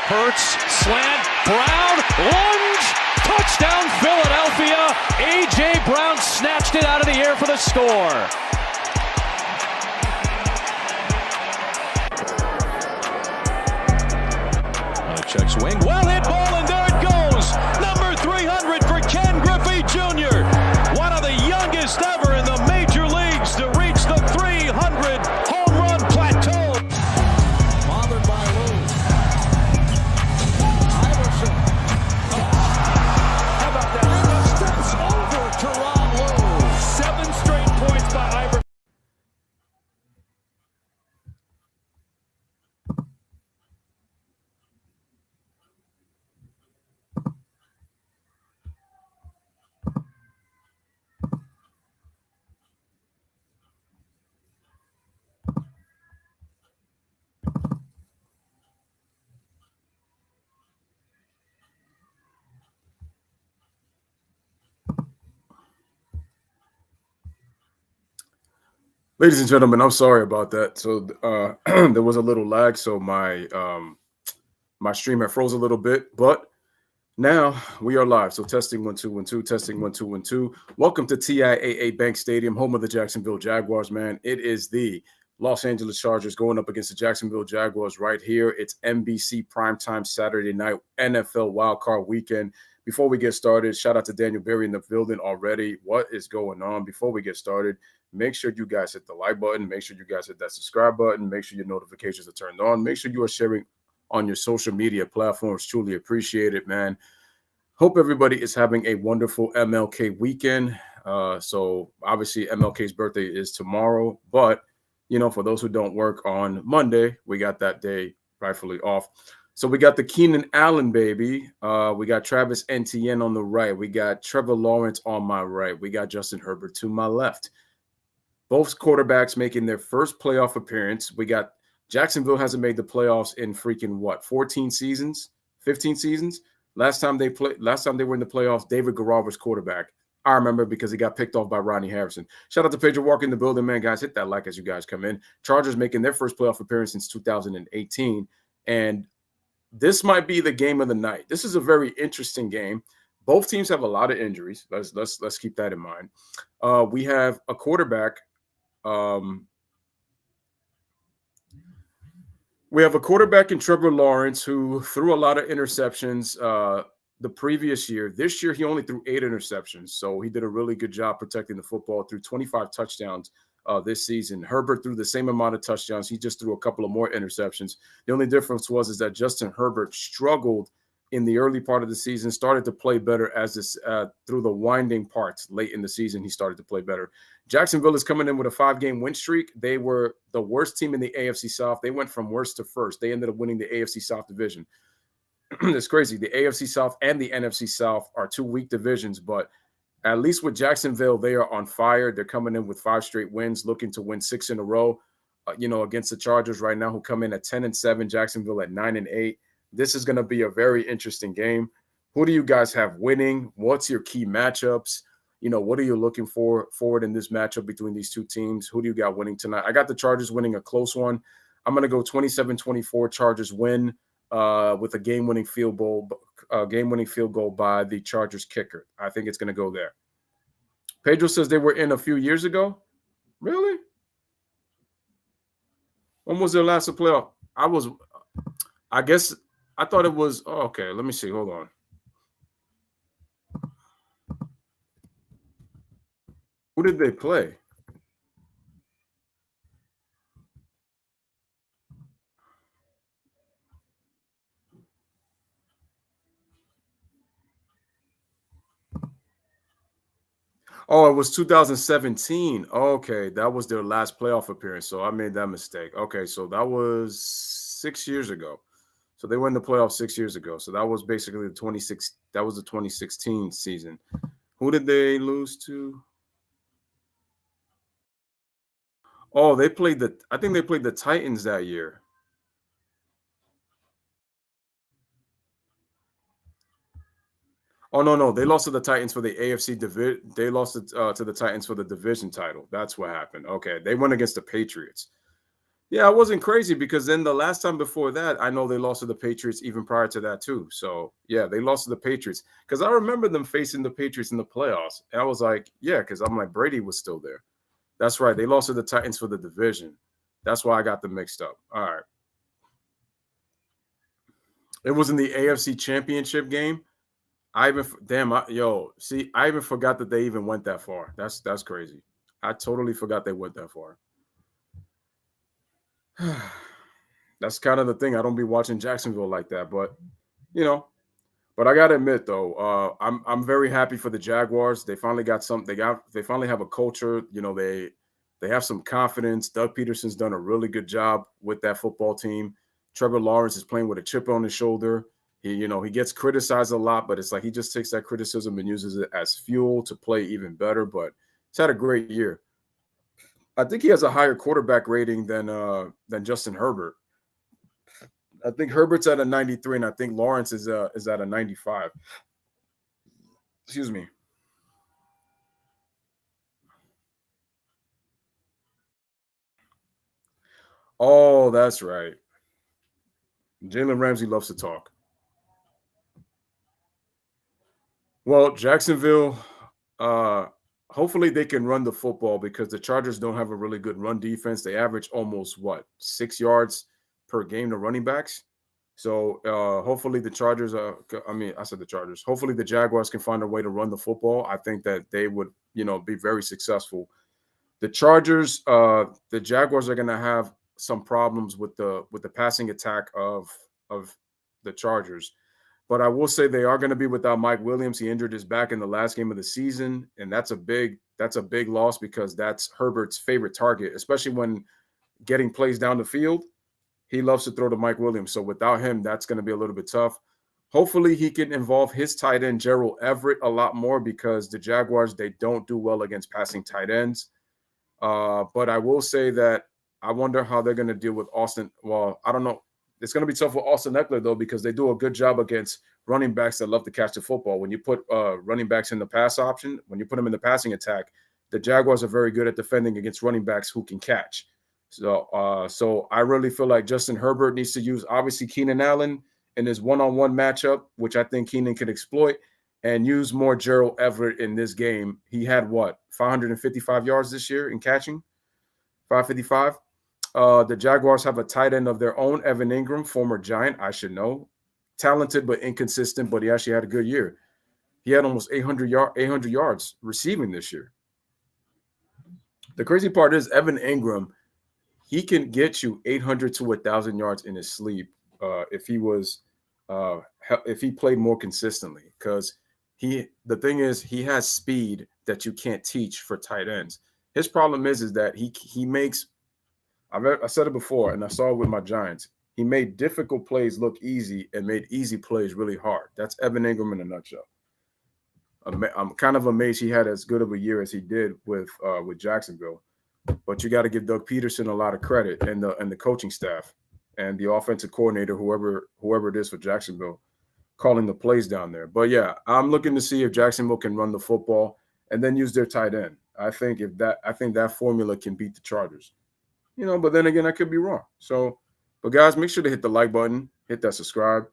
Hurts, slant, Brown, lunge, touchdown Philadelphia. A.J. Brown snatched it out of the air for the score. Check swing, well hit ball, and there it goes. Number 300 for Ken Griffey Jr., one of the youngest ever in the major leagues to reach the 300 home run plateau. Bothered by Lou. Iverson. How about that? Steps over to Rob Lou. 7 straight points by Iverson. Ladies and gentlemen, I'm sorry about that. So there was a little lag, so my stream had froze a little bit, but now we are live. So testing 1 2 1 2, testing 1 2 1 2. Welcome to TIAA Bank Stadium, home of the Jacksonville Jaguars. Man, it is the Los Angeles Chargers going up against the Jacksonville Jaguars right here. It's NBC primetime Saturday night NFL wildcard weekend. Before we get started, shout out to Daniel Berry in the building already. What is going on? Before we get started, make sure you guys hit the like button. Make sure you guys hit that subscribe button. Make sure your notifications are turned on. Make sure you are sharing on your social media platforms. Truly appreciate it, man. Hope everybody is having a wonderful MLK weekend. So obviously MLK's birthday is tomorrow, but you know, for those who don't work on Monday, we got that day rightfully off. So we got the Keenan Allen baby. We got Travis Etienne on the right. We got Trevor Lawrence on my right. We got Justin Herbert to my left. Both quarterbacks making their first playoff appearance. We got Jacksonville hasn't made the playoffs in freaking what, 14 seasons, 15 seasons. Last time they were in the playoffs, David Garrard was quarterback. I remember because he got picked off by Ronnie Harrison. Shout out to Pedro Walker in the building, man. Guys, hit that like as you guys come in. Chargers making their first playoff appearance since 2018, and this might be the game of the night. This is a very interesting game. Both teams have a lot of injuries. Let's keep that in mind. We have a quarterback. We have a quarterback in Trevor Lawrence who threw a lot of interceptions the previous year. This year, he only threw 8 interceptions. So he did a really good job protecting the football, threw 25 touchdowns this season. Herbert threw the same amount of touchdowns. He just threw a couple of more interceptions. The only difference was that Justin Herbert struggled in the early part of the season, started to play better as this through the winding parts late in the season. He started to play better. Jacksonville is coming in with a 5-game win streak. They were the worst team in the AFC South. They went from worst to first. They ended up winning the AFC South division. It's crazy. The AFC South and the NFC South are 2 weak divisions, but at least with Jacksonville, they are on fire. They're coming in with 5 straight wins, looking to win 6 in a row, against the Chargers right now, who come in at 10-7, Jacksonville at 9-8. This is going to be a very interesting game. Who do you guys have winning? What's your key matchups? What are you looking forward in this matchup between these two teams? Who do you got winning tonight? I got the Chargers winning a close one. I'm going to go 27-24 Chargers win with a game-winning field goal by the Chargers kicker. I think it's going to go there. Pedro says they were in a few years ago. Really? When was their last playoff? I thought it was. Oh, okay, let me see. Hold on. Who did they play? Oh, it was 2017. Okay, that was their last playoff appearance. So I made that mistake. Okay, so that was 6 years ago. So they went in the playoffs 6 years ago. So that was basically the 2016 season. Who did they lose to? Oh, I think they played the Titans that year. Oh, no. They lost to the Titans for the AFC division. They lost to the Titans for the division title. That's what happened. Okay. They went against the Patriots. Yeah, I wasn't crazy because then the last time before that, I know they lost to the Patriots even prior to that too. So yeah, they lost to the Patriots because I remember them facing the Patriots in the playoffs, and I was like, yeah, because I'm like Brady was still there. That's right. They lost to the Titans for the division. That's why I got them mixed up. All right, it was in the AFC Championship game. I even damn, see, I even forgot that they even went that far. That's crazy. I totally forgot they went that far. That's kind of the thing. I don't be watching Jacksonville like that, but you know, but I gotta admit though, I'm very happy for the Jaguars. They finally got some. They finally have a culture. You know, they have some confidence. Doug Peterson's done a really good job with that football team. Trevor Lawrence is playing with a chip on his shoulder. He gets criticized a lot, but it's like he just takes that criticism and uses it as fuel to play even better. But he's had a great year. I think he has a higher quarterback rating than Justin Herbert. I think Herbert's at a 93, and I think Lawrence is at a 95. Excuse me. Oh, that's right. Jalen Ramsey loves to talk. Well, Jacksonville, uh, hopefully they can run the football because the Chargers don't have a really good run defense. They average almost 6 yards per game to running backs. So hopefully the Chargers I mean, I said the Chargers. Hopefully the Jaguars can find a way to run the football. I think that they would, be very successful. The Jaguars are going to have some problems with the passing attack of the Chargers. But I will say they are going to be without Mike Williams. He injured his back in the last game of the season, and that's a big loss because that's Herbert's favorite target, especially when getting plays down the field. He loves to throw to Mike Williams. So without him, that's going to be a little bit tough. Hopefully he can involve his tight end, Gerald Everett, a lot more because the Jaguars, they don't do well against passing tight ends. But I will say that I wonder how they're going to deal with Austin. Well, I don't know. It's going to be tough with Austin Eckler, though, because they do a good job against running backs that love to catch the football. When you put running backs in the pass option, when you put them in the passing attack, the Jaguars are very good at defending against running backs who can catch. So I really feel like Justin Herbert needs to use, obviously, Keenan Allen in his one-on-one matchup, which I think Keenan could exploit, and use more Gerald Everett in this game. He had 555 yards this year in catching, 555. The Jaguars have a tight end of their own, Evan Ingram, former Giant, I should know. Talented but inconsistent, but he actually had a good year. He had almost 800 yards receiving this year. The crazy part is Evan Ingram, he can get you 800 to 1,000 yards in his sleep if he played more consistently. Because the thing is, he has speed that you can't teach for tight ends. His problem is that he makes. I said it before, and I saw it with my Giants. He made difficult plays look easy and made easy plays really hard. That's Evan Ingram in a nutshell. I'm kind of amazed he had as good of a year as he did with Jacksonville. But you got to give Doug Peterson a lot of credit and the coaching staff and the offensive coordinator, whoever it is for Jacksonville, calling the plays down there. But yeah, I'm looking to see if Jacksonville can run the football and then use their tight end. I think that formula can beat the Chargers. But then again, I could be wrong. So, but guys, make sure to hit the like button, hit that subscribe.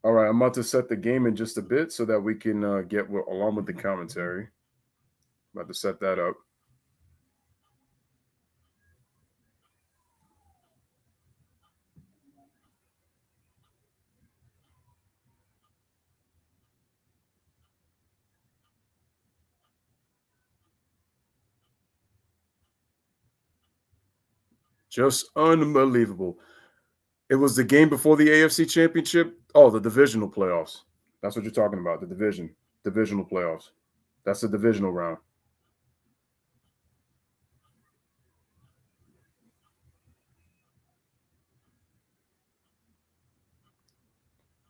All right, I'm about to set the game in just a bit so that we can get along with the commentary. About to set that up. Just unbelievable. It was the game before the AFC Championship. Oh, the divisional playoffs. That's what you're talking about. The divisional playoffs. That's the divisional round.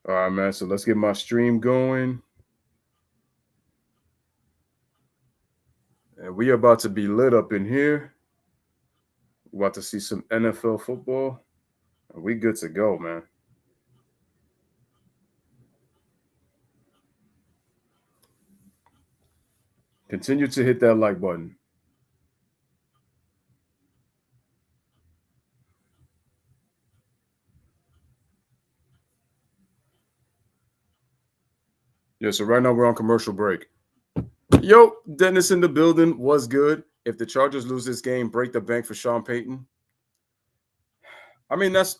All right, man. So let's get my stream going. And we are about to be lit up in here We're about to see some NFL football. We good to go, man. Continue to hit that like button. Yeah, so right now we're on commercial break. Yo, Dennis in the building. Was good. If the Chargers lose this game, break the bank for Sean Payton. That's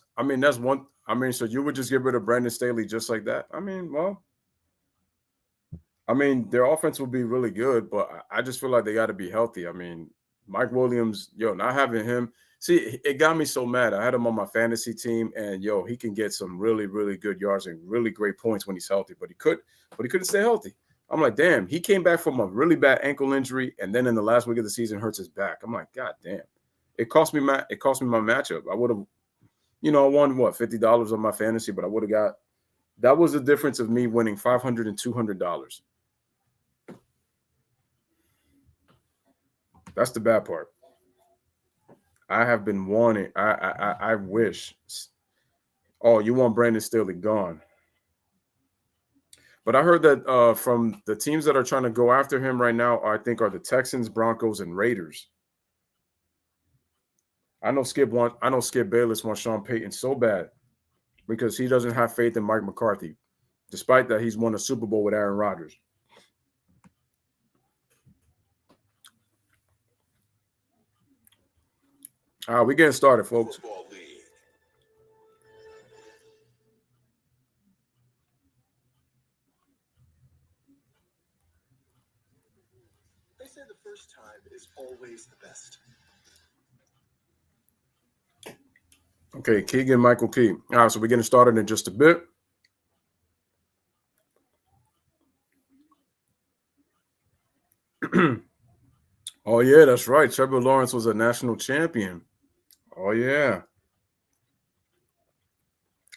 one. So you would just get rid of Brandon Staley just like that? Their offense will be really good, but I just feel like they got to be healthy. Mike Williams, not having him. See, it got me so mad. I had him on my fantasy team, and he can get some really, really good yards and really great points when he's healthy. But he couldn't stay healthy. I'm like, damn. He came back from a really bad ankle injury, and then in the last week of the season, hurts his back. I'm like, God damn. It cost me my matchup. I would have, I won $50 on my fantasy, but I would have got. That was the difference of me winning $500 and $200. That's the bad part. I have been wanting. I wish. Oh, you want Brandon Staley gone? But I heard that from the teams that are trying to go after him right now, I think are the Texans, Broncos, and Raiders. I know Skip Bayless wants Sean Payton so bad because he doesn't have faith in Mike McCarthy, despite that he's won a Super Bowl with Aaron Rodgers. All right, we're getting started, folks. They say the first time is always the best. Okay, Keegan Michael Key. All right, so we're getting started in just a bit. Oh, yeah, that's right. Trevor Lawrence was a national champion. Oh, yeah.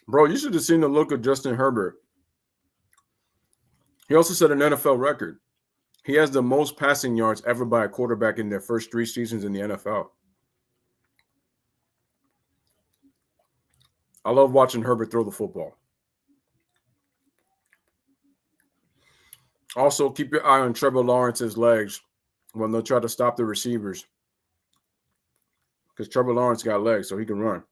Bro, you should have seen the look of Justin Herbert. He also set an NFL record. He has the most passing yards ever by a quarterback in their first 3 seasons in the NFL. I love watching Herbert throw the football. Also, keep your eye on Trevor Lawrence's legs when they'll try to stop the receivers. Because Trevor Lawrence got legs, so he can run.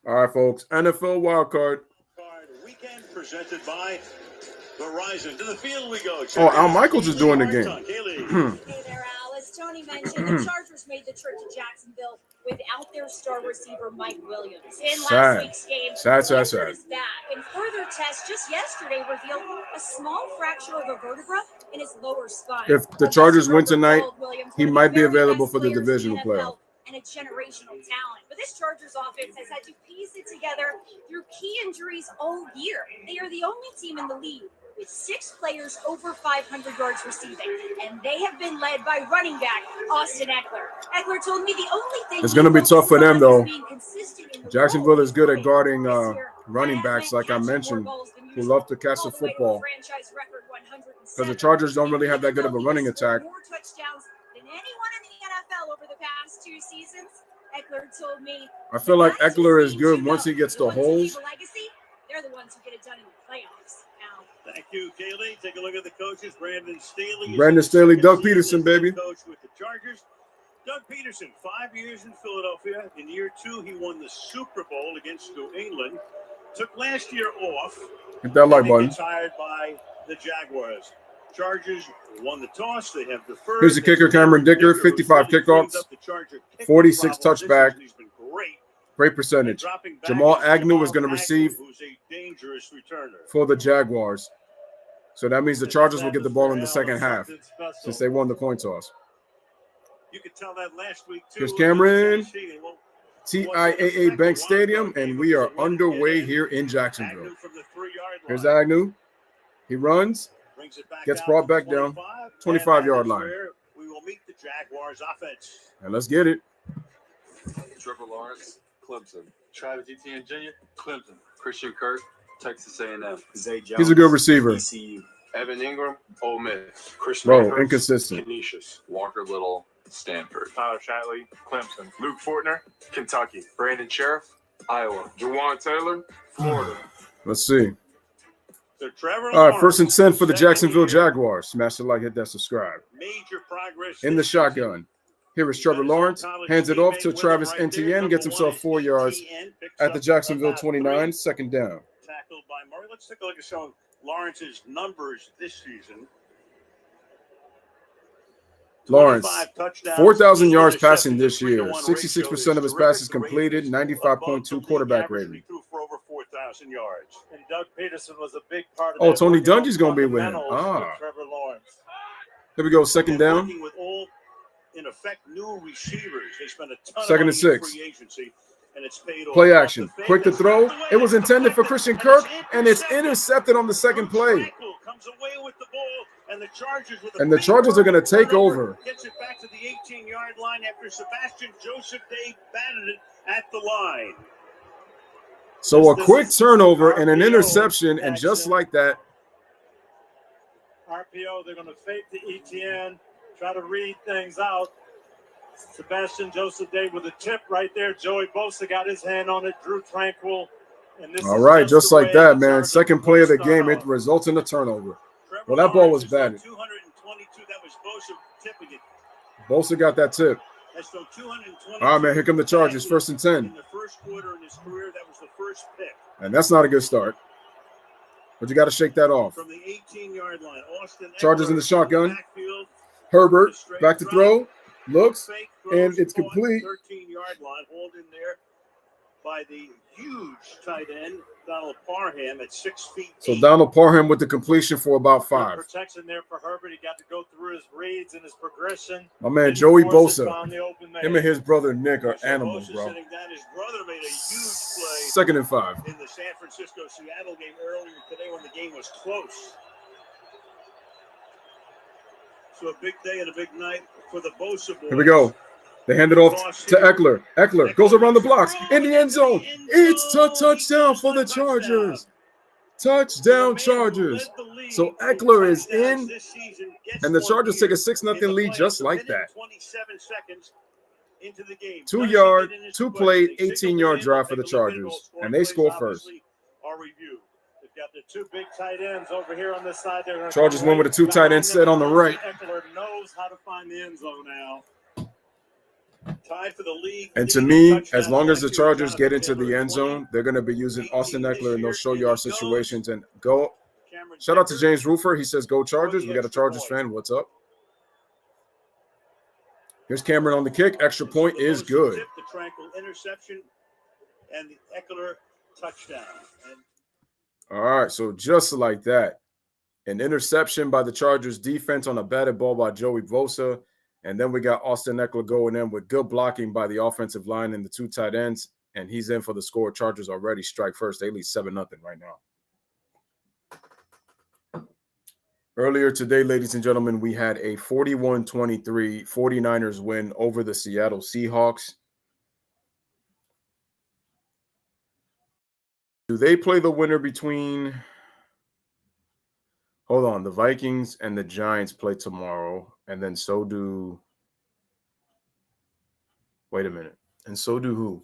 All right, folks. NFL wildcard. Weekend presented by Verizon. To the field we go. Oh, Al Michaels is doing the game. Hey there, Al. As Tony mentioned, the Chargers made the trip to Jacksonville without their star receiver, Mike Williams. In last week's game, Williams is back. And further tests just yesterday revealed a small fracture of a vertebra in his lower spine. If the Chargers win tonight, he might be available for the divisional playoff. And a generational talent. But this Chargers offense has had to piece it together through key injuries all year. They are the only team in the league with 6 players over 500 yards receiving, and they have been led by running back Austin Eckler. Eckler told me the only thing it's going to be tough for them, though. Jacksonville is good at guarding running backs, like I mentioned, who love to catch the football. Because the Chargers don't really have that good of a running attack. More touchdowns than anyone in the NFL over the past 2 seasons. Eckler told me. I feel like Eckler is good once he gets the holes. They're the ones who get it done in the playoffs. Thank you, Kaylee. Take a look at the coaches. Brandon Staley, Doug Peterson, baby. Coach with the Chargers. Doug Peterson, 5 years in Philadelphia. In year 2, he won the Super Bowl against New England. Took last year off. Hit that like button. Retired by the Jaguars. Chargers won the toss. They have deferred. Here's the kicker, Cameron Dicker, 55 kickoffs, 46 touchback. He's been great. Great percentage. Jamal Agnew is going to receive for the Jaguars. So that means the Chargers will get the ball in the second half since they won the coin toss. You could tell that last week too. Here's Cameron, TIAA Bank Stadium, and we are underway here in Jacksonville. Here's Agnew. He runs, gets brought back down, 25-yard line. We will meet the Jaguars offense. And let's get it. Trevor Lawrence, Clemson. Travis Etienne Jr., Clemson. Christian Kirk, Texas A&M. Zay Jones. He's a good receiver. ECU. Evan Ingram, Ole Miss. Chris Bro, Rivers, inconsistent. Canisius. Walker Little, Stanford. Tyler Shatley, Clemson. Luke Fortner, Kentucky. Brandon Sheriff, Iowa. Juwan Taylor, Florida. Let's see. So Trevor All right, Lawrence, first and 10 for the second Jacksonville year, Jaguars. Smash the like, hit that subscribe. Major progress In the this season. shotgun. Here is Trevor Lawrence. Hands it off to Travis Etienne. Gets himself 4 yards at the Jacksonville 29. Second down. Tackled by Murray. Let's take a look at some of Lawrence's numbers this season. Lawrence, 25 touchdowns, 4,000 yards 8 passing interceptions, this year. 3-to-1 ratio 66% is of his terrific. passes The completed. Ravens 95.2 quarterback above the league average, and rating. he threw for over 4,000 yards. And Doug Peterson was a big part of Oh, that. Tony working on Dungy's gonna be with him. fundamentals with Ah. Trevor Lawrence. Here we go. Second And down. working with all, in effect, new receivers. They spent a ton Second of and money in 6. free agency, and it's paid off. Play Off action. the fake, Quick to it's throw. knocked away, It was it's intended for deflected, Christian and Kirk, it's and it's intercepted on the second play. Tranquil comes away with the ball, and the Chargers with a And the big Chargers are going to take turnover, over. Gets it back to the 18-yard line after Sebastian Joseph Day batted it at the line. So a This quick is turnover and an RPO interception, and just action. like that, RPO, they're going to fake the ETN, try to read things out. Sebastian Joseph Day with a tip right there. Joey Bosa got his hand on it. Drew Tranquil. And this all is right, just the like way that, the man. Chargers Second are play of the gonna start game, it off. results in a turnover. Trevor Well, that ball was Lawrence has batted. thrown 222. That was Bosa tipping it. Bosa got that tip. Has thrown 222. All right, man, here come the Chargers, passes first and 10. In the first quarter in his career, that was the first pick. And that's not a good start. But you got to shake that off. From the 18-yard line, Austin Chargers in the Eckler shotgun. backfield, Herbert, straight back to drop, throw. Looks, fake, and throws, it's caught, complete. 13-yard line, hauled in there by the huge tight end, Donald Parham, at 6 feet. So 8. Donald Parham with the completion for about Good 5. protection there for Herbert. He got to go through his reads and his progression. My man Didn't Joey force it, Bosa, found the open man. him and his brother Nick are So animals, Bosa bro. sitting down. His brother made a huge play Second and 5. in the San Francisco-Seattle game earlier today when the game was close. So a big day and a big night for the Bosa boys. Here we go. They hand it off to Eckler. Eckler goes around the blocks in the end zone. It's a touchdown for the Chargers. Touchdown Chargers. So Eckler is in, and the Chargers take a 6-0 lead just like that. 27 seconds into the game. 2-yard, 2-play, 18-yard drive for the Chargers, and they score first. Our review. They've got the two big tight ends over here on this side. They're gonna Chargers come went with right a 2 tight end behind set them. on the right. Eckler knows how to find the end zone now. Tied for the league. And to leading me, touchdown as long as the record, Chargers get Jonathan into the Taylor, end zone, they're going to be using Austin Eckler in those show This yard year, situations. And go. Cameron Shout out to Decker. James Roofer. He says, go Chargers. We got a Chargers fan. What's up? Here's Cameron on the kick. Extra point The is Bosa good. tip, the Tranquil interception, and the Eckler touchdown. And All right. So just like that, an interception by the Chargers defense on a batted ball by Joey Bosa. And then we got Austin Eckler going in with good blocking by the offensive line and the 2 tight ends. And he's in for the score. Chargers already strike first. They lead 7-0 right now. Earlier today, ladies and gentlemen, we had a 41-23 49ers win over the Seattle Seahawks. Do they play the winner between... Hold on. The Vikings and the Giants play tomorrow. And then so do... Wait a minute. And so do who?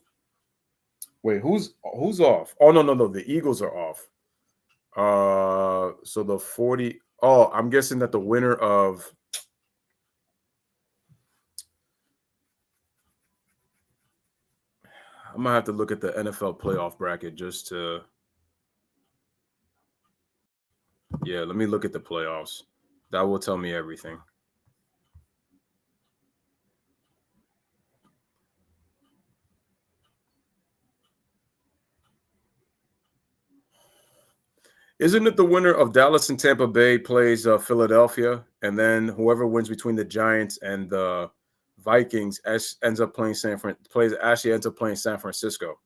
Wait, who's off? Oh, no. The Eagles are off. So the 40... Oh, I'm guessing that the winner of... I'm going to have to look at the NFL playoff bracket just to... Yeah, let me look at the playoffs. That will tell me everything. Isn't it the winner of Dallas and Tampa Bay plays Philadelphia, and then whoever wins between the Giants and the Vikings ends up playing San Francisco.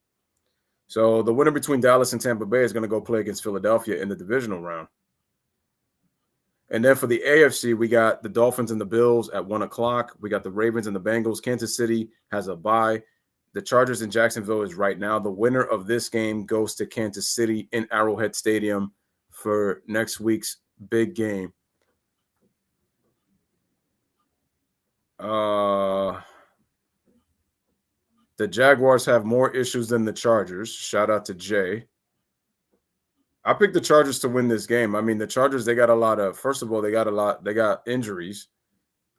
So the winner between Dallas and Tampa Bay is going to go play against Philadelphia in the divisional round. And then for the AFC, we got the Dolphins and the Bills at 1:00. We got the Ravens and the Bengals. Kansas City has a bye. the Chargers in Jacksonville is right now. The winner of this game goes to Kansas City in Arrowhead Stadium for next week's big game. The Jaguars have more issues than the Chargers. Shout out to Jay. I picked the Chargers to win this game. I mean, the Chargers, they got a lot of, first of all, they got injuries.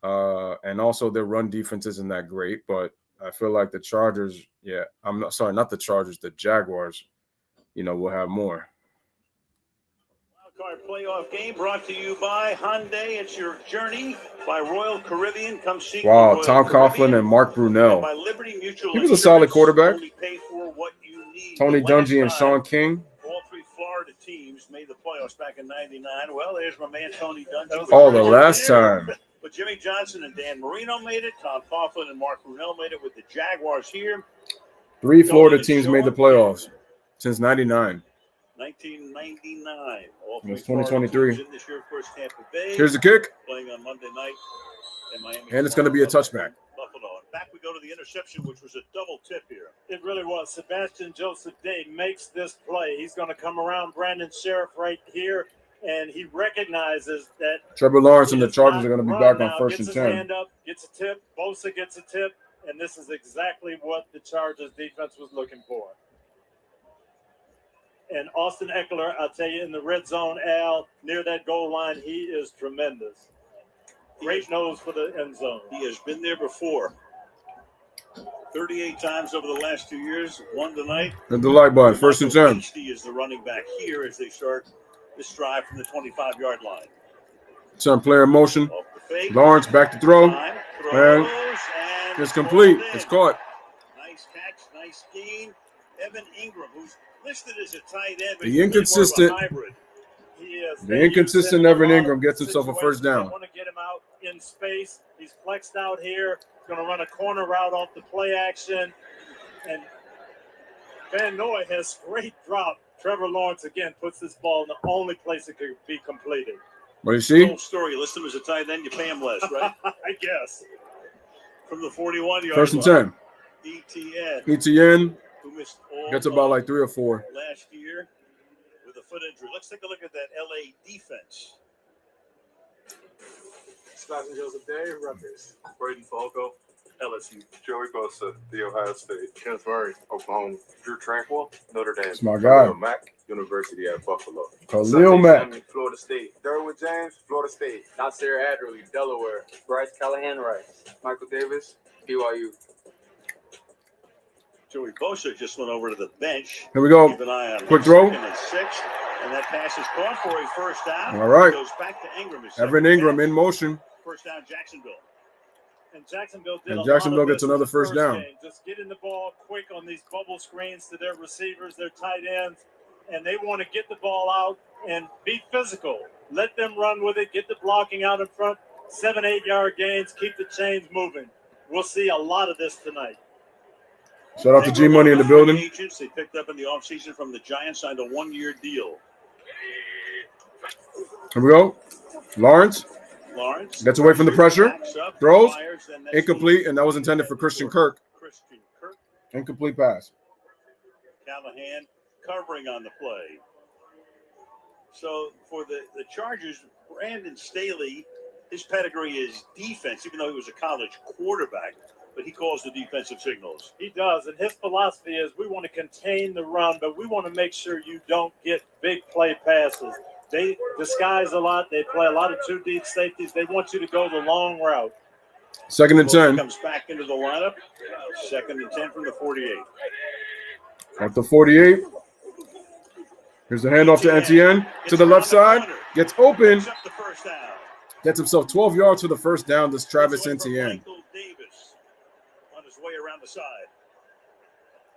And also their run defense isn't that great, but I feel like the Chargers, not the Chargers, the Jaguars, will have more. Wildcard playoff game brought to you by Hyundai. It's your journey by Royal Caribbean. Come see Wow, Tom Coughlin and Mark Brunell. By Liberty Mutual. He was a solid quarterback. Only pay for what you need. Tony Dungy and Sean King. All three Florida teams made the playoffs back in '99. Well, there's my man Tony Dungy. Oh, the last time. But Jimmy Johnson and Dan Marino made it. Tom Coughlin and Mark Brunell made it with the Jaguars here. 3 Florida teams made the playoffs since '99. 1999. It was 2023. This year, of course, Tampa Bay. Here's the kick. Playing on Monday night. In Miami, and it's going to be a touchback. Buffalo. And back we go to the interception, which was a double tip here. It really was. Sebastian Joseph Day makes this play. He's going to come around Brandon Sheriff right here, and he recognizes that Trevor Lawrence and the Chargers are going to be back on 1st and 10. Gets his hand up, gets a tip. Bosa gets a tip, and this is exactly what the Chargers defense was looking for. And Austin Eckler, I'll tell you, in the red zone, Al, near that goal line, he is tremendous. Great nose for the end zone. He has been there before. 38 times over the last 2 years, one tonight. And the light button, 1st and 10. He is the running back here as they start this drive from the 25-yard line. Some player in motion. Lawrence back to throw. And it's complete. It's caught. Nice catch, nice gain. Evan Ingram, who's listed as a tight end, but the inconsistent Evan Ingram gets himself a first down. I want to get him out in space. He's flexed out here. Going to run a corner route off the play action. And Van Noy has great drop. Trevor Lawrence, again, puts this ball in the only place it could be completed. What do you see? Whole story. You list him as a tight end, you pay him less, right? I guess. From the 41-yard 1st and 10. ETN who missed all gets about like 3 or 4. last year with a foot injury. Let's take a look at that LA defense. Sebastian Joseph Day, Rutgers. Braden Falco, LSU. Joey Bosa, The Ohio State. Kenneth Murray, Oklahoma. Drew Tranquil, Notre Dame. That's my guy. Khalil Mack, University at Buffalo. Khalil Mack. Florida State. Derwin James, Florida State. Nasir Adderley, Delaware. Bryce Callahan, Rice. Michael Davis, BYU. Joey Bosa just went over to the bench. Here we go. Keep an eye on Quick throw. 2nd and 6, and that pass is caught for a first down. All right. It goes back to Ingram. Evan Ingram in motion. First down, Jacksonville. And Jacksonville gets another first down. Game. Just getting the ball quick on these bubble screens to their receivers, their tight ends, and they want to get the ball out and be physical. Let them run with it, get the blocking out in front, 7-8 yard gains, keep the chains moving. We'll see a lot of this tonight. Shout out to G Money in the building. Agents they picked up in the offseason from the Giants, signed a 1-year deal. Here we go. Lawrence gets away from the pressure, throws, incomplete, and that was intended for Christian Kirk. Incomplete pass. Callahan covering on the play. So for the Chargers, Brandon Staley, his pedigree is defense, even though he was a college quarterback, but he calls the defensive signals. He does, and his philosophy is we want to contain the run, but we want to make sure you don't get big play passes. They disguise a lot. They play a lot of 2 deep safeties. They want you to go the long route. 2nd and 10. Comes back into the lineup. 2nd and 10 from the 48. At the 48. Here's the handoff to NTN to the left side. Gets open. Gets himself 12 yards to the first down. This Travis Etienne. Davis on his way around the side.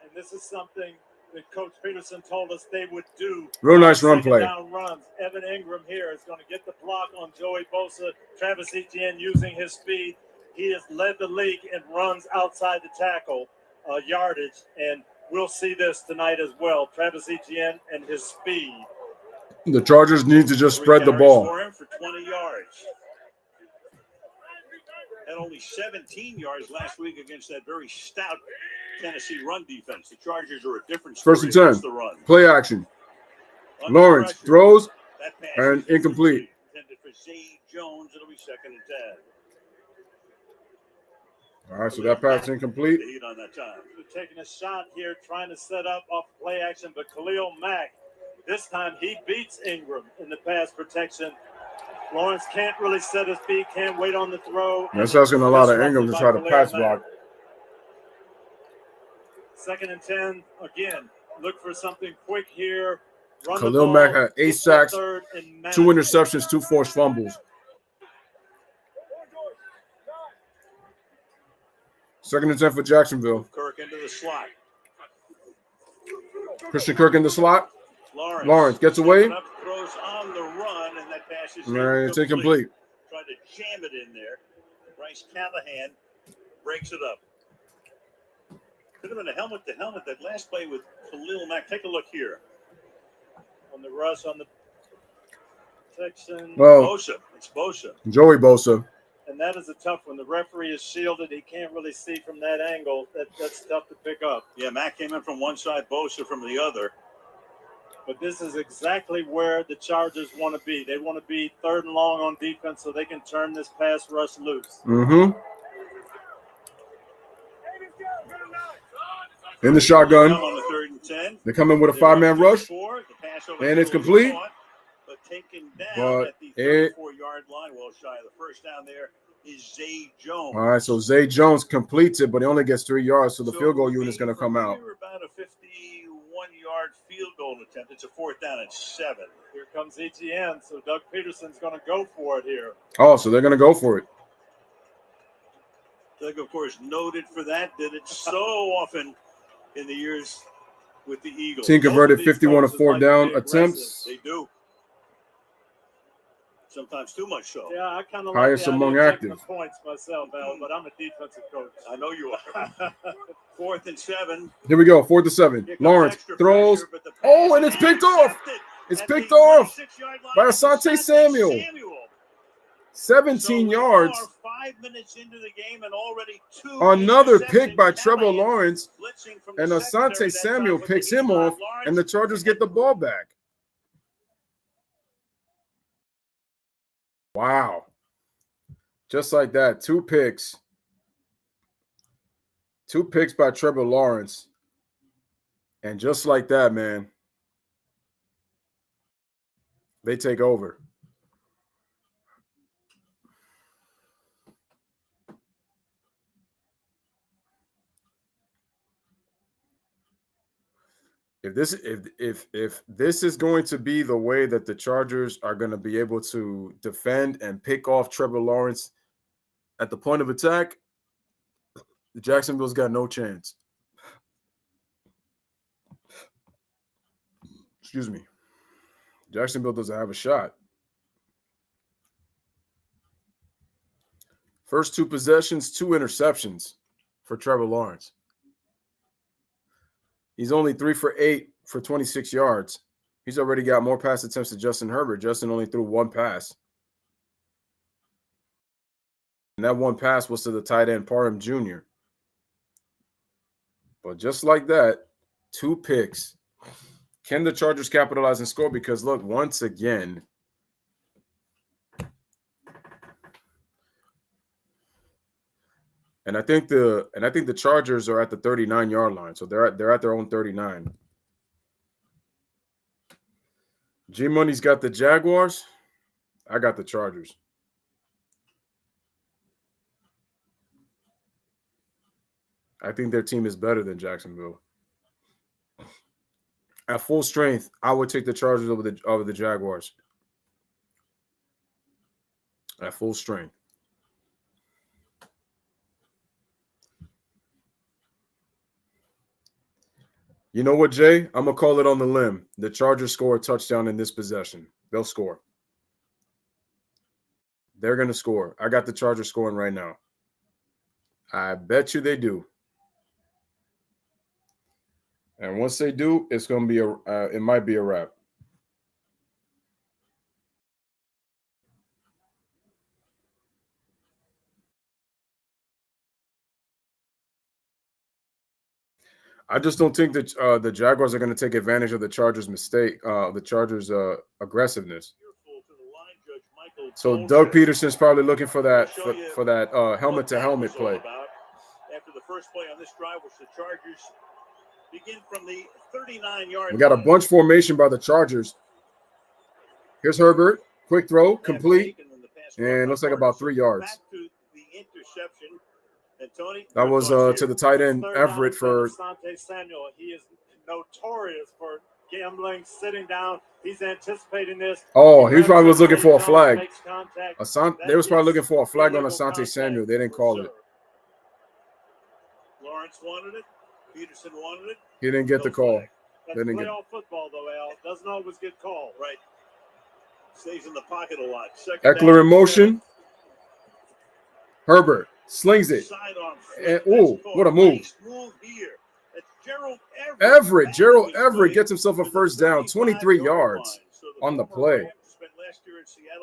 And this is something that Coach Peterson told us they would do. Real nice run play. Down runs. Evan Ingram here is going to get the block on Joey Bosa. Travis Etienne using his speed. He has led the league in runs outside the tackle yardage, and we'll see this tonight as well. Travis Etienne and his speed. The Chargers need to just spread the ball. For him for 20 yards. had only 17 yards last week against that very stout Tennessee run defense. The Chargers are a different story First and 10. against the run. Play action. Under Lawrence pressure. throws That pass and is incomplete. Intended for Zay Jones. It'll be 2nd and 10. All right, so that pass incomplete. The heat on that time. They're taking a shot here, trying to set up off play action, but Khalil Mack, this time he beats Ingram in the pass protection. Lawrence can't really set his feet, can't wait on the throw. That's asking a lot of Ingram to try to Khalil pass Mack. block. 2nd and 10. Again, look for something quick here. Run the Khalil ball, Mack had 8 get to sacks, 3rd and 2 manage. interceptions, 2 forced fumbles. 2nd and 10 for Jacksonville. Kirk into the slot. Christian Kirk in the slot. Lawrence gets away. Up, throws on the run, and that pass is It's incomplete. Tried to jam it in there. Bryce Callahan breaks it up. Could have been a helmet to helmet. That last play with Khalil Mack. Take a look here. On the rush, on the protection. Well, Bosa. It's Bosa. Joey Bosa. And that is a tough one. The referee is shielded. He can't really see from that angle. That's tough to pick up. Yeah, Mack came in from one side, Bosa from the other. But this is exactly where the Chargers want to be. They want to be 3rd and long on defense so they can turn this pass rush loose. Mm-hmm. In the shotgun. On the 3rd and 10. They come in with a 5-man rush. And it's complete. But taken down But at the 34-yard line. Well shy of the first down there is Zay Jones. All right, so Zay Jones completes it, but he only gets 3 yards, so the field goal unit is going to come out. We're about a 51-yard field goal attempt. It's a 4th down and 7. Here comes ETN, so Doug Peterson's going to go for it here. Oh, so they're going to go for it. Doug, of course, noted for that. Did it so often in the years with the Eagles. Team converted 51 of coaches 4 like to down be aggressive. attempts. They do. Sometimes too much so. Yeah, I kind of Highest like the among idea of checking active. the points myself, Al, but I'm a defensive coach. I know you are. 4th and 7. Here we go, 4th to 7. Here comes Lawrence extra throws. pressure, but the pass Oh, and is it's picked off. intercepted It's at picked the off 26-yard line. by It's Asante Samuel. 17 So we yards. are 5 minutes into the game and already 2 Another interceptions. pick by Trevor Callahan Lawrence. blitzing from the And secondary Asante that Samuel time, but picks he's him not. off, Lawrence and the Chargers get the ball back. Wow. Just like that, 2 picks. 2 picks by Trevor Lawrence. And just like that, man, they take over. If this is going to be the way that the Chargers are going to be able to defend and pick off Trevor Lawrence at the point of attack, Jacksonville's got no chance. Excuse me. Jacksonville doesn't have a shot. First 2 possessions, 2 interceptions for Trevor Lawrence. He's only 3 for 8 for 26 yards. He's already got more pass attempts than Justin Herbert. Justin only threw 1 pass. And that 1 pass was to the tight end, Parham Jr. But just like that, 2 picks. Can the Chargers capitalize and score? Because look, once again, and I think the Chargers are at the 39-yard line, so they're at their own 39. G Money's got the Jaguars. I got the Chargers. I think their team is better than Jacksonville. At full strength, I would take the Chargers over the Jaguars. At full strength. You know what, Jay? I'm going to call it on the limb. The Chargers score a touchdown in this possession. They'll score. They're going to score. I got the Chargers scoring right now. I bet you they do. And once they do, it's going to be it might be a wrap. I just don't think that the Jaguars are going to take advantage of the Chargers' mistake, the Chargers' aggressiveness. So Doug Peterson's probably looking for that helmet to helmet play. After the first play on this drive, which the Chargers begin from the 39-yard line. We got a bunch formation by the Chargers. Here's Herbert, quick throw, complete, and looks like about 3 yards. Back to the interception. And Tony, that was to the tight end Everett for Asante Samuel. He is notorious for gambling, sitting down. He's anticipating this. Oh, he probably was looking for a flag. They was probably looking for a flag on Asante Samuel. They didn't call it. Lawrence wanted it. Peterson wanted it. He didn't get the call. That's playoff football, though, Al. Doesn't always get called. Right. Stays in the pocket a lot. Eckler in motion. Herbert slings it. And, ooh, what a move. Nice move here. Gerald Everett gets himself a first down, 23 yards on the play.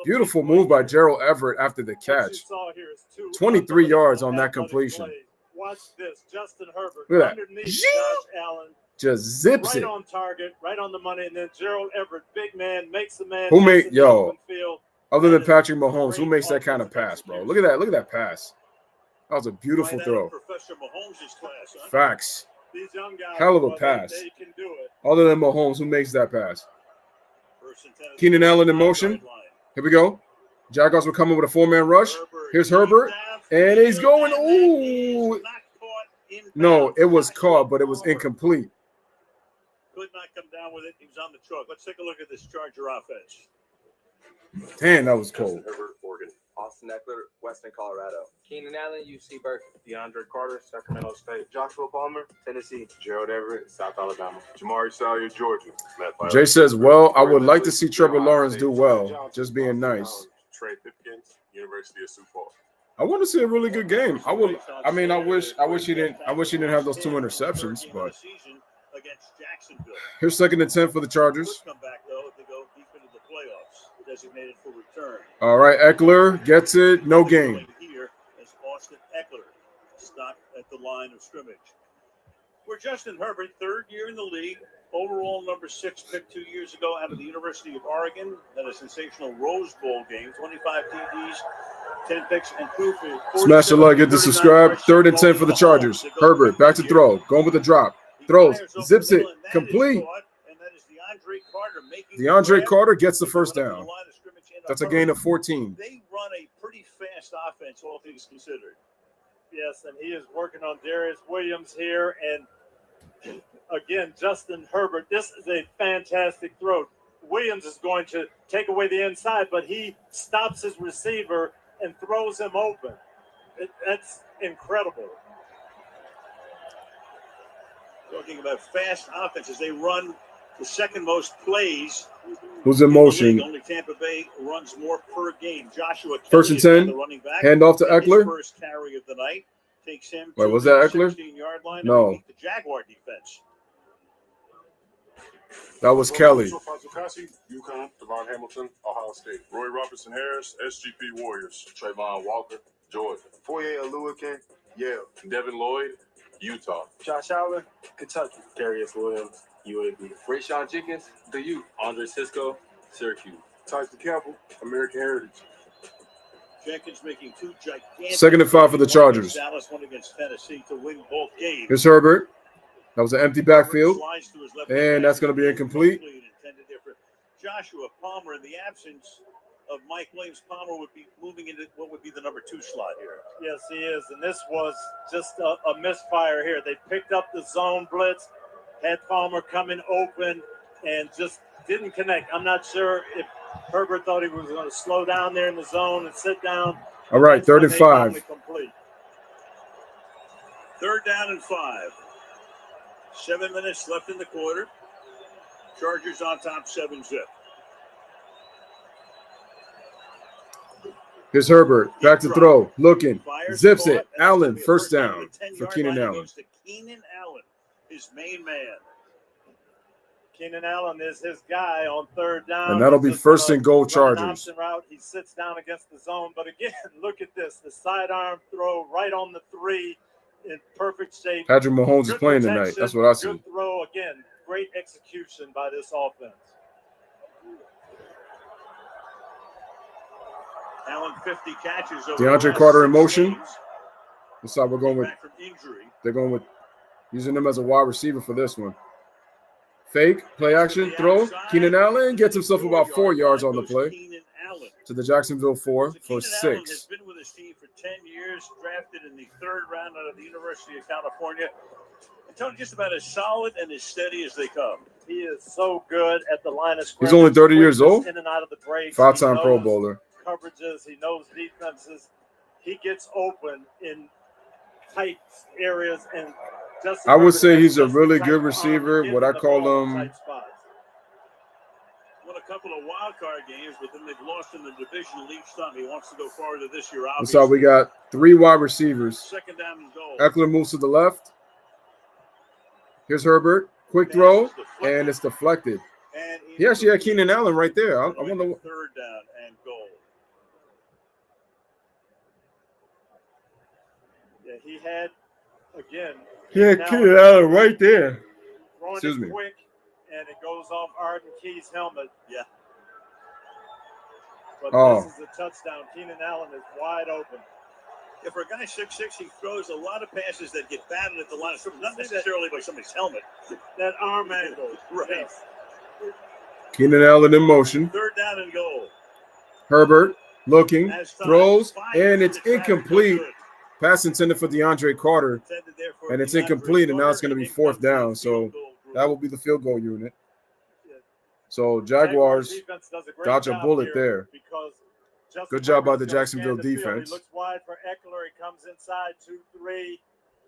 Beautiful move by Gerald Everett after the catch. 23 yards on that completion. Watch this, Justin Herbert. Look at that. Underneath Josh Allen. Just zips right it. On target, right on the money, and then Gerald Everett, big man, makes the man. Who made other than Patrick Mahomes, who makes that kind of pass, bro? Look at that. Look at that pass. That was a beautiful throw. Facts. These young guys, hell of a pass. They can do it. Other than Mahomes, who makes that pass? Keenan Allen in motion. Here we go. Jaguars were coming with a 4-man rush. Here's Herbert. And he's going, ooh. No, it was caught, but it was incomplete. Could not come down with it. He was on the chalk. Let's take a look at this Charger offense. Damn, that was cold. Herbert, Oregon. Austin Eckler, Western Colorado. Keenan Allen, UC Berkeley. DeAndre Carter, Sacramento State. Joshua Palmer, Tennessee. Gerald Everett, South Alabama. Jamari Salyer, Georgia. Jay says, well, I would like to see Trevor Lawrence do well. Just being nice. Trey Pipkins, University of Sioux Falls. I want to see a really good game. I wish he didn't have those 2 interceptions, but against Jacksonville. Here's 2nd and 10 for the Chargers. Come back though to go deep into the playoffs. Designated for return. All right, Eckler gets it. No gain. Here is Austin Eckler, stopped at the line of scrimmage. We're Justin Herbert, 3rd year in the league, overall number 6 pick 2 years ago out of the University of Oregon. Had a sensational Rose Bowl game, 25 TDs, 10 picks, and threw for smash the like, hit the subscribe. 3rd and 10 for the Chargers. Herbert back to throw, going with the drop, throws, zips it, complete. DeAndre Carter gets the first down. That's a gain of 14. They run a pretty fast offense, all things considered. Yes, and he is working on Darius Williams here. And again, Justin Herbert, this is a fantastic throw. Williams is going to take away the inside, but he stops his receiver and throws him open. That's incredible. Talking about fast offenses, they run the 2nd most plays. Who's in motion? Only Tampa Bay runs more per game. Joshua 1st and 10. The running back. Hand off to Eckler. First carry of the night takes him. Wait, was that Eckler? 16-yard line. No. The Jaguar defense. That was Kelly. UConn, Devon Hamilton, Ohio State. Roy Robertson Harris, SGP Warriors. Trayvon Walker, Georgia. Foye Oluwakin, Yale. Devin Lloyd, Utah. Josh Allen, Kentucky. Darius Williams, UAB. Rayshawn Jenkins, the U. Andre Cisco, Syracuse. Tyson Campbell, American Heritage. Jenkins making 2 gigantic. 2nd and 5 for the Chargers. Dallas won against Tennessee to win both games. Here's Herbert. That was an empty backfield, and that's going to be incomplete. Joshua Palmer, in the absence of Mike Williams, Palmer would be moving into what would be the number 2 slot here. Yes, he is, and this was just a misfire here. They picked up the zone blitz, had Palmer coming open, and just didn't connect. I'm not sure if Herbert thought he was going to slow down there in the zone and sit down. All right, 3rd and 5. 3rd down and 5. 7 minutes left in the quarter. Chargers on top 7-zip. Here's Herbert, back to throw, looking, zips it. Allen, first down for Keenan Allen. Keenan Allen, his main man. Keenan Allen is his guy on 3rd down. And that'll be 1st and goal Chargers. Route. He sits down against the zone. But again, look at this. The sidearm throw right on the 3. in perfect shape. Patrick Mahomes is Good playing tonight. protection, That's what I see. Good throw again. Great execution by this offense. Allen 50 catches over DeAndre the last Carter in 6 motion. games. That's how we're going with. Back from injury. They're going with using him as a wide receiver for this one. Fake, play action, throw. Keenan Allen gets himself about 4 yards on the play. To the Jacksonville 4 for Keenan 6. Allen has been with his team for 10 years, drafted in the 3rd round out of the University of California. And Tony, just about as solid and as steady as they come. He is so good at the line of scrimmage. He's only 30 years old. In and out of the breaks. 5-time Pro Bowler. Coverages. He knows defenses. He gets open in tight areas. And I would say he's a really good receiver. What I call him. Won a couple of wild card games, but then they've lost in the division each time. He wants to go farther this year. So we got 3 wide receivers. Second down and goal. Eckler moves to the left. Here's Herbert. Quick throw, and it's deflected. He actually had Keenan Allen right there. I wonder. 3rd down and goal. Yeah, he had, again. He had Keenan Allen right there. Excuse me. Quick, and it goes off Arden Key's helmet. Yeah. But this is a touchdown. Keenan Allen is wide open. Yeah, for a guy 6'6", he throws a lot of passes that get batted at the line of scrimmage, not necessarily by somebody's helmet. That arm angle. Right. Yes. Keenan Allen in motion. 3rd down and goal. Herbert looking, throws, and it's incomplete. Pass intended for DeAndre Carter, and it's incomplete, and now it's going to be 4th down. So that will be the field goal unit. So Jaguars dodge a bullet there. Good job by the Jacksonville defense. He looks wide for Eckler. He comes inside 2-3,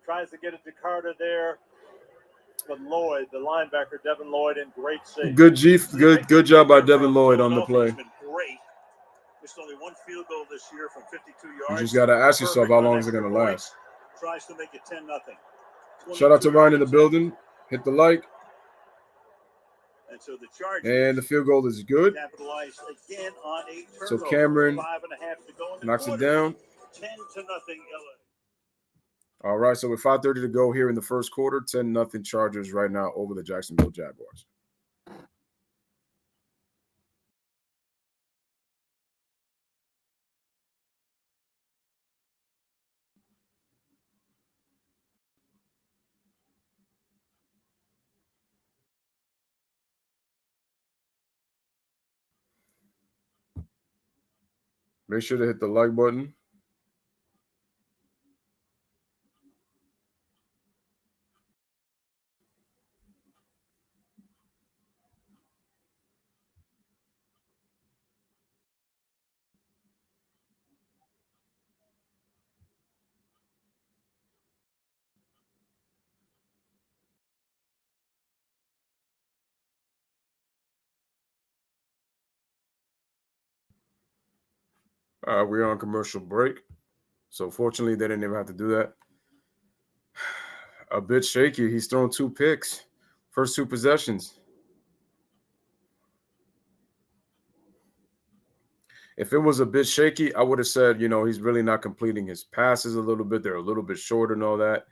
tries to get it to Carter there. But Lloyd, the linebacker, Devin Lloyd, in great shape. Good job by Devin Lloyd on the play. Great. Missed only 1 field goal this year from 52 yards. You just got to ask yourself, how long is it going to last? Tries to make it 10-0. Shout out to Ryan in the building. Hit the like. And so the Chargers. And the field goal is good. Capitalized again on a turnover. So Cameron 5.5 to go in the knocks quarter. it down. 10-0 LA. All right, so with 5:30 to go here in the first quarter, 10-0 Chargers right now over the Jacksonville Jaguars. Make sure to hit the like button. We're on commercial break. So fortunately, they didn't even have to do that. A bit shaky. He's thrown 2 picks. First 2 possessions. If it was a bit shaky, I would have said, he's really not completing his passes a little bit. They're a little bit short and all that.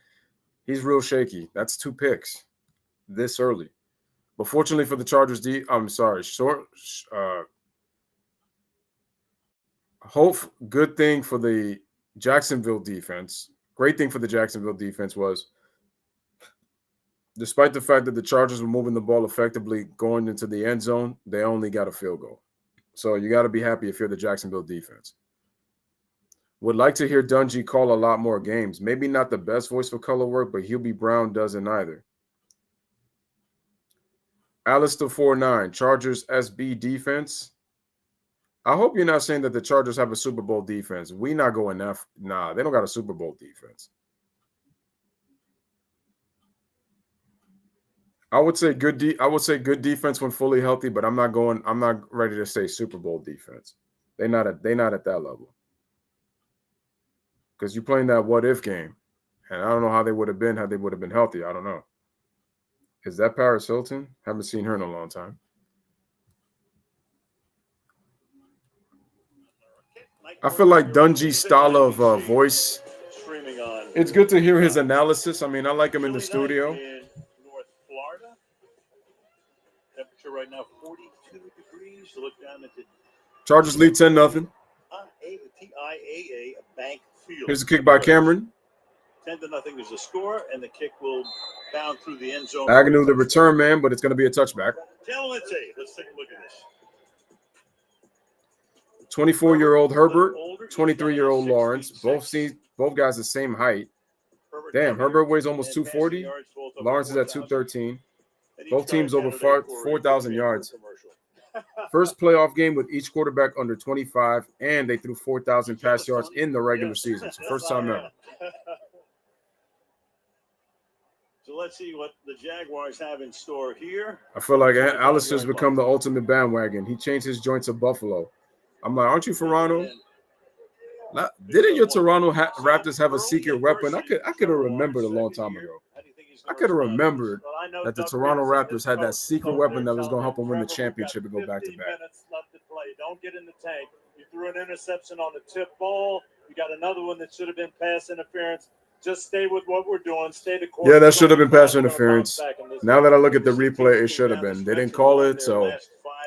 He's real shaky. That's 2 picks this early. But fortunately for the Chargers, good thing for the Jacksonville defense. Great thing for the Jacksonville defense was, despite the fact that the Chargers were moving the ball effectively going into the end zone, they only got a field goal. So you got to be happy if you're the Jacksonville defense. Would like to hear Dungy call a lot more games. Maybe not the best voice for color work, but Hubie Brown doesn't either. Alistair 49, Chargers SB defense. I hope you're not saying that the Chargers have a Super Bowl defense. We not going that. Nah, they don't got a Super Bowl defense. I would say good defense when fully healthy, but I'm not ready to say Super Bowl defense. They not at that level. Because you're playing that what if game. And I don't know how they would have been had they would have been healthy. I don't know. Is that Paris Hilton? Haven't seen her in a long time. I feel like Dungy's style of voice It's good to hear his analysis. I mean, I like him in the Chilly studio. night in North Florida. Temperature right now 42 degrees. Look down at the Chargers lead 10-0. TIAA Bank Field. Here's a kick by Cameron. 10-0 is the score, and the kick will bound through the end zone. Agnew, the return man, but it's going to be a touchback. Let's take a look at this. 24-year-old Herbert, 23-year-old Lawrence. Both guys the same height. Damn, Herbert weighs almost 240. Lawrence is at 213. Both teams over 4,000 yards. First playoff game with each quarterback under 25, and they threw 4,000 pass yards in the regular season. So first time ever. So let's see what the Jaguars have in store here. I feel like Alistair's become the ultimate bandwagon. He changed his joint to Buffalo. I'm like, aren't you Toronto? Didn't your Toronto Raptors have a secret weapon? I could have remembered a long time ago. I could have remembered that the Toronto Raptors had that secret weapon that was going to help them win the championship and go back to back. Minutes left to play. Don't get in the tank. You threw an interception on the tip ball. You got another one that should have been pass interference. Just stay with what we're doing. Stay the course. Yeah, that should have been pass interference. Now that I look at the replay, it should have been. They didn't call it, so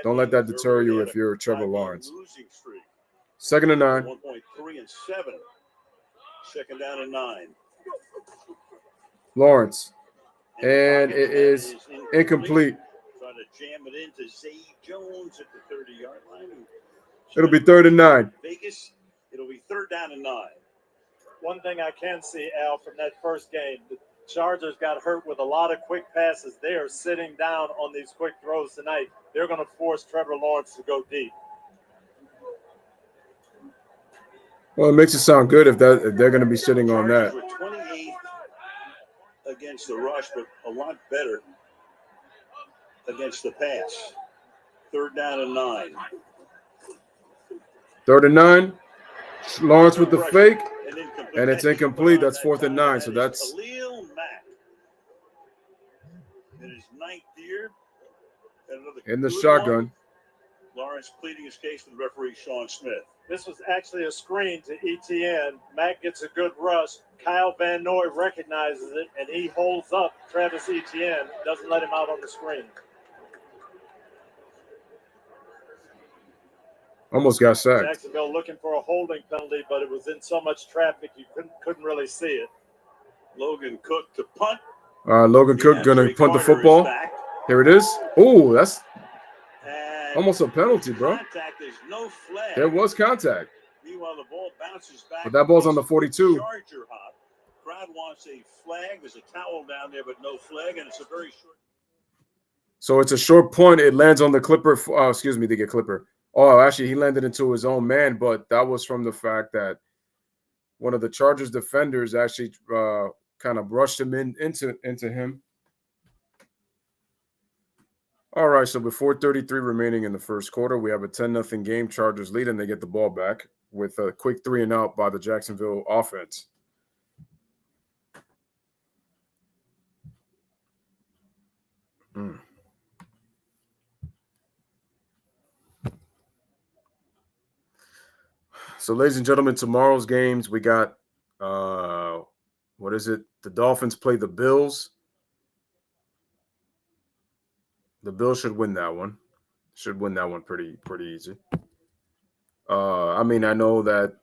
don't let that deter you if you're Trevor Lawrence. 2nd and 9. 1.3 and 7. 2nd down and 9. Lawrence. And it is incomplete. Trying to jam it into Zay Jones at the 30-yard line. It'll be 3rd and 9. Vegas, it'll be 3rd down and 9. One thing I can see, Al, from that first game, the Chargers got hurt with a lot of quick passes. They are sitting down on these quick throws tonight. They're going to force Trevor Lawrence to go deep. Well, it makes it sound good if they're going to be sitting on that. We're 28th against the rush, but a lot better against the pass. 3rd down and 9. 3rd and 9. Lawrence with the fake, and it's incomplete. That's 4th and 9. So that's Khalil Mack. In his 9th year. in the shotgun. Lawrence pleading his case with referee Sean Smith. This was actually a screen to ETN. Mack gets a good rush. Kyle Van Noy recognizes it, and he holds up Travis Etienne. Doesn't let him out on the screen. Almost got sacked. Jacksonville looking for a holding penalty, but it was in so much traffic you couldn't really see it. Logan Cook to punt. Logan Cook going to punt the football. Here it is. Oh, that's almost a penalty, bro. There's no flag. There was contact. Meanwhile, the ball bounces back. But that ball's on the 42. Charger hop. Crowd wants a flag. There's a towel down there, but no flag, and it's a very short. So it's a short punt. It lands on the Clipper. They get Clipper. Oh, actually, he landed into his own man, but that was from the fact that one of the Chargers defenders actually kind of brushed him into him. All right, so with 4:33 remaining in the first quarter, we have a 10-0 game. Chargers lead, and they get the ball back with a quick 3-and-out by the Jacksonville offense. So, ladies and gentlemen, tomorrow's games, we got, The Dolphins play the Bills. The Bills should win that one. Should win that one pretty easy. I know that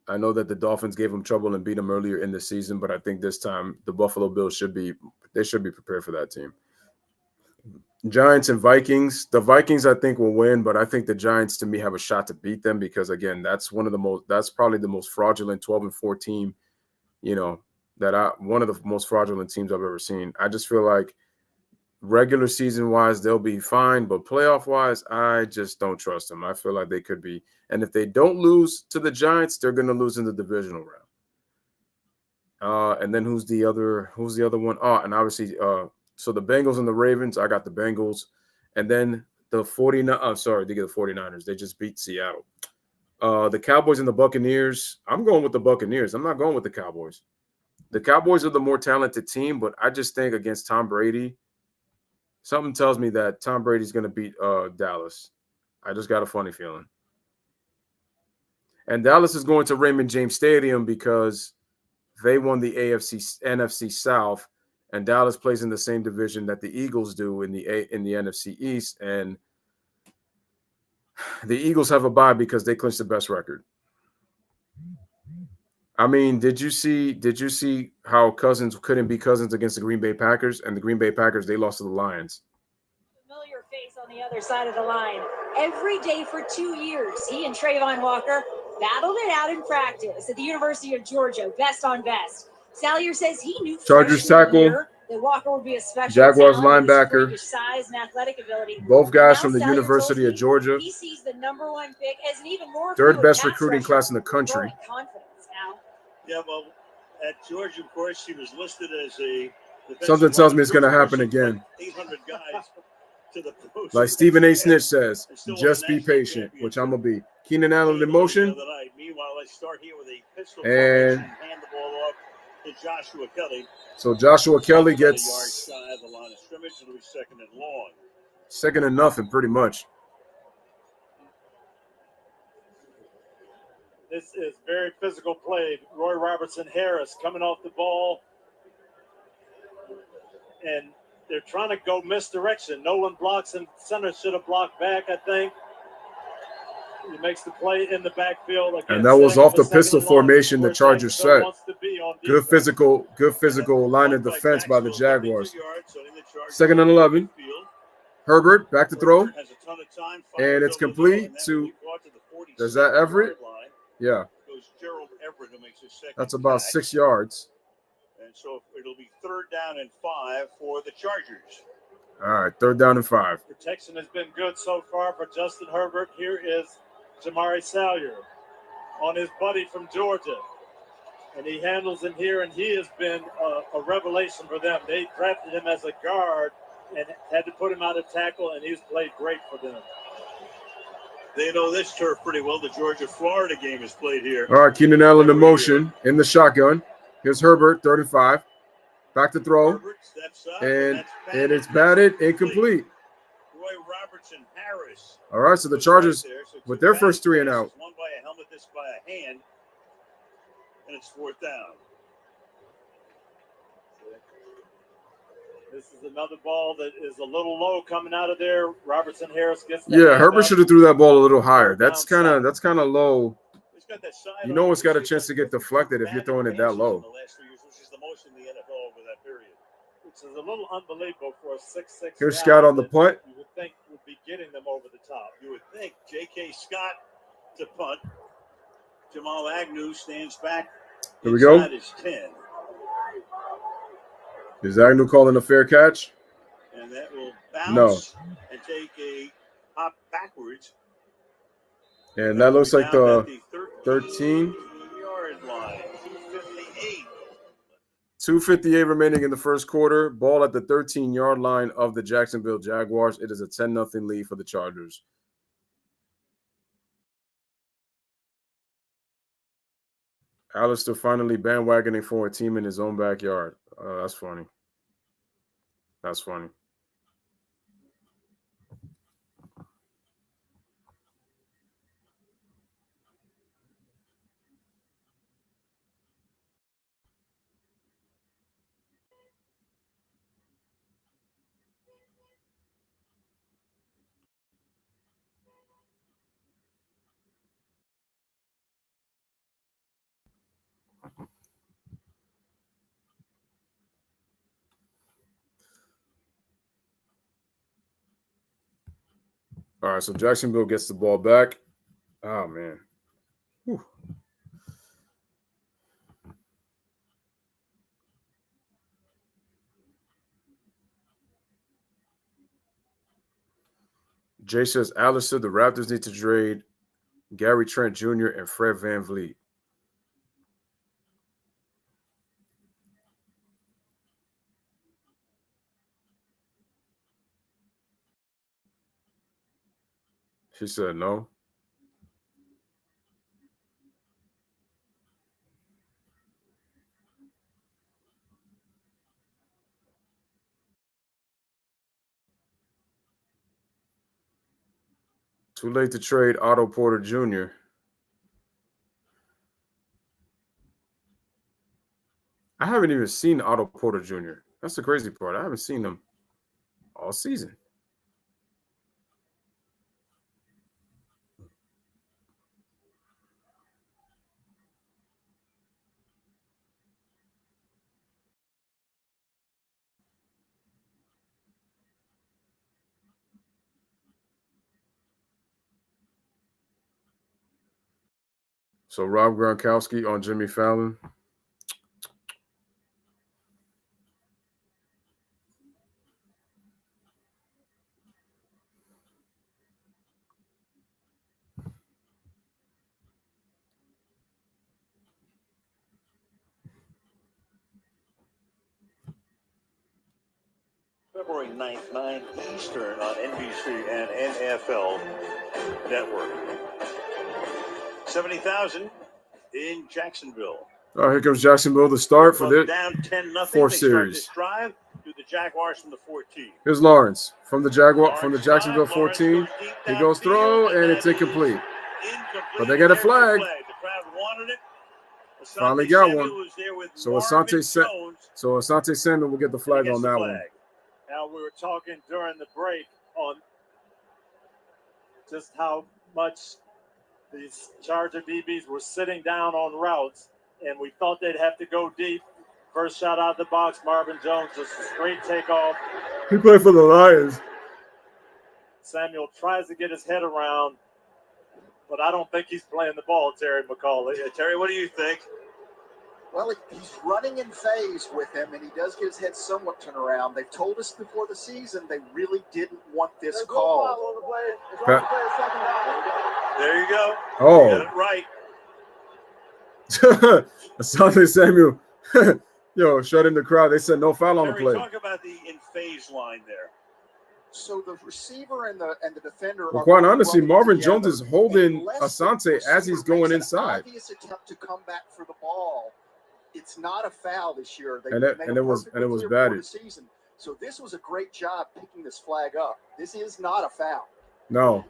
the Dolphins gave them trouble and beat them earlier in the season, but I think this time the Buffalo Bills should be prepared for that team. Giants and Vikings. The Vikings, I think, will win, but I think the Giants, to me, have a shot to beat them because, again, that's probably the most fraudulent 12-4 team, one of the most fraudulent teams I've ever seen. I just feel like regular season-wise, they'll be fine, but playoff-wise, I just don't trust them. I feel like they could be. And if they don't lose to the Giants, they're going to lose in the divisional round. And then who's the other one? Oh, and obviously so the Bengals and the Ravens, I got the Bengals. And then the 49ers. They just beat Seattle. The Cowboys and the Buccaneers, I'm going with the Buccaneers. I'm not going with the Cowboys. The Cowboys are the more talented team, but I just think against Tom Brady, something tells me that Tom Brady's going to beat Dallas. I just got a funny feeling. And Dallas is going to Raymond James Stadium because they won the NFC South, and Dallas plays in the same division that the Eagles do in the NFC East, and the Eagles have a bye because they clinched the best record. I mean, did you see how Cousins couldn't be Cousins against the Green Bay Packers, and the Green Bay Packers, they lost to the Lions? Familiar face on the other side of the line. Every day for 2 years, he and Trayvon Walker battled it out in practice at the University of Georgia, best on best. Salyer says he knew Chargers tackle that Walker would be a special Jaguars talent with his linebacker, freakish size and athletic ability. both guys Now from the Salyer University tells of me Georgia. He sees the number 1 pick as an even more Third fluid best pass recruiting rusher, class in the country. growing confidence now. Yeah, well, at Georgia, of course, he was listed as a Something tells me it's going to happen again. 800 guys to the post. Like Stephen A. Snitch says, just be patient, which I'm going to be. Keenan Allen in motion. Meanwhile, let's start here with a pistol and formation, hand the ball off to Joshua Kelly. So Joshua Kelly Yard gets shy of the line of scrimmage. It'll be second and long. second and nothing, pretty much. This is very physical play. Roy Robertson Harris coming off the ball. And they're trying to go misdirection. No one blocks him. Center should have blocked back, I think. He makes the play in the backfield. Again, And that was off the second and pistol long, formation the where Chargers set. Jacksonville wants to be on Good defense. physical line of defense by the Jaguars. Second and 11. Herbert back to throw. Has a ton of time, And it's complete to, is that Everett? Yeah, Goes Gerald Everett, who makes his second that's about catch. 6 yards. And so it'll be 3rd down and 5 for the Chargers. All right, 3rd down and 5. Protection has been good so far for Justin Herbert. Here is Jamari Salyer on his buddy from Georgia. And he handles him here, and he has been a revelation for them. They drafted him as a guard and had to put him out of tackle, and he's played great for them. They know this turf pretty well. The Georgia-Florida game is played here. All right, Keenan Allen in motion in the shotgun. Here's Herbert, 3rd and 5. Back to throw. Herbert steps up, And it's batted, incomplete. Roy Robertson Harris. All right, so the Chargers, Right there. So with two their bad first 3 and passes, out. One by a helmet, this by a hand. And it's 4th down. This is another ball that is a little low coming out of there. Robertson Harris gets the Yeah, hand Herbert up. should have threw that ball a little higher. That's Down kind of low. He's got that You know it's got a sideline chance to get deflected if you're throwing it that low. in the last 2 years, which is the most in the NFL over that period. Which is a little unbelievable for a 6'6". Here's guy Scott on the that punt. You would think would be getting them over the top. You would think J.K. Scott to punt. Jamal Agnew stands back. Here we go. Inside his 10. Is Agnew calling a fair catch? And that will bounce and take a hop backwards. And that looks like Down the at 13. 13-yard line. 2:58. 2:58 remaining in the first quarter. Ball at the 13-yard line of the Jacksonville Jaguars. It is a 10-0 lead for the Chargers. Alistair finally bandwagoning for a team in his own backyard. That's funny. That's funny. All right, so Jacksonville gets the ball back. Oh, man. Whew. Jay says, Alistair, the Raptors need to trade Gary Trent Jr. and Fred VanVleet. She said no. Too late to trade Otto Porter Jr. I haven't even seen Otto Porter Jr. That's the crazy part. I haven't seen him all season. So Rob Gronkowski on Jimmy Fallon. February 9th, 9 Eastern on NBC and NFL Network. 70,000 in Jacksonville. Oh, here comes Jacksonville to start for the down 10-0. fourth They start series. this drive to the Jaguars from the 14. Here's Lawrence from the Jacksonville 14. He goes throw and it's incomplete. But they get a flag. The crowd wanted it. Finally got one. So Asante Samuel will get the flag on that one. Now, we were talking during the break on just how much these Charger DBs were sitting down on routes, and we thought they'd have to go deep. First shot out of the box, Marvin Jones, just a straight takeoff. He played for the Lions. Samuel tries to get his head around, but I don't think he's playing the ball, Terry McCauley. Terry, what do you think? Well, he's running in phase with him, and he does get his head somewhat turned around. They've told us before the season they really didn't want this call. There you go. Oh. You got it right. Asante Samuel, yo, shut in the crowd. They said no foul on the play. Talk about the in phase line there. So the receiver and the defender. Well, quite honestly, Marvin Jones is holding Asante as he's going inside. Obvious attempt to come back for the ball. It's not a foul this year. It was batted. So this was a great job picking this flag up. This is not a foul. No.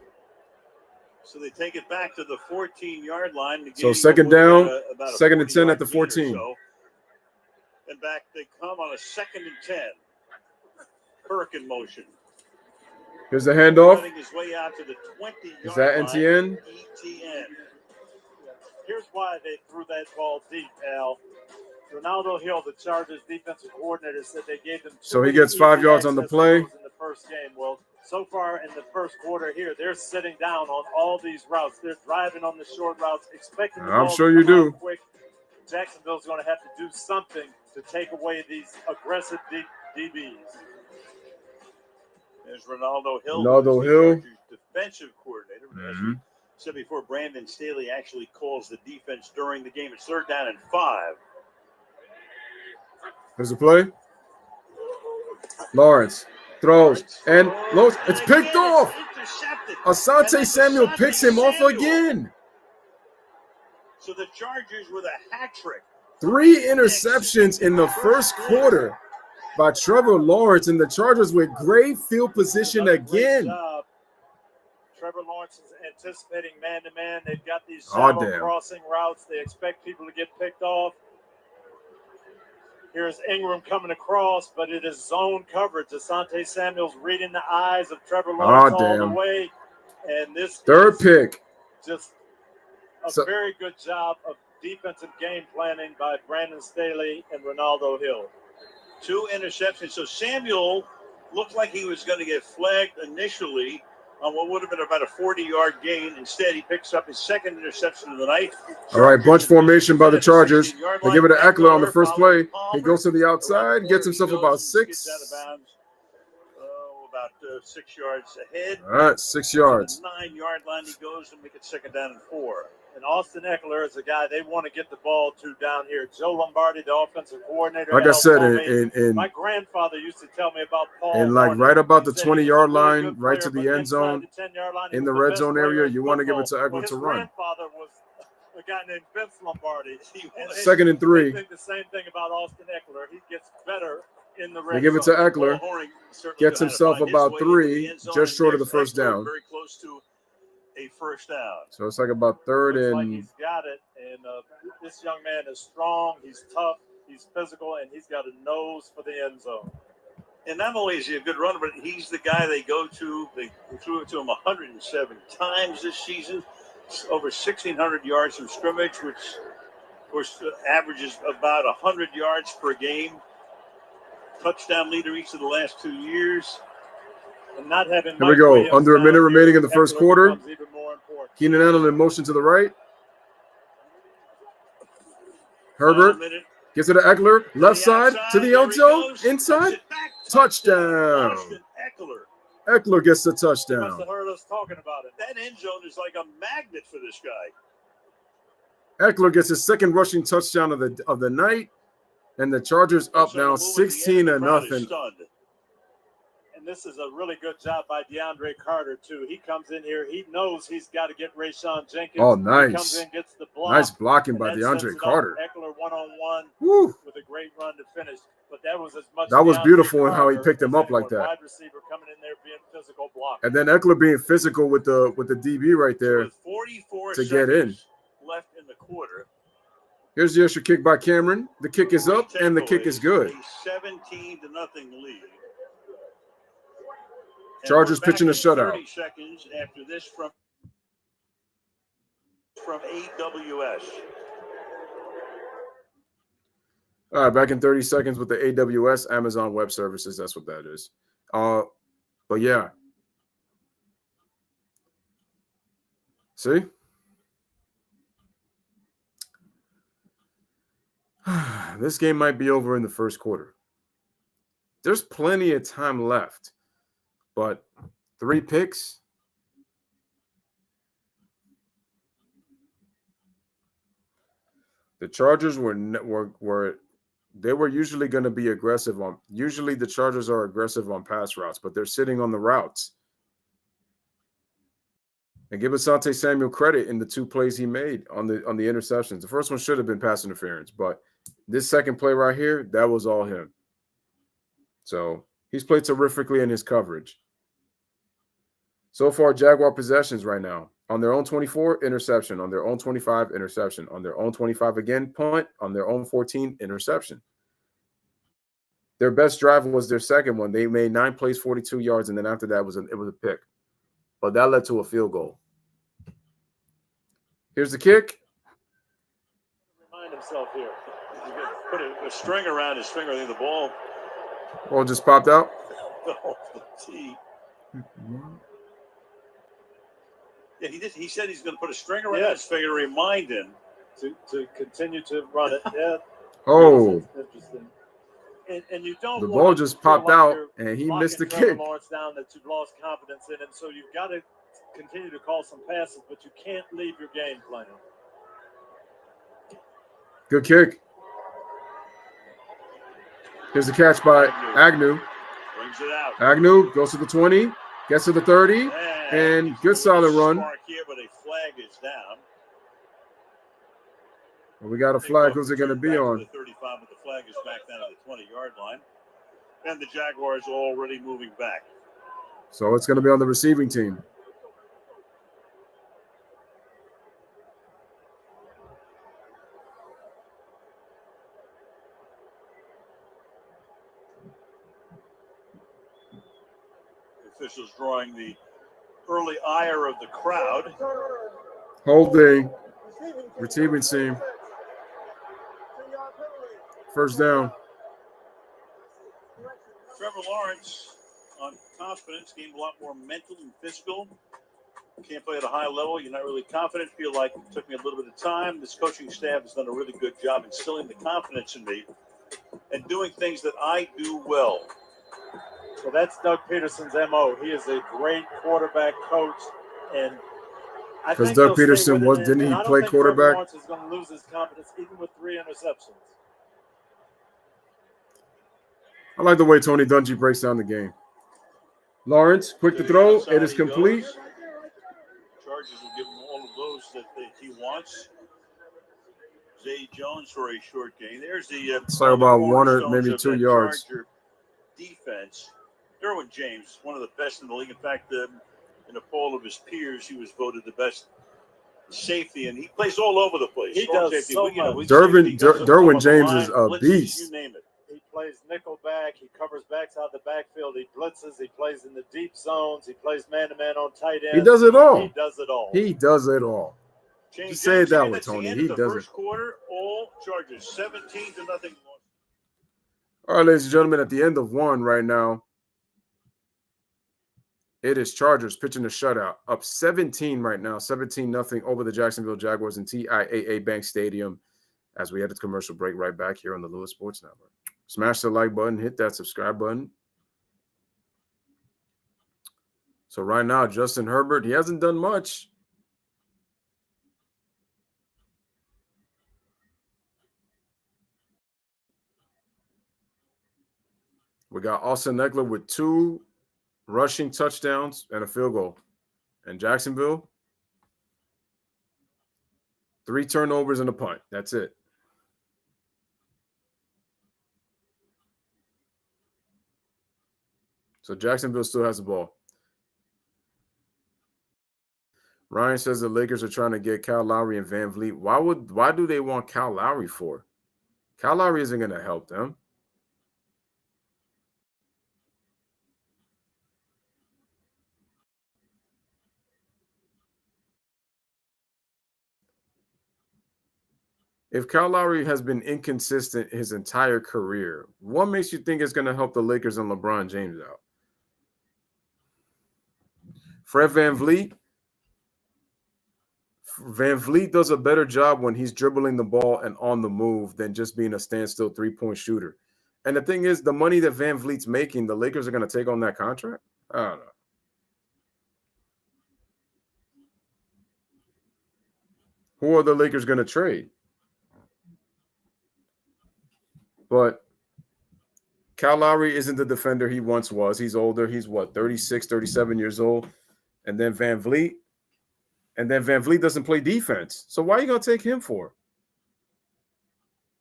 So they take it back to the 14-yard line. So second down, second and 10 at the 14. So. And back they come on a 2nd and 10. Hurricane motion. Here's the handoff. Running his way out to the 20-yard Is that line. NTN? ETN. Here's why they threw that ball deep, Al. Ronaldo Hill, the Chargers defensive coordinator, said they gave them. So he gets 5 yards on the play. In the first game. Well, so far in the first quarter here, they're sitting down on all these routes. They're driving on the short routes, expecting the ball I'm sure to you come out do. quick. Jacksonville's going to have to do something to take away these aggressive DBs. There's Ronaldo Hill. Ronaldo Hill. Defensive coordinator. As we said before, Brandon Staley actually calls the defense during the game. It's 3rd down and 5. Here's the play. Lawrence throws and Lawrence. It's picked off. Asante Samuel picks him off again. So the Chargers with a hat trick. 3 interceptions in the first quarter by Trevor Lawrence, and the Chargers with great field position again. Trevor Lawrence is anticipating man-to-man. They've got these shallow crossing routes. They expect people to get picked off. Here's Ingram coming across, but it is zone coverage. Asante Samuel's reading the eyes of Trevor Lawrence all the way. And this 3rd pick. Just a very good job of defensive game planning by Brandon Staley and Ronaldo Hill. 2 interceptions. So Samuel looked like he was going to get flagged initially on what would have been about a 40-yard gain. Instead, he picks up his 2nd interception of the night. All right, bunch formation by the Chargers. They give it to Eckler on the first play. He goes to the outside, gets himself about 6. About 6 yards ahead. All right, 6 yards. To the 9-yard line he goes and make it 2nd down and 4. And Austin Eckler is a guy they want to get the ball to down here. Joe Lombardi, the offensive coordinator. Like I said, my grandfather used to tell me about Paul. And like right about the 20-yard line, right to the end zone, in the red zone area, you want to give it to Eckler to run. His grandfather was a guy named Vince Lombardi. 2nd and 3. I think the same thing about Austin Eckler. He gets better in the red They give it to Eckler. Gets himself about 3, just short of the first down. Very close to a first down. So it's like about 3rd and. Like he's got it, and this young man is strong. He's tough. He's He's physical, and he's got a nose for the end zone. And not only is he a good runner, but he's the guy they go to. They threw it to him 107 times this season, over 1,600 yards from scrimmage, which, of course, averages about 100 yards per game. Touchdown leader each of the last 2 years. And not having Here we go. Under a minute remaining in the first quarter. Keenan Allen in motion to the right. Herbert gets it to Eckler. Left side to the end zone. Inside. Touchdown. Eckler gets the touchdown. You must have heard us talking about it. That end zone is like a magnet for this guy. Eckler gets his second rushing touchdown of the night. And the Chargers up now 16-0. And this is a really good job by DeAndre Carter, too. He comes in here. He knows he's got to get Rayshawn Jenkins. Oh, nice. He comes in, gets the block. Nice blocking by DeAndre Carter. Eckler one-on-one with a great run to finish. But that was as much. That was beautiful in how he picked him up like that. Wide receiver coming in there being physical block. And then Eckler being physical with the DB right there to get in. Left in the quarter. Here's the extra kick by Cameron. The kick is up, and the kick is good. 17-0 lead. Chargers pitching a shutout. 30 seconds after this from AWS. All right, back in 30 seconds with the AWS, Amazon Web Services. That's what that is. But yeah. See? This game might be over in the first quarter. There's plenty of time left, but 3 picks. The Chargers were usually going to be aggressive on. Usually the Chargers are aggressive on pass routes, but they're sitting on the routes. And give Asante Samuel credit in the 2 plays he made on the interceptions. The first one should have been pass interference, but this second play right here, that was all him. So he's played terrifically in his coverage. So far, Jaguar possessions right now. On their own 24, interception. On their own 25, interception. On their own 25 again, punt. On their own 14, interception. Their best drive was their second one. They made 9 plays, 42 yards, and then after that it was a pick. But that led to a field goal. Here's the kick. Remind himself here. He put a string around his finger. I think the ball just popped out. off the tee. Yeah, he said he's going to put a string around his finger to remind him to continue to run it. Yeah. Oh. Interesting. And you don't. The ball just popped out, and he missed the kick. Lawrence down that you've lost confidence in him, so you've got to continue to call some passes, but you can't leave your game plan. Good kick. Here's the catch by Agnew. Brings it out. Agnew goes to the 20, gets to the 30, and good solid run. Here, but a flag is down. We got a flag. Who's it going to be on? The 35, but the flag is back down to the 20-yard line. And the Jaguars are already moving back. So it's going to be on the receiving team. The officials drawing the early ire of the crowd. Holding. Receiving team. First down. Trevor Lawrence on confidence, gained a lot more mental and physical. Can't play at a high level. You're not really confident. Feel like it took me a little bit of time. This coaching staff has done a really good job instilling the confidence in me and doing things that I do well. So that's Doug Peterson's MO. He is a great quarterback coach, and because Doug Peterson didn't he play quarterback? Lawrence is going to lose his confidence even with 3 interceptions. I like the way Tony Dungy breaks down the game. Lawrence, quick to throw. It is complete. Chargers will give him all of those that he wants. Zay Jones for a short gain. There's the sorry about 1 or maybe 2 yards. Charger defense. Derwin James, one of the best in the league. In fact, in a poll of his peers, he was voted the best safety, and he plays all over the place. He Strong does safety. so We- you know, much. we- Derwin safety does it Derwin from James line, is a blitzes, beast. You name it. He plays nickel back. He covers backs out the backfield. He blitzes. He plays in the deep zones. He plays man-to-man on tight ends. He does it all. He does it all. He does it all. Change say it that way, that's the Tony. end He of the does it. first quarter. All Chargers 17-0. All right, ladies and gentlemen, at the end of one right now, it is Chargers pitching a shutout, up 17 right now, 17-0 over the Jacksonville Jaguars in TIAA Bank Stadium as we head to commercial break right back here on the Louis Sports Network. Smash the like button, hit that subscribe button. So right now, Justin Herbert, he hasn't done much. We got Austin Eckler with 2 rushing touchdowns and a field goal. And Jacksonville, 3 turnovers and a punt. That's it. So Jacksonville still has the ball. Ryan says the Lakers are trying to get Kyle Lowry and Van Vliet. Why do they want Kyle Lowry for? Kyle Lowry isn't going to help them. If Kyle Lowry has been inconsistent his entire career, what makes you think it's going to help the Lakers and LeBron James out? Fred VanVleet does a better job when he's dribbling the ball and on the move than just being a standstill three-point shooter. And the thing is, the money that VanVleet's making, the Lakers are going to take on that contract? I don't know. Who are the Lakers going to trade? But Kyle Lowry isn't the defender he once was. He's older. He's 36, 37 years old. And then VanVleet doesn't play defense. So why are you going to take him for?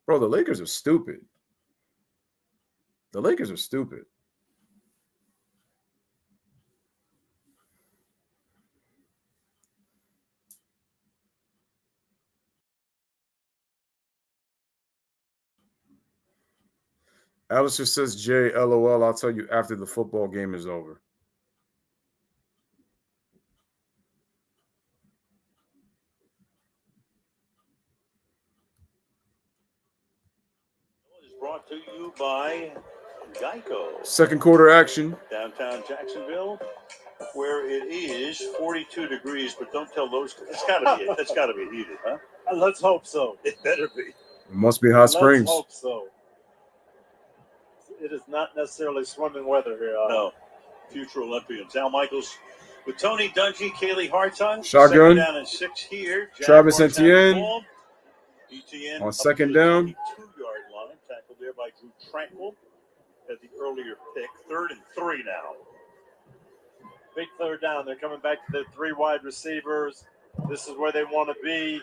Bro, the Lakers are stupid. The Lakers are stupid. Alistair says, Jay, LOL, I'll tell you after the football game is over. Is brought to you by Geico. Second quarter action. Downtown Jacksonville, where it is 42 degrees, but don't tell those. It's got to be. That's got to be heated, huh? Let's hope so. It better be. It must be hot springs. Let's hope so. It is not necessarily swimming weather here. No. Future Olympians. Al Michaels with Tony Dungy, Kaylee Hartung. Shotgun. Second down and 6 here. Travis Jaguars Etienne. Etienne On second down. 2-yard line. Tackled there by Drew Tranquil at the earlier pick. 3rd and 3 now. Big third down. They're coming back to their 3 wide receivers. This is where they want to be.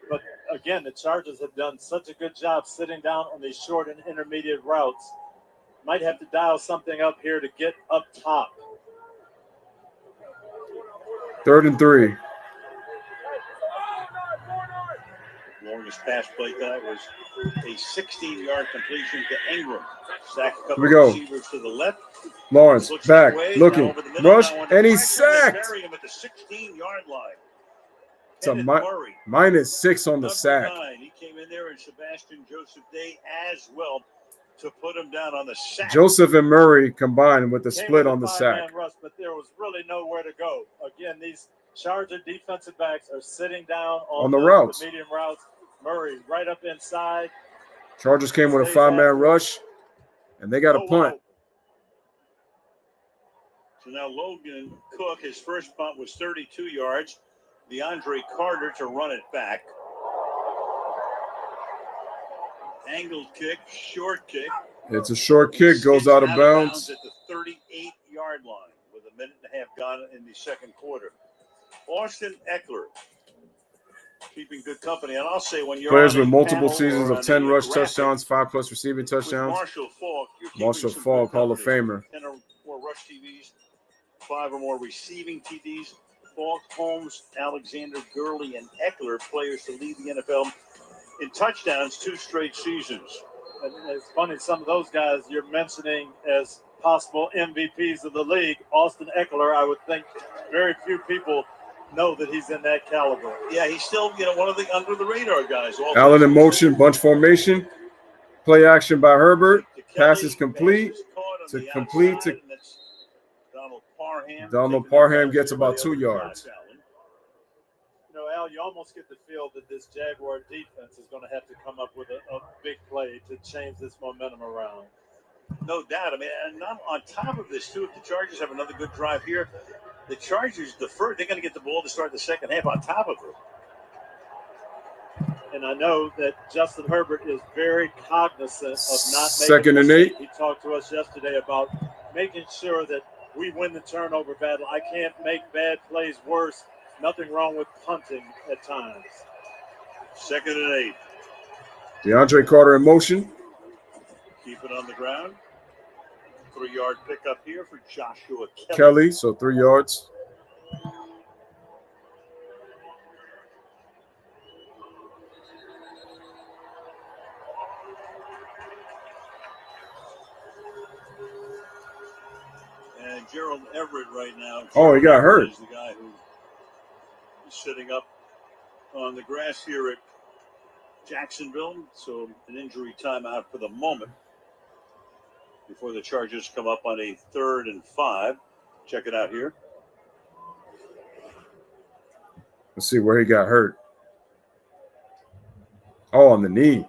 But again, the Chargers have done such a good job sitting down on these short and intermediate routes. Might have to dial something up here to get up top. 3rd and 3. Longest pass play that was a 16-yard completion to Ingram. Sacked a couple Here we go. receivers to the left. Lawrence Looks back, away, looking, now over the middle, rush, now on the and he's direction. They sacked. bury him at the 16-yard line. It's a Kenneth Murray, -6 on the number sack. 9. He came in there, and Sebastian Joseph Day as well to put him down on the sack. Joseph and Murray combined with the Came split with on a the five-man sack. rush, but there was really nowhere to go. Again, these Charger defensive backs are sitting down on the routes. The medium routes. Murray right up inside. Chargers came with a 5-man rush, and they got a punt. So now Logan Cook, his first punt was 32 yards. DeAndre Carter to run it back. Angled kick, short kick. It's a short kick, goes out of bounds. At the 38-yard line with a minute and a half gone in the second quarter. Austin Eckler keeping good company. And I'll say when you're Players on a with multiple panel seasons or of on 10 the rush graphic touchdowns, 5+ receiving with touchdowns. Marshall Faulk, you're keeping Marshall some Faulk, good Hall of company. Famer. 10 or more rush TDs, 5 or more receiving TDs. Falk, Holmes, Alexander, Gurley, and Eckler, players to lead the NFL in touchdowns 2 straight seasons. And it's funny, some of those guys you're mentioning as possible MVPs of the league. Austin Eckler, I would think very few people know that he's in that caliber. Yeah, he's still, one of the under-the-radar guys. Allen in motion, bunch formation. Play action by Herbert. Pass is complete. To complete to Donald Parham. Donald Parham gets about 2 yards. Al, you almost get the feel that this Jaguar defense is going to have to come up with a big play to change this momentum around. No doubt. I mean, and not on top of this, too, if the Chargers have another good drive here, the Chargers defer. They're going to get the ball to start the second half on top of it. And I know that Justin Herbert is very cognizant of not making Second and 8. He talked to us yesterday about making sure that we win the turnover battle. I can't make bad plays worse. Nothing wrong with punting at times. Second and 8. DeAndre Carter in motion. Keep it on the ground. 3-yard pickup here for Joshua Kelly, so 3 yards. And Gerald Everett right now. Oh, he got hurt. Is the guy who is sitting up on the grass here at Jacksonville. So an injury timeout for the moment before the Chargers come up on a 3rd and 5. Check it out here. Let's see where he got hurt. Oh, on the knee.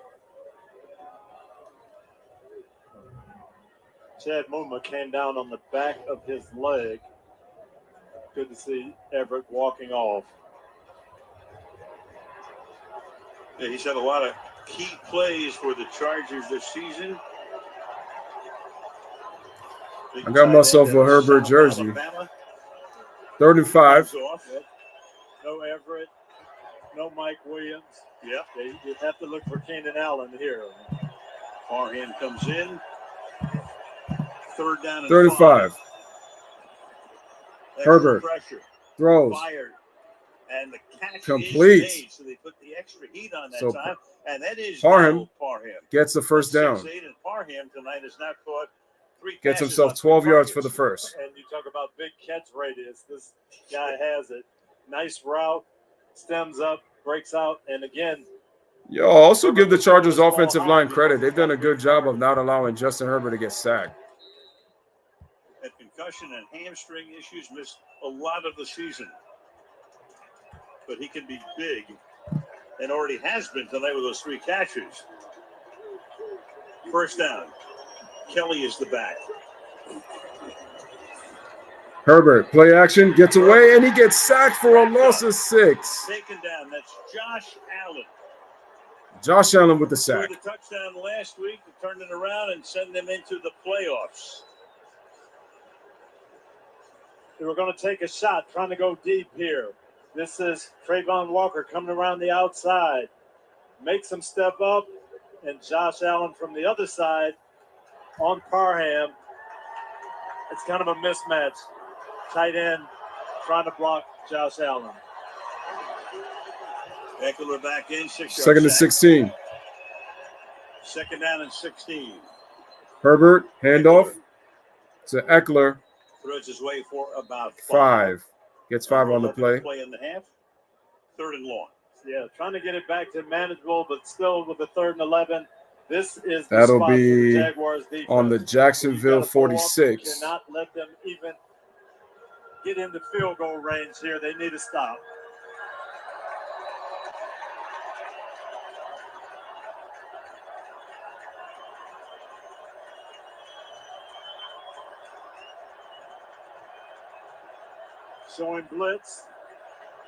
Chad Muma came down on the back of his leg. Good to see Everett walking off. Yeah, he's had a lot of key plays for the Chargers this season. I got myself a Herbert jersey. Alabama. 3rd and 5. No Everett, no Mike Williams. Yeah. You have to look for Keenan Allen here. Parham comes in. 3rd down and 3rd and 5. Herbert pressure. throws. Fired. And the catch Complete. is made, so they put the extra heat on that So time. And that is Parham Parham. gets the first down. 6-8, and Parham tonight has not caught 3 Gets passes himself on 12 3 yards for targets. the first. And you talk about big catch radius. This guy has it. Nice route, stems up, breaks out, and again. Yo, also give the Chargers offensive line credit. They've done a good job of not allowing Justin Herbert to get sacked. Had concussion and hamstring issues, missed a lot of the season. But he can be big and already has been tonight with those 3 catches. First down. Kelly is the back. Herbert, play action, gets away, and he gets sacked for a loss of 6. Taken down. That's Josh Allen. Josh Allen with the sack. Scored a touchdown last week to turn it around and send them into the playoffs. They were going to take a shot, trying to go deep here. This is Trayvon Walker coming around the outside. Makes him step up, and Josh Allen from the other side on Parham. It's kind of a mismatch. Tight end trying to block Josh Allen. Eckler back in, 6 yards. 2nd and 16. 2nd down and 16. Herbert, handoff to Eckler. Throws his way for about 5. Gets 5 on the play. Play in the half. 3rd and long. Yeah, trying to get it back to manageable, but still with the 3rd and 11. This is the That'll spot for be the Jaguars defense. on the Jacksonville 46. You cannot let them even get into field goal range here. They need to stop. Showing blitz,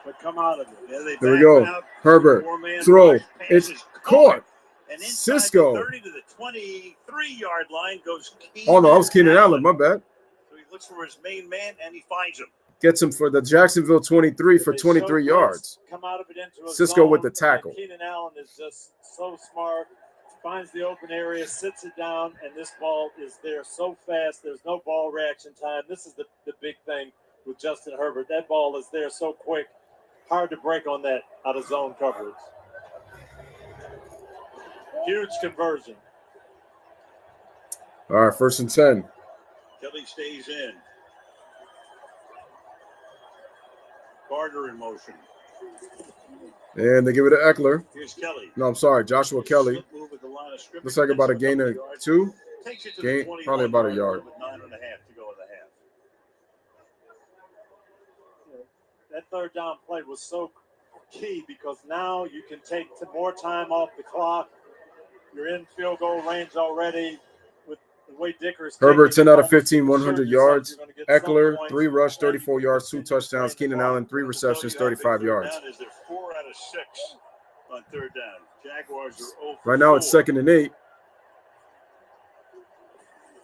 but come out of it. Yeah, There we go. Herbert, throw. It's caught. And Cisco. 30 to the 23-yard line goes Keenan. Oh, no, I was Keenan Allen. My bad. So he looks for his main man, and he finds him. Gets him for the Jacksonville 23 for 23 yards. Come out of it into a Cisco zone, with the tackle. and Keenan Allen is just so smart. Finds the open area, sits it down, and this ball is there so fast. There's no ball reaction time. This is the big thing with Justin Herbert. That ball is there so quick. Hard to break on that out of zone coverage. Huge conversion. All right, 1st and 10. Kelly stays in. Carter in motion. And they give it to Eckler. Here's Kelly. No, I'm sorry, Joshua Kelly. Slip move at the line of scrimmage. Looks like about a gain of 2. Takes it to Gain, the 21 probably about a yard. With 9.5 to go in the half. That third down play was so key because now you can take more time off the clock. You're in field goal range already with the way Dicker's. Herbert, 10 out of 15, 100 yards. Eckler, 3 rush, 34 yards, 2 touchdowns. Keenan Allen, 3 receptions, 35 yards. Is there 4 out of 6 on third down? Jaguars are 0 for Right now it's 2nd and 8.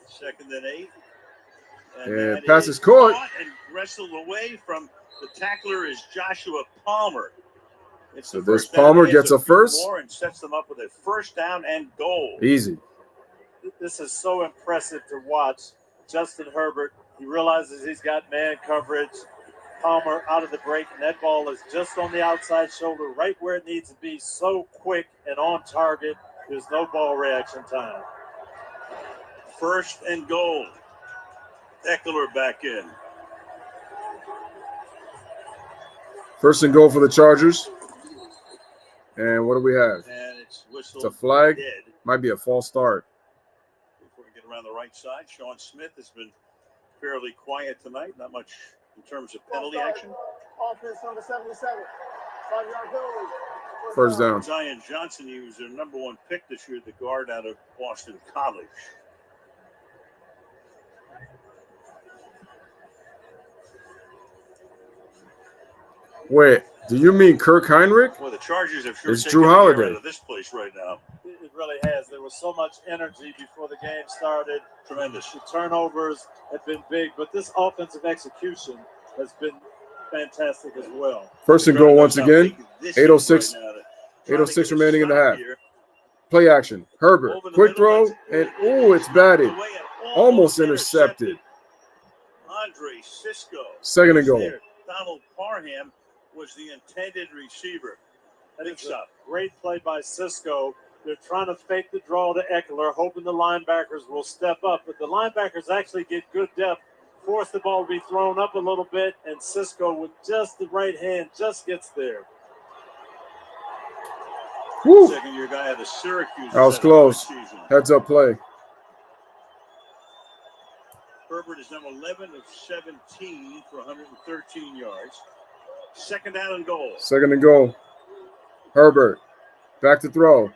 2nd and 8. And pass is caught. And wrestled away from the tackler is Joshua Palmer. So this Palmer gets a first. And sets them up with a first down and goal. Easy. This is so impressive to watch. Justin Herbert, he realizes he's got man coverage. Palmer out of the break, and that ball is just on the outside shoulder, right where it needs to be, so quick and on target. There's no ball reaction time. 1st and goal. Eckler back in. 1st and goal for the Chargers. And what do we have? And it's whistled. It's a flag. Dead. Might be a false start. Before we get around the right side, Sean Smith has been fairly quiet tonight. Not much in terms of penalty action. Offense on the 77. 5-yard goal. 1st down. Zion Johnson, he was their number 1 pick this year, the guard out of Boston College. Wait, do you mean Kirk Heinrich? Well, the Chargers have sure It's taken Drew the air Holiday. out of this place right now. It really has. There was so much energy before the game started. Tremendous. The turnovers have been big, but this offensive execution has been fantastic as well. 1st and goal once again. 8:06 remaining in the half. Play action. Herbert, quick throw, and it's batted. Almost intercepted. Andre Cisco. 2nd and goal. Donald Parham was the intended receiver. That's a great play by Cisco. They're trying to fake the draw to Eckler, hoping the linebackers will step up. But the linebackers actually get good depth, force the ball to be thrown up a little bit, and Cisco with just the right hand just gets there. Woo. Second-year guy out of Syracuse. That was close. Heads up play. Herbert is number 11 of 17 for 113 yards. 2nd down and goal. 2nd and goal. Herbert, back to throw.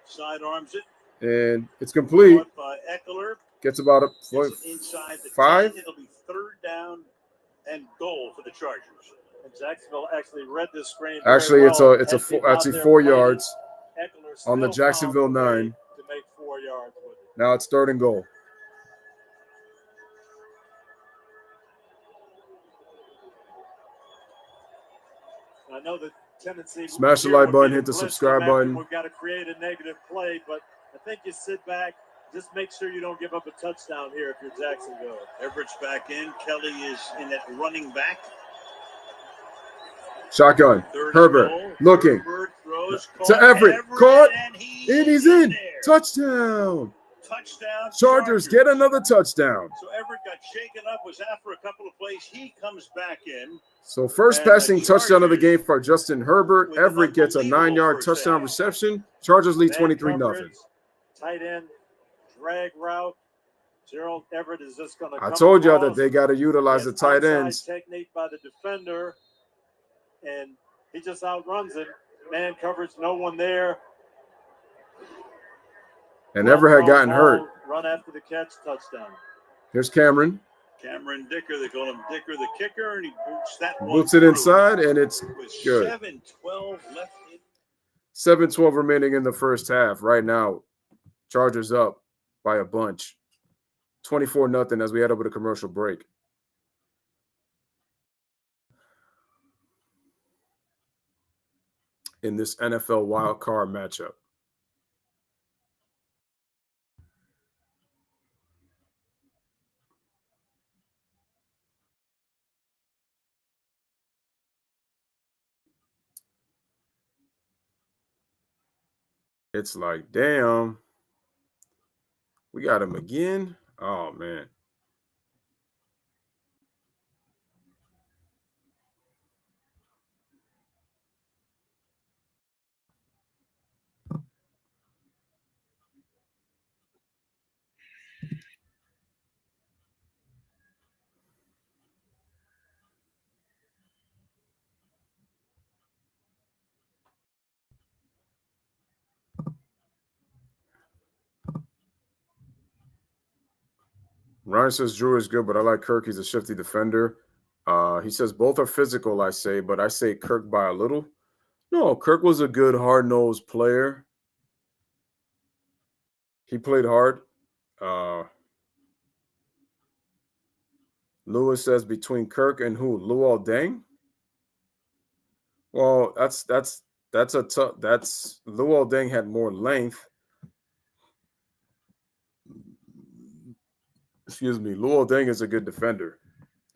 Sidearms it. And it's complete. Caught by Eckler. Gets about a inside the 5. 10. It'll be 3rd down and goal for the Chargers. And Jacksonville actually read this screen. Actually, well. it's actually 4 yards Eckler on the still Jacksonville found a way 9. to make 4 yards with it. Now it's 3rd and goal. I know the tendency. Smash the here like would button, be hit the to blitz subscribe them after button. We've got to create a negative play, but I think you sit back. Just make sure you don't give up a touchdown here if you're Jacksonville. Everett's back in. Kelly is in at running back. Shotgun. 3rd Herbert goal. looking Herbert throws, to Everett. Caught. and And he's in. Touchdown. Touchdown. Chargers get another touchdown. So Everett got shaken up, was after a couple of plays. He comes back in. So first And the passing touchdown of the Chargers game for Justin Herbert. with an Everett gets a unbelievable 9-yard first touchdown half. reception. Chargers lead Man 23-0. coverage, tight end, drag route. Gerald Everett is just going to I told y'all that across. they got to utilize the Yes, tight outside ends. technique by the defender, and he just outruns it. Man coverage, no one there. And Everett had gotten hurt. Run after the catch, touchdown. Here's Cameron. Cameron Dicker, they call him Dicker the kicker, and he boots that one Boots it through inside, and it's with good. 7:12 left in. 7:12 remaining in the first half. Right now, Chargers up by a bunch. 24-0 as we head over to commercial break. In this NFL wild card matchup. It's like, damn, we got him again. Oh, man. Ryan says Drew is good, but I like Kirk. He's a shifty defender. He says both are physical, I say, but I say Kirk by a little. No, Kirk was a good, hard-nosed player. He played hard. Lewis says between Kirk and who? Luol Deng? Well, that's a tough. That's Luol Deng had more length. Excuse me. Luol Deng is a good defender.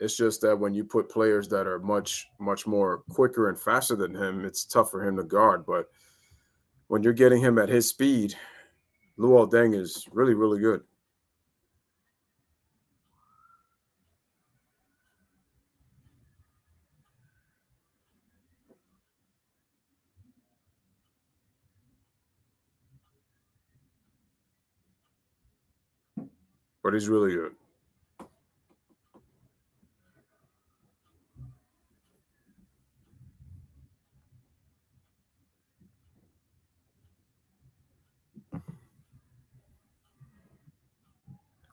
It's just that when you put players that are much more quicker and faster than him, it's tough for him to guard. But when you're getting him at his speed, Luol Deng is really, really good. But he's really good.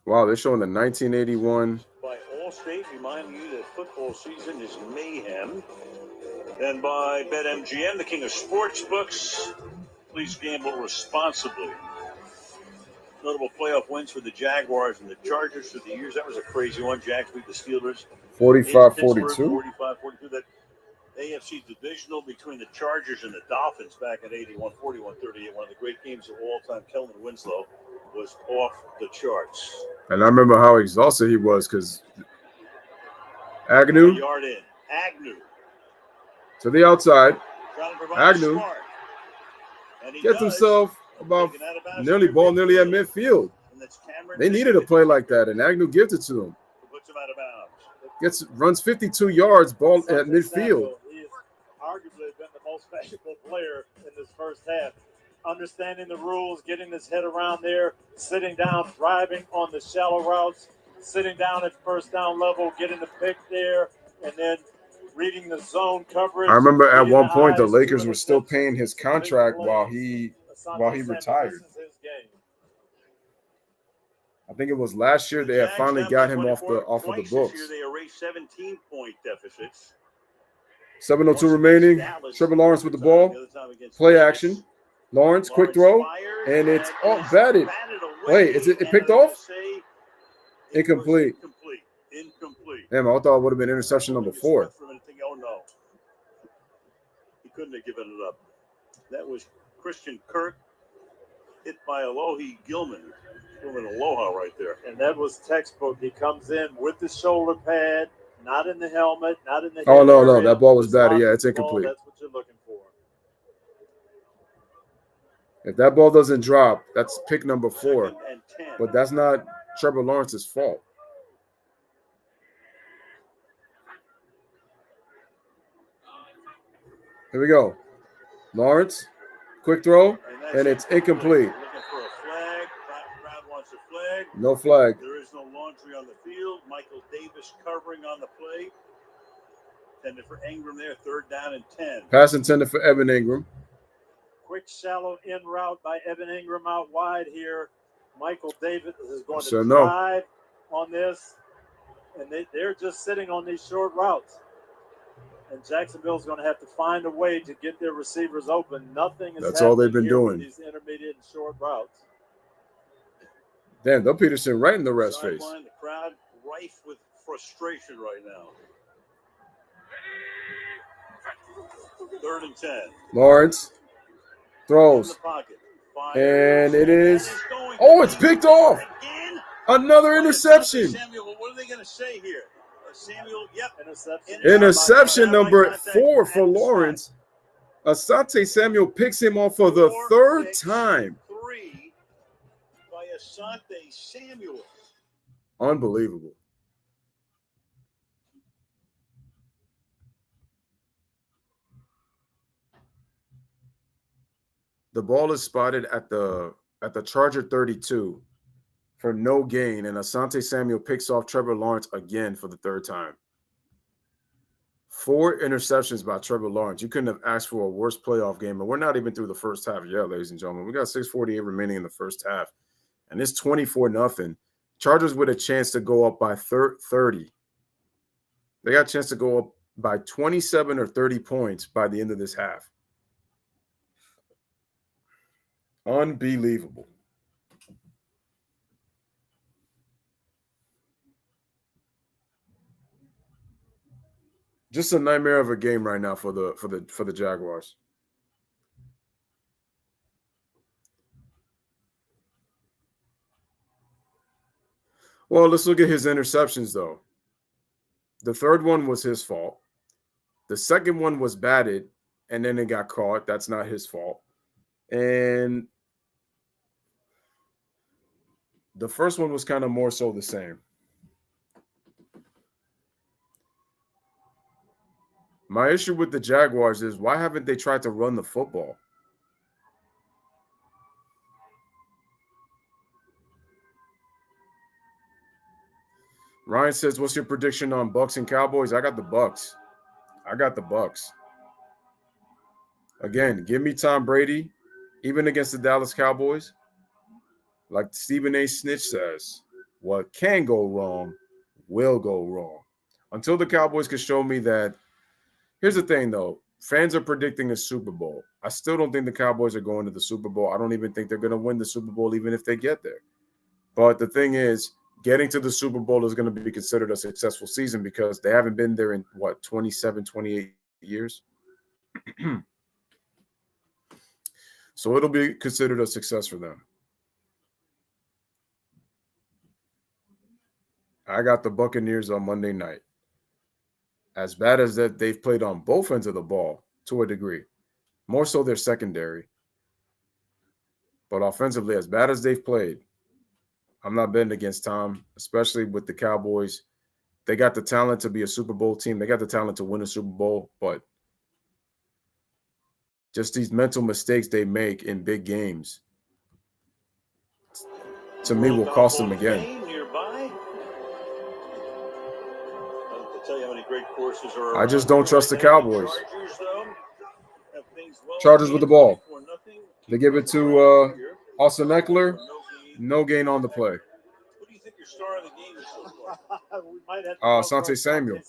Wow, they're showing the 1981. By Allstate, reminding you that football season is mayhem. And by BetMGM, the king of sports books. Please gamble responsibly. Notable playoff wins for the Jaguars and the Chargers through the years. That was a crazy one. Jags beat the Steelers 45-42. 45-42. That AFC divisional between the Chargers and the Dolphins back in 81, 41-38. One of the great games of all time. Kellen Winslow was off the charts. And I remember how exhausted he was because Agnew. A yard in. Agnew. To the outside. Agnew Agnew gets himself about nearly at midfield. They needed a play like that, and Agnew gives it to them. Puts him out of bounds. Runs 52 yards, ball at midfield. He has arguably been the most valuable player in this first half. Understanding the rules, getting his head around there, sitting down, driving on the shallow routes, sitting down at first down level, getting the pick there, and then reading the zone coverage. I remember at one point the Lakers were still paying his contract while he retired. I think it was last year they had finally got him off of the books. This year they erased 17-point deficits. 7:02 remaining. Trevor Lawrence with the ball. Play action. Lawrence, quick throw, and it's batted. Wait, is it picked off? Incomplete. Incomplete. Damn, I thought it would have been interception number 4. Oh, no. He couldn't have given it up. That was Christian Kirk hit by Alohi Gilman. Gilman Aloha right there. And that was textbook. He comes in with the shoulder pad, not in the helmet, not in the Oh, no. That ball was batted. Yeah, it's incomplete. That's what you're looking for. If that ball doesn't drop, that's pick number 4. But that's not Trevor Lawrence's fault. Here we go. Lawrence, quick throw, and it's incomplete. Looking for a flag. Crowd wants a flag. No flag. There is no laundry on the field. Michael Davis covering on the play. Intended for Ingram there. 3rd down and 10. Pass intended for Evan Ingram. Quick shallow in route by Evan Ingram out wide here. Michael Davis is going to drive on this, and they're just sitting on these short routes. And Jacksonville's going to have to find a way to get their receivers open. Nothing is That's all they've been doing. These intermediate and short routes. Damn, Doug Peterson right in the ref's face. The crowd rife with frustration right now. 3rd and 10. Lawrence throws. And it is. Oh, it's picked off. Another interception. Samuel, what are they going to say here? Samuel, yep. Interception number 4 for Lawrence. Asante Samuel picks him off for the third time. 3 by Asante Samuel. Unbelievable. The ball is spotted at the Charger 32 for no gain, and Asante Samuel picks off Trevor Lawrence again for the third time. 4 interceptions by Trevor Lawrence. You couldn't have asked for a worse playoff game, and we're not even through the first half yet, ladies and gentlemen. We got 6:48 remaining in the first half, and it's 24-0. Chargers with a chance to go up by 30. They got a chance to go up by 27 or 30 points by the end of this half. Unbelievable. Just a nightmare of a game right now for the Jaguars. Well, let's look at his interceptions, though. The third one was his fault. The second one was batted, and then it got caught. That's not his fault. And the first one was kind of more so the same. My issue with the Jaguars is, why haven't they tried to run the football? Ryan says, what's your prediction on Bucs and Cowboys? I got the Bucs. Again, give me Tom Brady, even against the Dallas Cowboys. Like Stephen A. Snitch says, what can go wrong will go wrong. Until the Cowboys can show me that. Here's the thing, though. Fans are predicting a Super Bowl. I still don't think the Cowboys are going to the Super Bowl. I don't even think they're going to win the Super Bowl, even if they get there. But the thing is, getting to the Super Bowl is going to be considered a successful season because they haven't been there in, 27, 28 years? So it'll be considered a success for them. I got the Buccaneers on Monday night. As bad as that they've played on both ends of the ball to a degree, more so their secondary. But offensively, as bad as they've played, I'm not betting against Tom, especially with the Cowboys. They got the talent to be a Super Bowl team. They got the talent to win a Super Bowl, but just these mental mistakes they make in big games, to me, will cost them again. I just don't trust the Cowboys. Chargers with the ball. They give it to Austin Eckler. No gain on the play. Who do you think your star of the game is so far? We might have to Asante Samuel.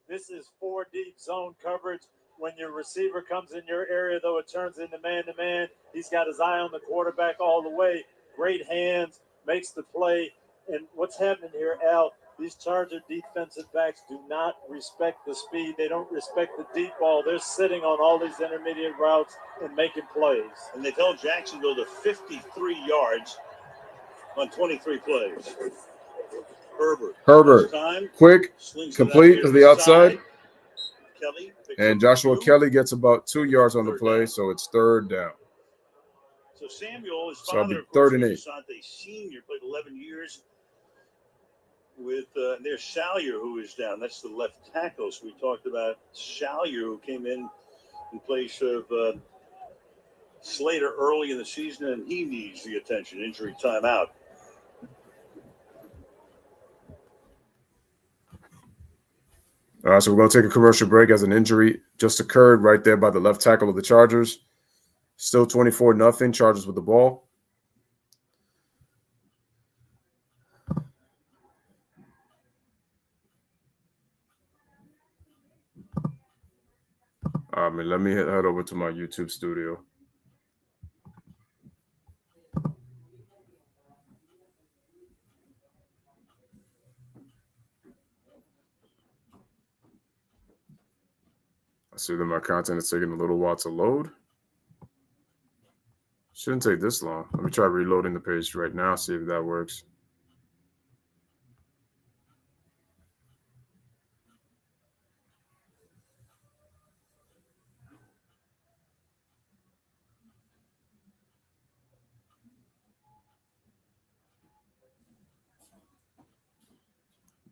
This is 4 deep zone coverage. When your receiver comes in your area, though, it turns into man-to-man. He's got his eye on the quarterback all the way. Great hands, makes the play. And what's happening here, Al, these Charger defensive backs do not respect the speed. They don't respect the deep ball. They're sitting on all these intermediate routes and making plays. And they've held Jacksonville to 53 yards on 23 plays. Herbert. Quick, complete to the outside. Kelly and Joshua Kelly gets about 2 yards on the play, so it's third down. So Samuel, his So it'll father, be of course, third and was Asante Sr., played 11 years with there's Salyer, who is down. That's the left tackle. So we talked about Salyer, who came in place of Slater early in the season, and he needs the attention. Injury timeout. So we're going to take a commercial break as an injury just occurred right there by the left tackle of the Chargers. Still 24-0, Chargers with the ball. Let me head over to my YouTube studio. I see that my content is taking a little while to load. Shouldn't take this long. Let me try reloading the page right now, see if that works.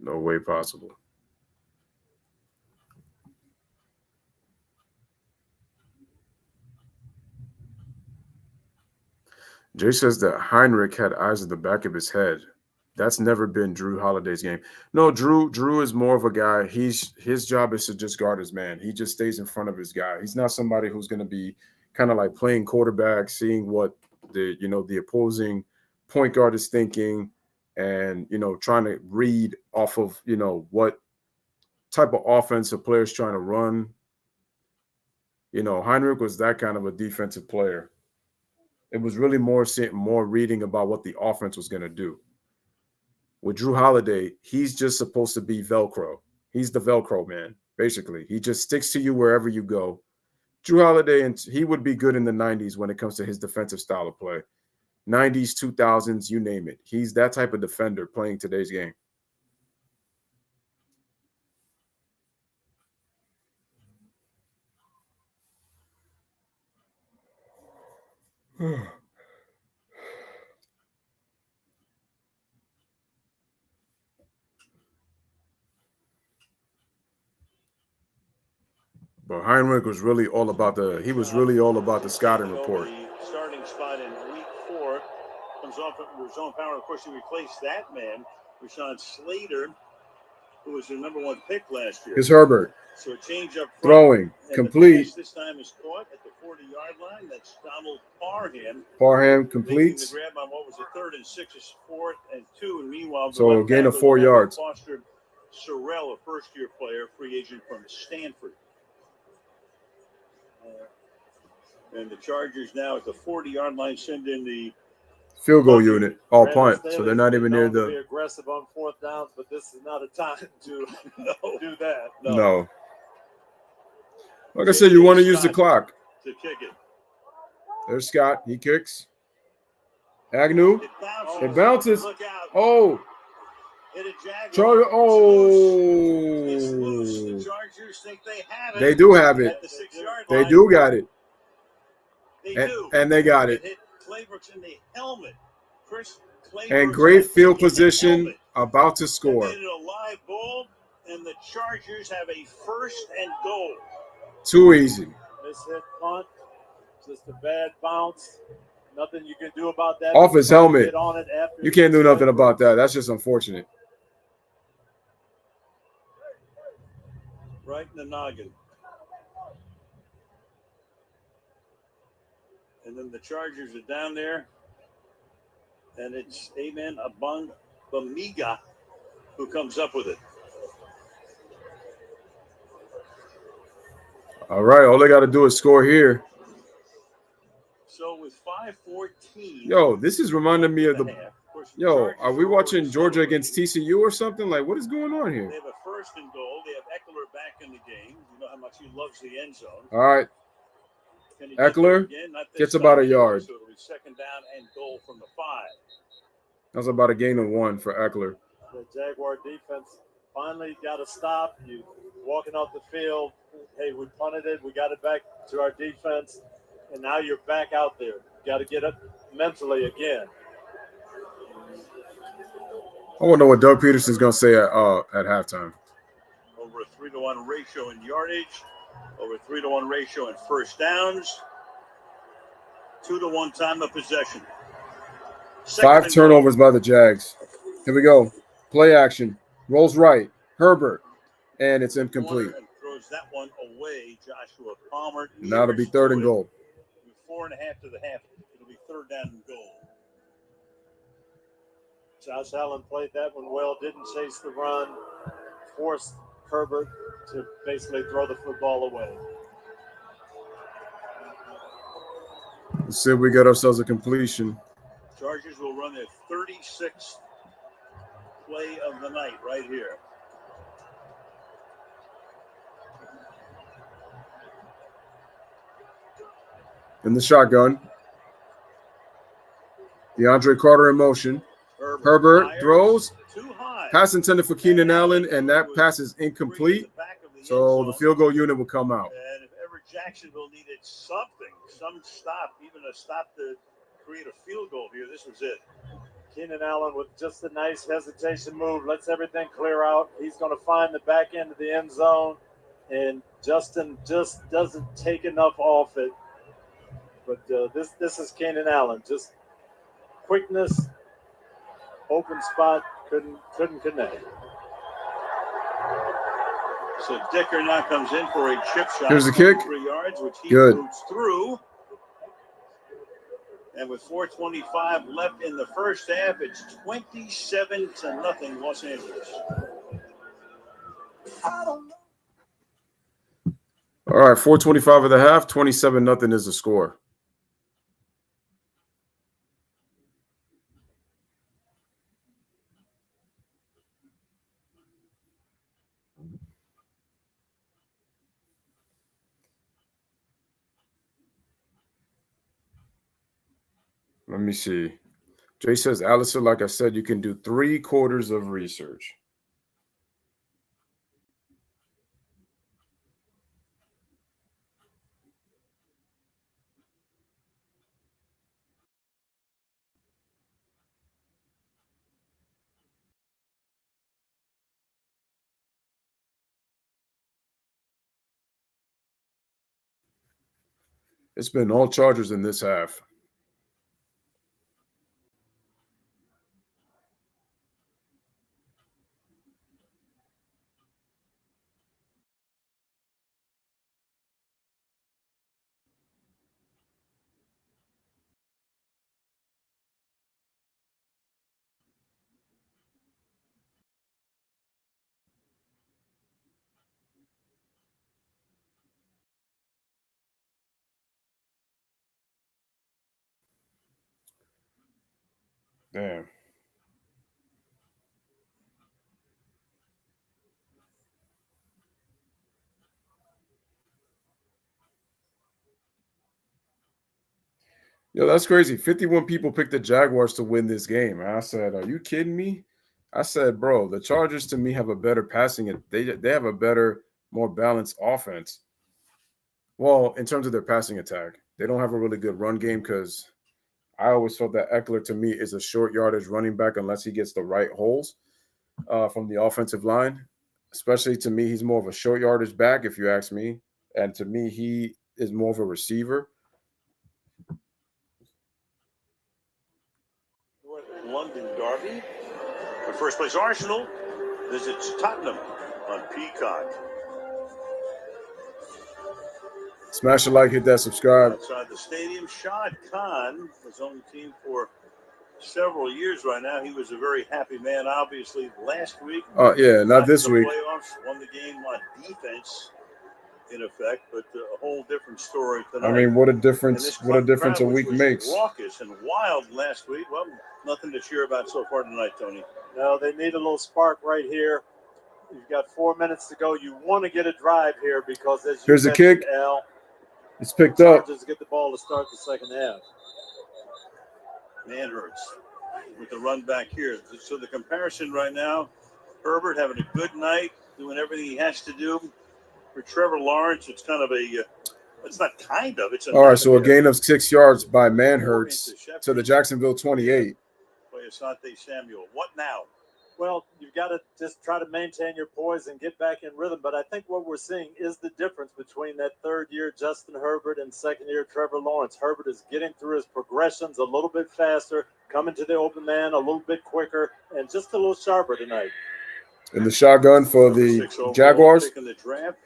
No way possible. Jay says that Heinrich had eyes at the back of his head. That's never been Drew Holiday's game. No, Drew is more of a guy. His job is to just guard his man. He just stays in front of his guy. He's not somebody who's going to be kind of like playing quarterback, seeing what the opposing point guard is thinking, and trying to read off of what type of offense a player's trying to run. Heinrich was that kind of a defensive player. It was really more reading about what the offense was going to do. With Drew Holiday, he's just supposed to be Velcro. He's the Velcro man, basically. He just sticks to you wherever you go. Drew Holiday, and he would be good in the 90s when it comes to his defensive style of play. 90s, 2000s, you name it. He's that type of defender playing today's game. But Heinrich was really all about the scouting report. Starting spot in week 4 comes off of zone power. Of course, he replaced that man, Rashawn Slater, who was the number 1 pick last year. Here's Herbert. So a change up front. Throwing. Complete. This time is caught at the 40-yard line. That's Donald Parham. Parham completes. The grab on what was a 3rd and 6, is 4th and 2. And meanwhile, so a gain of 4 yards. Foster Sorrell, a first-year player, free agent from Stanford. And the Chargers now at the 40-yard line send in the field goal unit, all punt. So they're not even near the. Be aggressive on 4th downs, but this is not a time to do that. No. Like I said, you want to use the clock. To kick it. There's Scott. He kicks. Agnew. It bounces. Oh. Charlie. Oh. The Chargers think they have it. They do have it. They do got it. And they got it. Hit Claybrooks in the helmet. Chris Claybrooks and great field position, about to score. They did a live ball, and the Chargers have a 1st and goal. Too easy. Mishit punt, just a bad bounce. Nothing you can do about that. Off his helmet. You can't do nothing about that. That's just unfortunate. Right in the noggin. And then the Chargers are down there. And it's Amen Abang Bamiga who comes up with it. All right. All they got to do is score here. So with 5:14. Yo, this is reminding me of the. Yo, are we watching Georgia against TCU or something? Like, what is going on here? They have a 1st and goal. They have Eckler back in the game. You know how much he loves the end zone. All right. Eckler gets about a yard. So it'll be 2nd down and goal from the 5. That's about a gain of 1 for Eckler. The Jaguar defense finally got to stop. You walking off the field. Hey, we punted it. We got it back to our defense. And now you're back out there. You got to get up mentally again. I want to know what Doug Peterson's going to say at halftime. Over a 3-to-1 ratio in yardage. Over 3-to-1 ratio in first downs. 2-to-1 time of possession. 5 turnovers by the Jags. Here we go. Play action. Rolls right. Herbert. And it's incomplete. And throws that one away. Joshua Palmer. Now it'll be 3rd and goal. 4.5 to the half. It'll be 3rd down and goal. Josh Allen played that one well. Didn't chase the run. Forced Herbert to basically throw the football away. Let's see if we got ourselves a completion. Chargers will run their 36th play of the night right here. In the shotgun. DeAndre Carter in motion. Herbert throws. Pass intended for Keenan Allen, and that pass is incomplete. So the field goal unit will come out. And if ever Jacksonville needed something, some stop, even a stop to create a field goal here, this was it. Keenan Allen with just a nice hesitation move, lets everything clear out. He's going to find the back end of the end zone, and Justin just doesn't take enough off it. But this is Keenan Allen, just quickness, open spot, couldn't connect. So Dicker now comes in for a chip shot. Here's the kick. 3 yards, which he Good. boots through. And with 4:25 left in the first half, it's 27-0 Los Angeles. All right, 4:25 of the half, 27-0 is the score. Let me see. Jay says, Allison, like I said, you can do 3 quarters of research. It's been all Chargers in this half. Damn. Yo, that's crazy. 51 people picked the Jaguars to win this game. And I said, are you kidding me? I said, bro, the Chargers to me have a better passing. They have a better, more balanced offense. Well, in terms of their passing attack, they don't have a really good run game because I always felt that Eckler to me is a short yardage running back unless he gets the right holes from the offensive line. Especially to me, he's more of a short yardage back, if you ask me. And to me, he is more of a receiver. London Derby. The first place Arsenal visits Tottenham on Peacock. Smash a like, hit that subscribe. Outside the stadium, Shad Khan was on the team for several years right now. He was a very happy man, obviously, last week. Oh, yeah, not this week. Playoffs, won the game on defense, in effect, but a whole different story tonight. I mean, what a difference a week makes. Raucous and wild last week. Well, nothing to cheer about so far tonight, Tony. No, they need a little spark right here. You've got 4 minutes to go. You want to get a drive here because as you here's the kick. Al, it's picked up. Just get the ball to start the second half. Manhurts with the run back here. So the comparison right now, Herbert having a good night, doing everything he has to do. For Trevor Lawrence, it's kind of it's not kind of. It's all right, so a gain of 6 yards by Manhurts to the Jacksonville 28. By Asante Samuel. What now? Well, you've got to just try to maintain your poise and get back in rhythm. But I think what we're seeing is the difference between that third-year Justin Herbert and second-year Trevor Lawrence. Herbert is getting through his progressions a little bit faster, coming to the open man a little bit quicker, and just a little sharper tonight. In the shotgun for the Jaguars,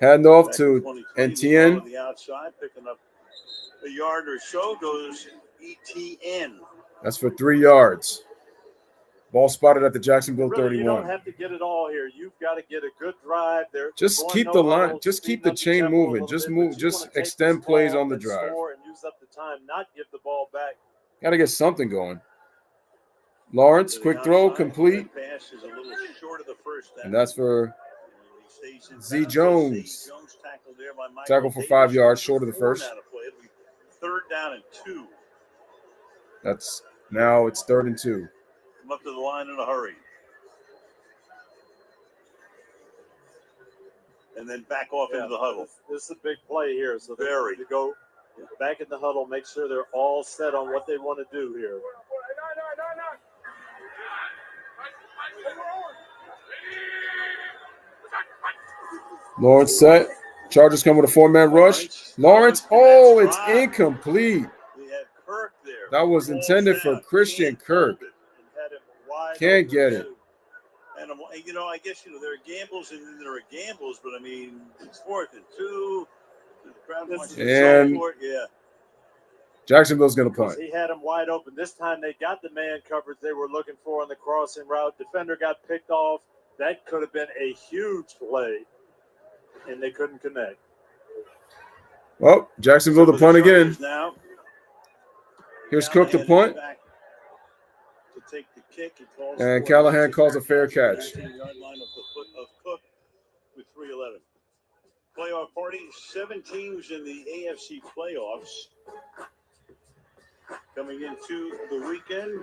handoff to Etienne. On the outside, picking up a yard or so, goes Etienne. That's for 3 yards. Ball spotted at the Jacksonville 31. You don't have to get it all here. You've got to get a good drive there. Just keep the line. Just keep the chain moving. Just move. Just extend plays on the drive. And use up the time, not give the ball back. Got to get something going. Lawrence, quick throw, complete. And that's for Z Jones. Tackle for 5 yards, short of the first. 3rd down and 2. That's now it's 3rd and 2. Come up to the line in a hurry. And then back off into the huddle. This is a big play here. So they need to go back in the huddle, make sure they're all set on what they want to do here. Lawrence set. Chargers come with a 4-man rush. Lawrence. Oh, it's incomplete. We had Kirk there. That was intended for Christian Kirk. Can't get it. And I guess there are gambles and then there are gambles, but I mean, it's 4th and 2. The crowd wants to support. Yeah. Jacksonville's going to punt. He had him wide open. This time they got the man coverage they were looking for on the crossing route. Defender got picked off. That could have been a huge play, and they couldn't connect. Well, Jacksonville to punt again. Now, here's Cook to punt. To take the kick. And Callahan calls a fair catch. 19-yard line of Cook with 3:11. Playoff party, 7 teams in the AFC playoffs coming into the weekend.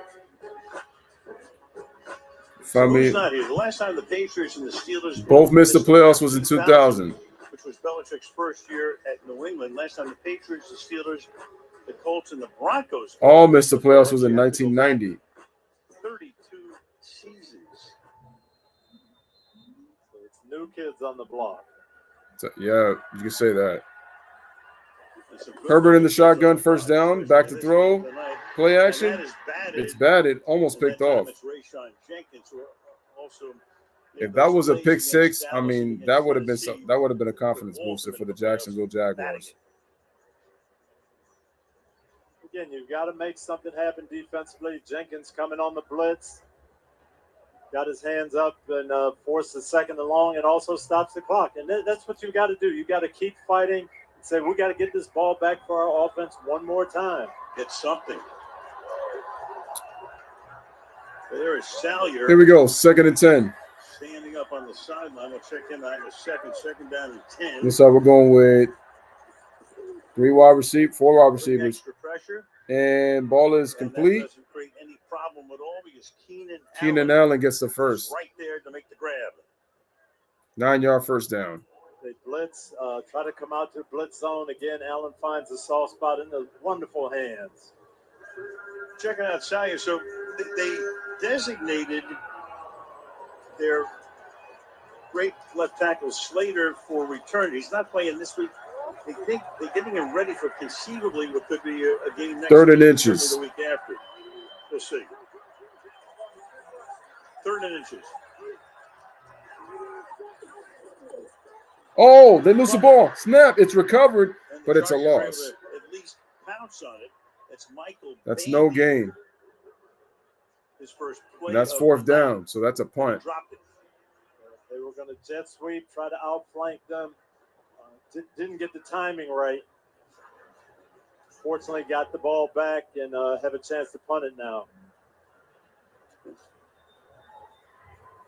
Who's not here? The last time the Patriots and the Steelers both missed the playoffs was in 2000. Which was Belichick's first year at New England. Last time the Patriots, the Steelers, the Colts, and the Broncos all missed the playoffs was in 1990. 32 seasons. So it's new kids on the block. So, yeah, you can say that. Herbert in the shotgun, first down, back to throw, play action. It's batted, almost picked off. If that was a pick six, I mean, that would have been a confidence booster for the Jacksonville Jaguars. Again, you've got to make something happen defensively. Jenkins coming on the blitz. Got his hands up and forced the second and long and also stops the clock. And that's what you've got to do. You've got to keep fighting and say, we got to get this ball back for our offense one more time. Get something. There is Salyer. Here we go, 2nd and 10. Standing up on the sideline. We'll check him out in a second. 2nd down and 10. This time we're going with 4 wide receivers. Extra pressure. And ball is complete. That doesn't create any problem at all because Keenan Allen gets the first. Right there to make the grab. 9-yard first down. They blitz, try to come out to the blitz zone. Again, Allen finds a soft spot in the wonderful hands. Checking out Salyer. So they designated their great left tackle Slater for return. He's not playing this week. They think they're getting him ready for conceivably what could be a game next 3rd and week, inches. the week after. We'll see. 3rd and inches. Oh, they lose the ball. Snap. It's recovered, but it's a loss. At least pounce on it. That's Michael. That's no gain. His first play. And that's 4th down, so that's a punt. Dropped it. They were going to jet sweep, try to outflank them. Didn't get the timing right. Fortunately, got the ball back and have a chance to punt it now.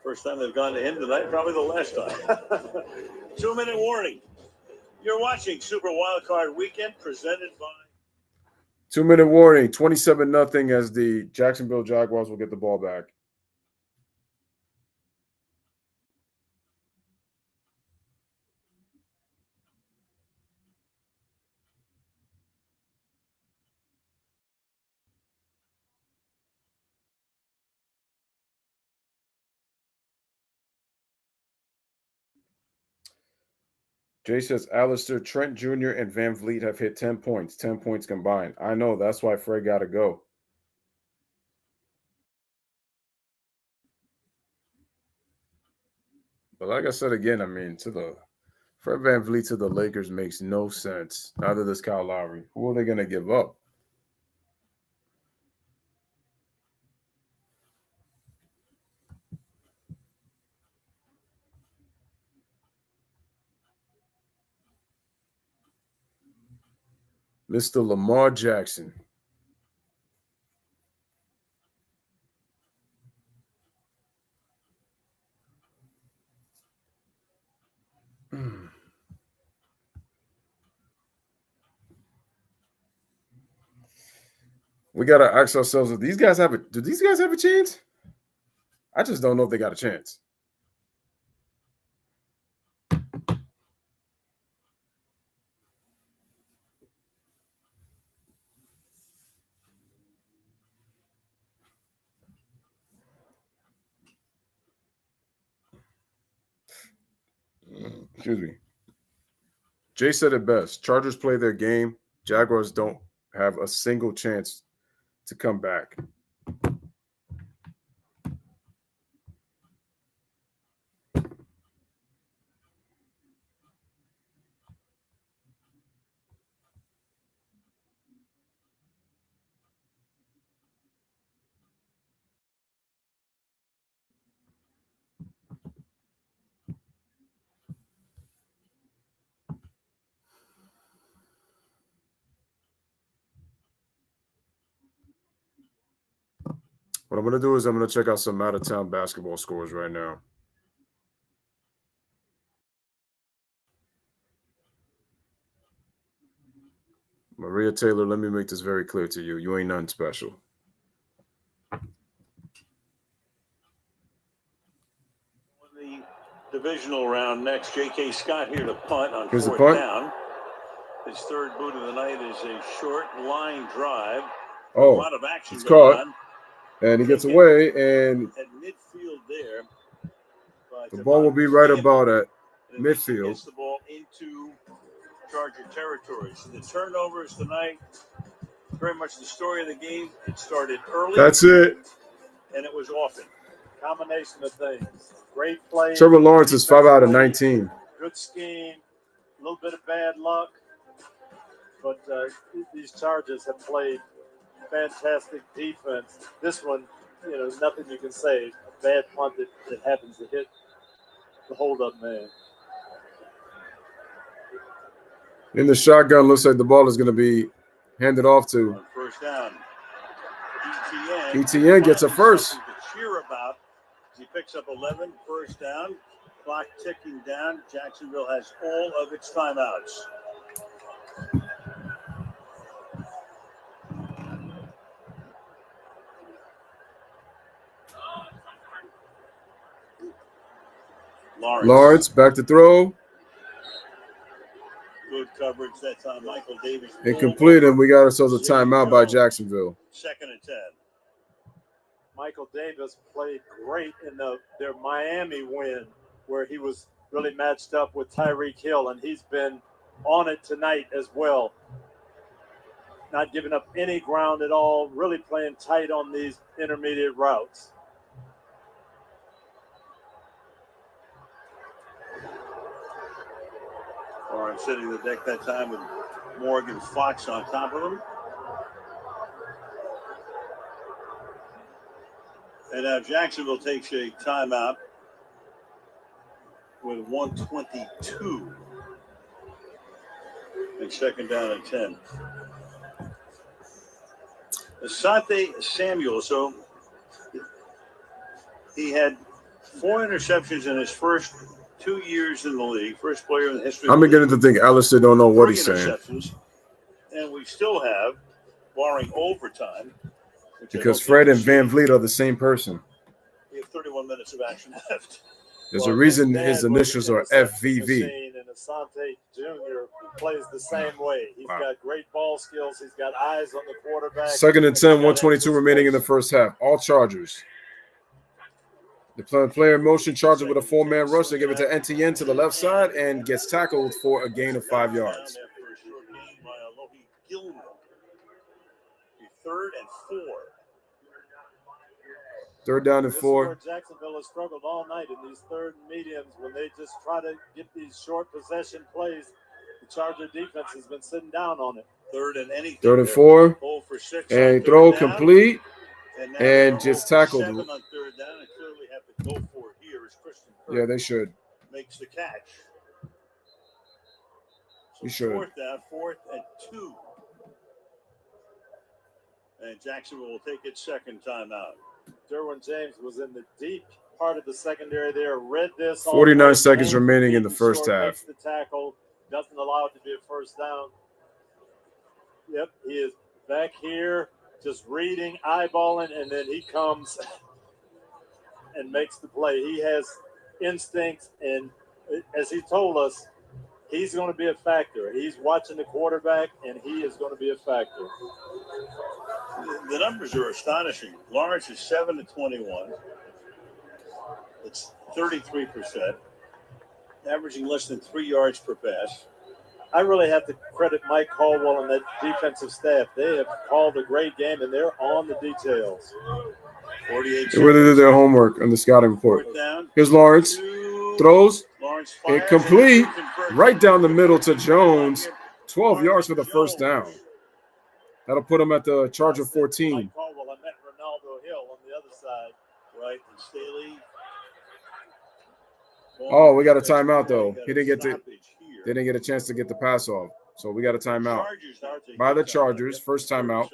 First time they've gone to him tonight, probably the last time. 2-minute warning. You're watching Super Wildcard Weekend presented by 2-minute warning, 27-0 as the Jacksonville Jaguars will get the ball back. Jay says Alistair, Trent Jr., and Van Vliet have hit 10 points, 10 points combined. I know. That's why Fred got to go. But like I said again, I mean, Fred Van Vliet to the Lakers makes no sense. Neither does Kyle Lowry. Who are they going to give up? Mr. Lamar Jackson. We gotta ask ourselves: do these guys have a chance? I just don't know if they got a chance. Excuse me. Jay said it best. Chargers play their game. Jaguars don't have a single chance to come back. What I'm going to do is I'm going to check out some out-of-town basketball scores right now. Maria Taylor, let me make this very clear to you. You ain't nothing special. The divisional round next. J.K. Scott here to punt on Here's the fourth punt. down. His third boot of the night is a short line drive. Oh, a lot of action it's going caught. on. And he gets away, and At midfield there. But the ball will be right about at and midfield. Gets the ball into Charger territory. So the turnovers tonight, very much the story of the game. It started early. That's it. And it was often. Combination of things. Great play. Trevor Lawrence is 5 out of 19. Good scheme. A little bit of bad luck. But these Chargers have played fantastic defense. This one, nothing you can say. A bad punt that happens to hit the hold-up man. In the shotgun, looks like the ball is going to be handed off to on first down. ETN gets a first. To cheer about. He picks up 11, first down. Clock ticking down. Jacksonville has all of its timeouts. Lawrence back to throw. Good coverage that time. Michael Davis. Incomplete, and we got ourselves a timeout by Jacksonville. 2nd and 10. Michael Davis played great in their Miami win, where he was really matched up with Tyreek Hill, and he's been on it tonight as well. Not giving up any ground at all, really playing tight on these intermediate routes. Lawrence sitting the deck that time with Morgan Fox on top of him. And now Jacksonville takes a timeout with 1:22 and 2nd down and 10. Asante Samuel, so he had 4 interceptions in his first 2 years in the league. First player in the history of I'm the beginning to think Alistair don't know what he's saying. And we still have, barring overtime, Because Fred and Van Vliet are the same person. we have 31 minutes of action left. There's a reason his initials are FVV. And Asante Jr. plays the same way. He's got great ball skills. He's got eyes on the quarterback. 2nd and 10, 122 remaining in the first half. All Chargers. The player in motion, Chargers with a 4-man rush. They give it to NTN to the left side and gets tackled for a gain of 5 yards. After a short gain by Alohi Gilmore. 3rd and 4. 3rd down and This is 4. where Jacksonville has struggled all night in these 3rd and mediums when they just try to get these short possession plays. The Charger defense has been sitting down on it. 3rd and anything. 3rd and 4. 0 for 6 And on throw 3rd down. complete. And just tackled. 7 on 3rd down, and clearly have to go for it here as Christian Kirk Yeah, they should. makes the catch. So You should. 4th down, 4th and 2. And Jacksonville will take its 2nd timeout. Derwin James was in the deep part of the secondary there, read this. 49 seconds remaining in the first half. Makes the tackle, doesn't allow it to be a first down. Yep, he is back here just reading, eyeballing, and then he comes and makes the play. He has instincts, and as he told us, he's going to be a factor. He's watching the quarterback, and he is going to be a factor. The numbers are astonishing. Lawrence is 7 to 21. It's 33%. averaging less than 3 yards per pass. I really have to credit Mike Caldwell and that defensive staff. They have called a great game, and they're on the details. 48 They really did their homework on the scouting report. Here's Lawrence. Throws. Incomplete. Right down the middle to Jones. 12 yards for the first down. That'll put him at the Charger 14. Mike Caldwell, I met Ronaldo Hill on the other side. Right, and Staley. Oh, we got a timeout though. They didn't get a chance to get the pass off. So we got a timeout by the Chargers. First timeout.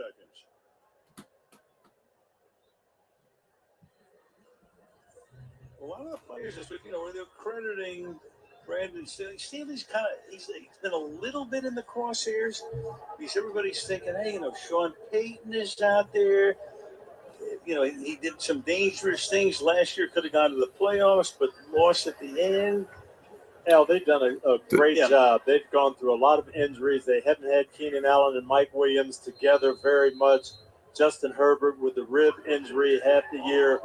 A lot of the players this week, where they're crediting Brandon Staley. Staley's he's been a little bit in the crosshairs because everybody's thinking, hey, Sean Payton is out there. He did some dangerous things last year, could have gone to the playoffs, but lost at the end. Hell, they've done a great job. They've gone through a lot of injuries. They haven't had Keenan Allen and Mike Williams together very much. Justin Herbert with the rib injury half the year.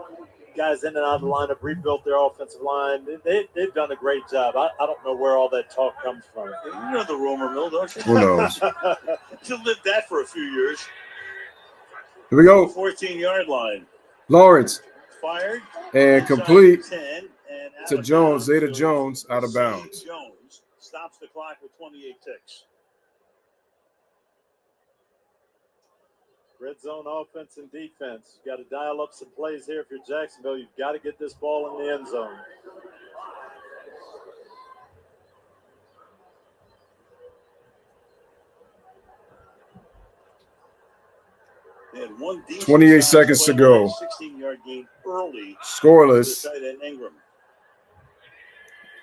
Guys in and out of the lineup, rebuilt their offensive line. They've done a great job. I don't know where all that talk comes from. You know the rumor mill, don't you? Who knows? You'll live that for a few years. Here we go. 14-yard line. Lawrence. Fired. And complete 10, and to Jones. Zeta Jones out of bounds. Jones stops the clock with 28 ticks. Red zone offense and defense. You got to dial up some plays here. If you're Jacksonville, you've got to get this ball in the end zone. They had one 28 seconds to go. 16-yard game early. Scoreless. Tight end Ingram.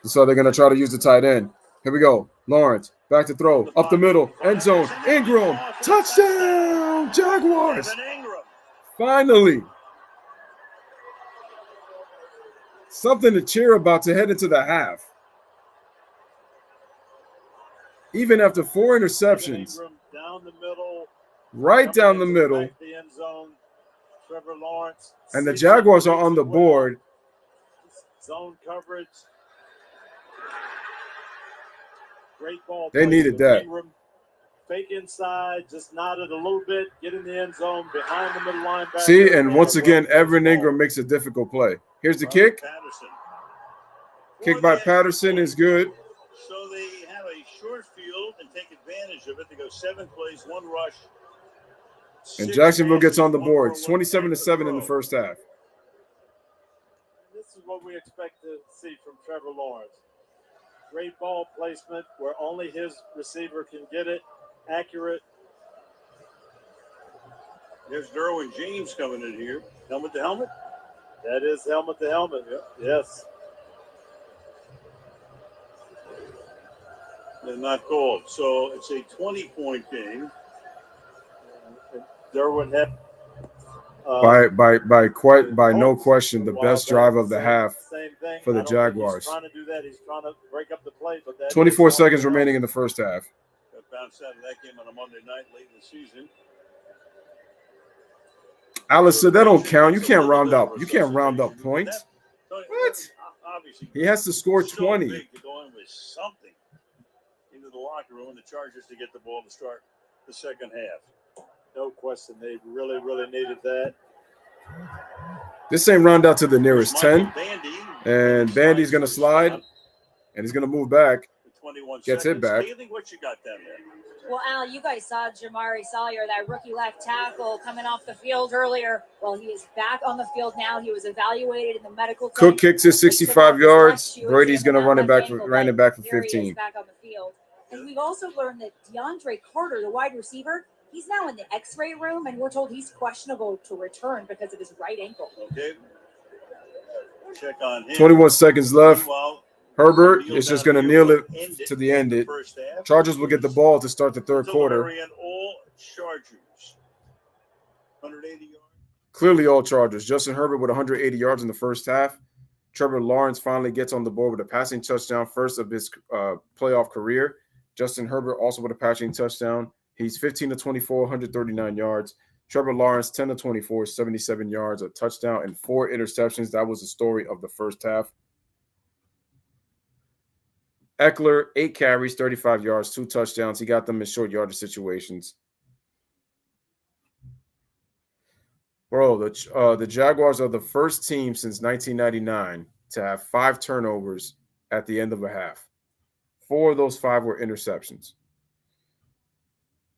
So they're going to try to use the tight end. Here we go. Lawrence, back to throw. Up the middle. End zone. Ingram. Touchdown, Jaguars. Finally. Something to cheer about to head into the half. Even after 4 interceptions. Down the middle. Right down the middle. The end zone. Trevor Lawrence. And the Jaguars are on the board. Zone coverage. Great ball. They needed that. Fake inside, just nodded a little bit, get in the end zone behind the middle linebacker. See, and once again, Evan Ingram makes a difficult play. Here's the kick. Kick by Patterson is good. So they have a short field and take advantage of it. They go 7 plays, 1 rush. And Jacksonville gets on the board. 27-7 in the first half. This is what we expect to see from Trevor Lawrence. Great ball placement where only his receiver can get it. Accurate. There's Derwin James coming in here. Helmet to helmet. That is helmet to helmet. Yes. They're not called. So it's a 20-point game. Derwin had by no question the best drive of the half for the Jaguars. He's trying to do that. He's trying to break up the play, but 24 seconds remaining in the first half. Got bounced out of that game on a Monday night late in the season. Alice said that don't count. You can't round up. You can't round up points. What? He has to score 20. Big to go in with something into the locker room and the Chargers to get the ball to start the second half. No question. They really, really needed that. This ain't round out to the nearest 10. And Bandy's going to slide. And he's going to move back. Gets it back. What you got down there? Well, Al, you guys saw Jamari Sawyer, that rookie left tackle, coming off the field earlier. Well, he is back on the field now. He was evaluated in the medical. Cook kicks it 65 yards. Brady's going to ran it back for 15. Back on the field. And we've also learned that DeAndre Carter, the wide receiver, he's now in the X-ray room, and we're told he's questionable to return because of his right ankle. Okay. Check on him. 21 seconds left. Herbert is just going to kneel it to the end. Chargers will get the ball to start the third quarter. All Chargers. 180 yards. Clearly all Chargers. Justin Herbert with 180 yards in the first half. Trevor Lawrence finally gets on the board with a passing touchdown, first of his playoff career. Justin Herbert also with a passing touchdown. He's 15-24, 139 yards. Trevor Lawrence, 10-24, 77 yards, a touchdown, and 4 interceptions. That was the story of the first half. Eckler, 8 carries, 35 yards, 2 touchdowns. He got them in short yardage situations. Bro, the Jaguars are the first team since 1999 to have 5 turnovers at the end of a half. 4 of those 5 were interceptions.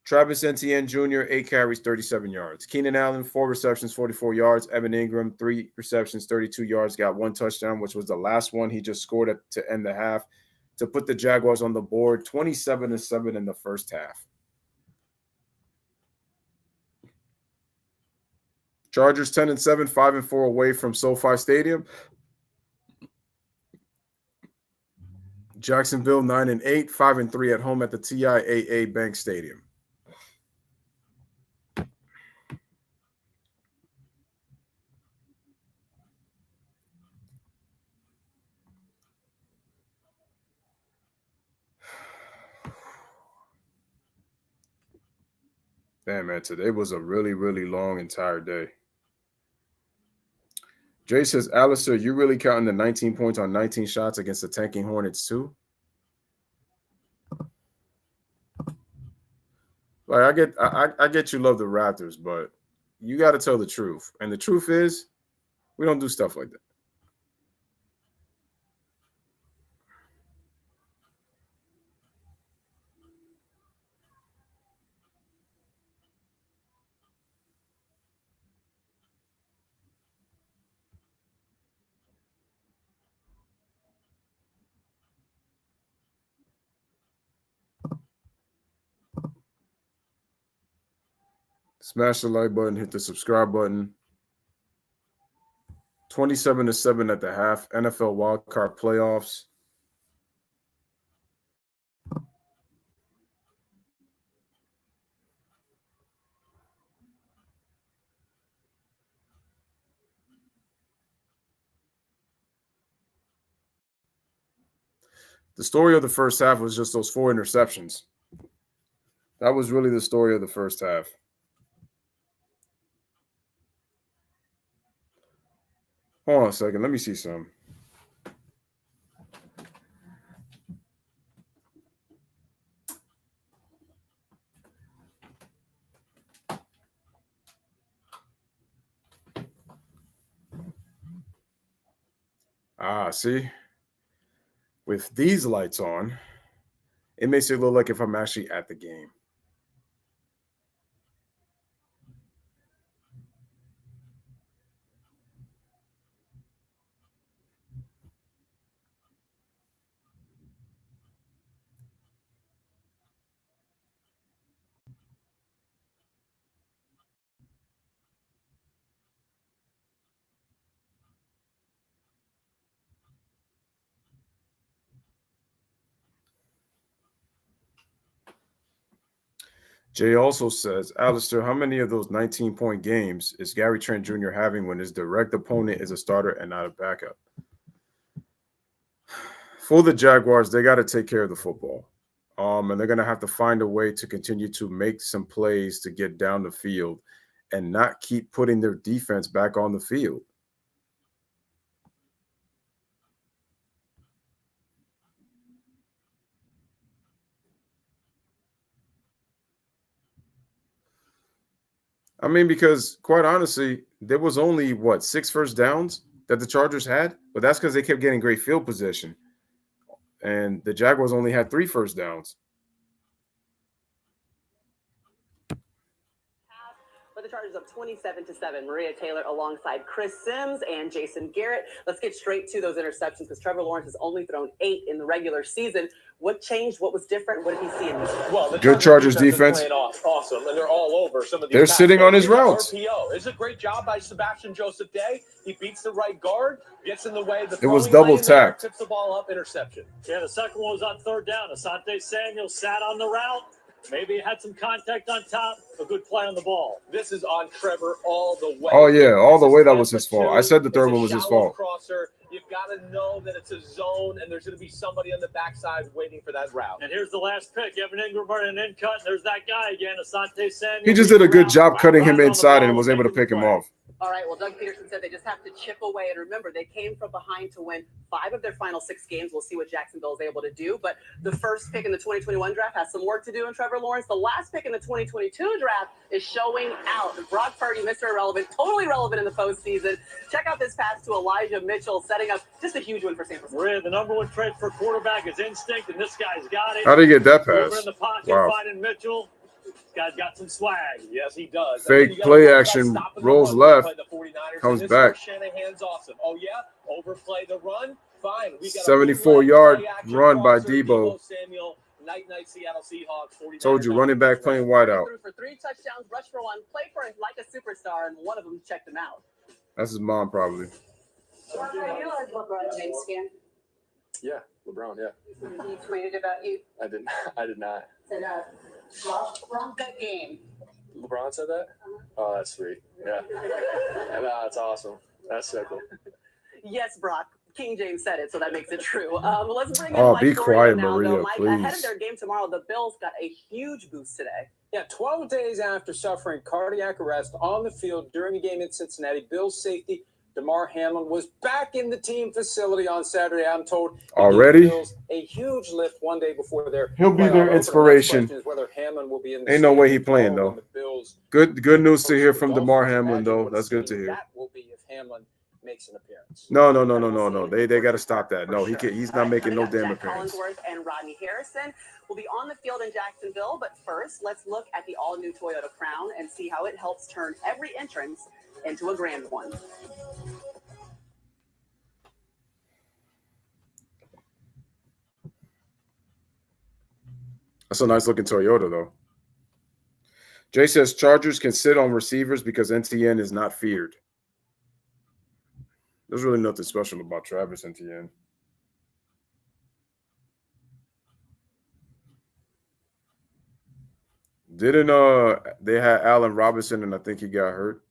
Travis Etienne Jr., 8 carries, 37 yards. Keenan Allen, 4 receptions, 44 yards. Evan Ingram, 3 receptions, 32 yards, got 1 touchdown, which was the last one he just scored to end the half to put the Jaguars on the board, 27-7 in the first half. Chargers 10-7, 5-4 away from SoFi Stadium. Jacksonville 9-8, 5-3 at home at the TIAA Bank Stadium. Damn, man, today was a really, really long entire day. Jay says, Alistair, you really counting the 19 points on 19 shots against the tanking Hornets too? Like, I get you love the Raptors, but you got to tell the truth. And the truth is, we don't do stuff like that. Smash the like button, hit the subscribe button. 27-7 at the half, NFL wildcard playoffs. The story of the first half was just those 4 interceptions. That was really the story of the first half. Hold on a second. Let me see some. See? With these lights on, it makes it look like if I'm actually at the game. Jay also says, Alistair, how many of those 19-point games is Gary Trent Jr. having when his direct opponent is a starter and not a backup? For the Jaguars, they got to take care of the football. And they're going to have to find a way to continue to make some plays to get down the field and not keep putting their defense back on the field. I mean, because quite honestly, there was only, 6 first downs that the Chargers had? But that's because they kept getting great field position. And the Jaguars only had 3 first downs. For the Chargers up 27-7, Maria Taylor alongside Chris Sims and Jason Garrett. Let's get straight to those interceptions because Trevor Lawrence has only thrown 8 in the regular season. What changed? What was different? What did he see in this? Well, the good Chargers defense. Awesome, and they're all over some of these. They're sitting on his routes. RPO. It's a great job by Sebastian Joseph Day. He beats the right guard, gets in the way. It was double tapped. Tips the ball up, interception. Yeah, the second one was on 3rd down. Asante Samuel sat on the route. Maybe it had some contact on top. A good play on the ball. This is on Trevor all the way. Oh, yeah, all the way that was his fault. I said the third one was his fault. Crosser. You've got to know that it's a zone, and there's going to be somebody on the backside waiting for that route. And here's the last pick. Evan Ingram running an in cut. There's that guy again, Asante Samuel. He just did a good job cutting him inside and was able to pick him off. All right, well, Doug Peterson said they just have to chip away. And remember, they came from behind to win 5 of their final 6 games. We'll see what Jacksonville is able to do. But the first pick in the 2021 draft has some work to do in Trevor Lawrence. The last pick in the 2022 draft is showing out. Brock Purdy, Mr. Irrelevant, totally relevant in the postseason. Check out this pass to Elijah Mitchell, setting up just a huge win for San Francisco. Maria, the number 1 trait for quarterback is instinct, and this guy's got it. How did he get that Over pass? in the pocket, Wow. finding Mitchell. Guy's got some swag. Yes, he does. Fake play action, rolls left, comes back. Shanahan's awesome. Oh, yeah? Overplay the run? Fine. 74-yard run by Debo. Samuel, night, Seattle Seahawks. Told you, running back playing wide out. Threw for 3 touchdowns, rushed for 1, played for like a superstar, and one of them checked him out. That's his mom, probably. LeBron James scan. Yeah, LeBron, yeah. He tweeted about you. I did not. Said, good game. LeBron said that? Oh, that's sweet. Yeah. No, that's awesome. That's so cool. Yes, Brock. King James said it, so that makes it true. Let's bring in Oh, Mike be quiet, now, Maria, though. Mike, ahead of please. their game tomorrow, the Bills got a huge boost today. Yeah, 12 days after suffering cardiac arrest on the field during a game in Cincinnati, Bills safety DeMar Hamlin was back in the team facility on Saturday. I'm told already Bills a huge lift one day before their he'll be their inspiration. The whether Hamlin will be in the Ain't no way he playing though. Bills Good news to hear from DeMar Hamlin though. That's good to hear. That will be if Hamlin makes an appearance. No. They got to stop that. No, he's not making no damn appearance. Collinsworth and Rodney Harrison will be on the field in Jacksonville, but first, let's look at the all-new Toyota Crown and see how it helps turn every entrance into a grand one. That's a nice looking Toyota, though. Jay says Chargers can sit on receivers because NTN is not feared. There's really nothing special about Travis Etienne. Didn't they had Allen Robinson and I think he got hurt